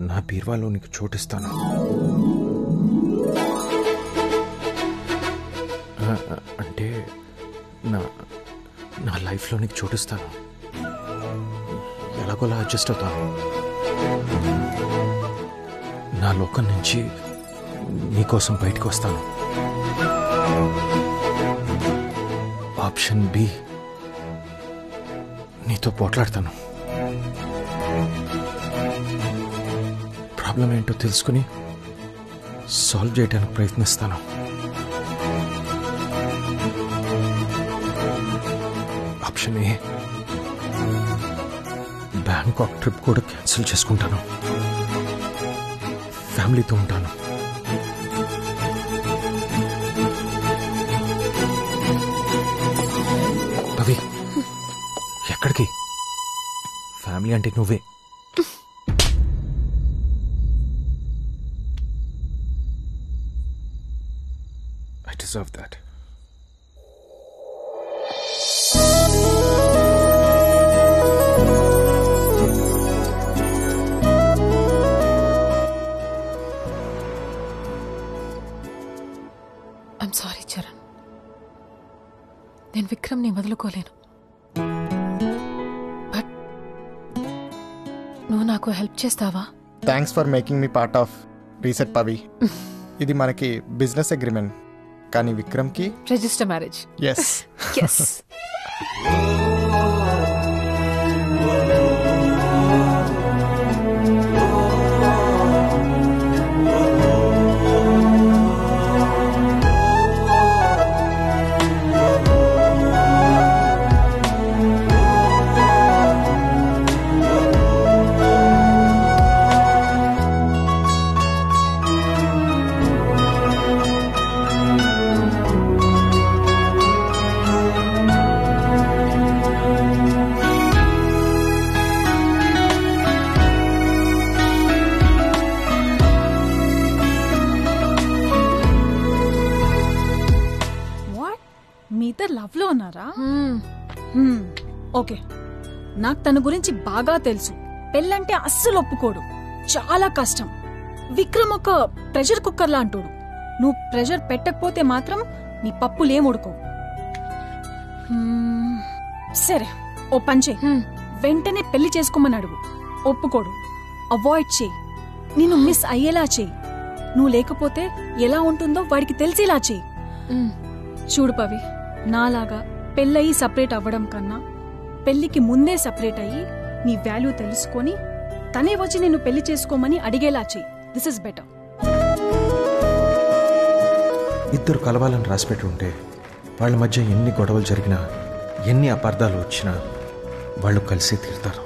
S4: నా బీర్వాలో నీకు చోటిస్తాను. అంటే నా నా లైఫ్లో నీకు చోటిస్తాను. ఎలాగోలా అడ్జస్ట్ అవుతాను. నా లోకం నుంచి నీకోసం బయటకు వస్తాను. ఆప్షన్ బి, నీతో పోట్లాడతాను. ప్రాబ్లం ఏంటో తెలుసుకుని సాల్వ్ చేయడానికి ప్రయత్నిస్తాను. ఆప్షన్ ఏ, బ్యాంకాక్ ట్రిప్ కూడా క్యాన్సిల్ చేసుకుంటాను. ఫ్యామిలీతో ఉంటాను. పవి, ఎక్కడికి? ఫ్యామిలీ అంటే నువ్వే. I deserve that.
S10: I'm sorry Charan, నేను విక్రమ్ని వదులుకోలేను. బట్ నువ్వు నాకు హెల్ప్ చేస్తావా?
S16: Thanks for making me part of reset Pavi. ఇది మనకి బిజినెస్ అగ్రిమెంట్, కానీ విక్రమ్కి
S10: రిజిస్టర్ మ్యారేజ్.
S16: Yes
S10: yes.
S1: మీ ఇద్దరు లవ్ లో ఉన్నారా? ఓకే, నాకు తన గురించి బాగా తెలుసు. పెళ్ళంటే అస్సలు ఒప్పుకోడు, చాలా కష్టం. విక్రమ్ ఒక ప్రెషర్ కుక్కర్ లాంటోడు. నువ్వు ప్రెషర్ పెట్టకపోతే మాత్రం నీ పప్పులేం ఉడుకోవు. సరే, ఓ పంచే, వెంటనే పెళ్లి చేసుకోమని అడుగు. ఒప్పుకోడు, అవాయిడ్ చేయి. నిన్ను మిస్ అయ్యేలా చేయి. నువ్వు లేకపోతే ఎలా ఉంటుందో వాడికి తెలిసేలా చేయి. చూడు పవి, నాలాగా పెళ్ళయి సపరేట్ అవ్వడం కన్నా పెళ్లికి ముందే సపరేట్ అయ్యి నీ వాల్యూ తెలుసుకొని తనే వచ్చి నిన్ను పెళ్లి చేసుకోమని అడిగేలా చెయ్యి. This is better.
S4: ఇద్దరు కలవాలని రాసిపెట్టి ఉంటే వాళ్ళ మధ్య ఎన్ని గొడవలు జరిగినా, ఎన్ని అపార్థాలు వచ్చినా వాళ్ళు కలిసి తీరుతారు.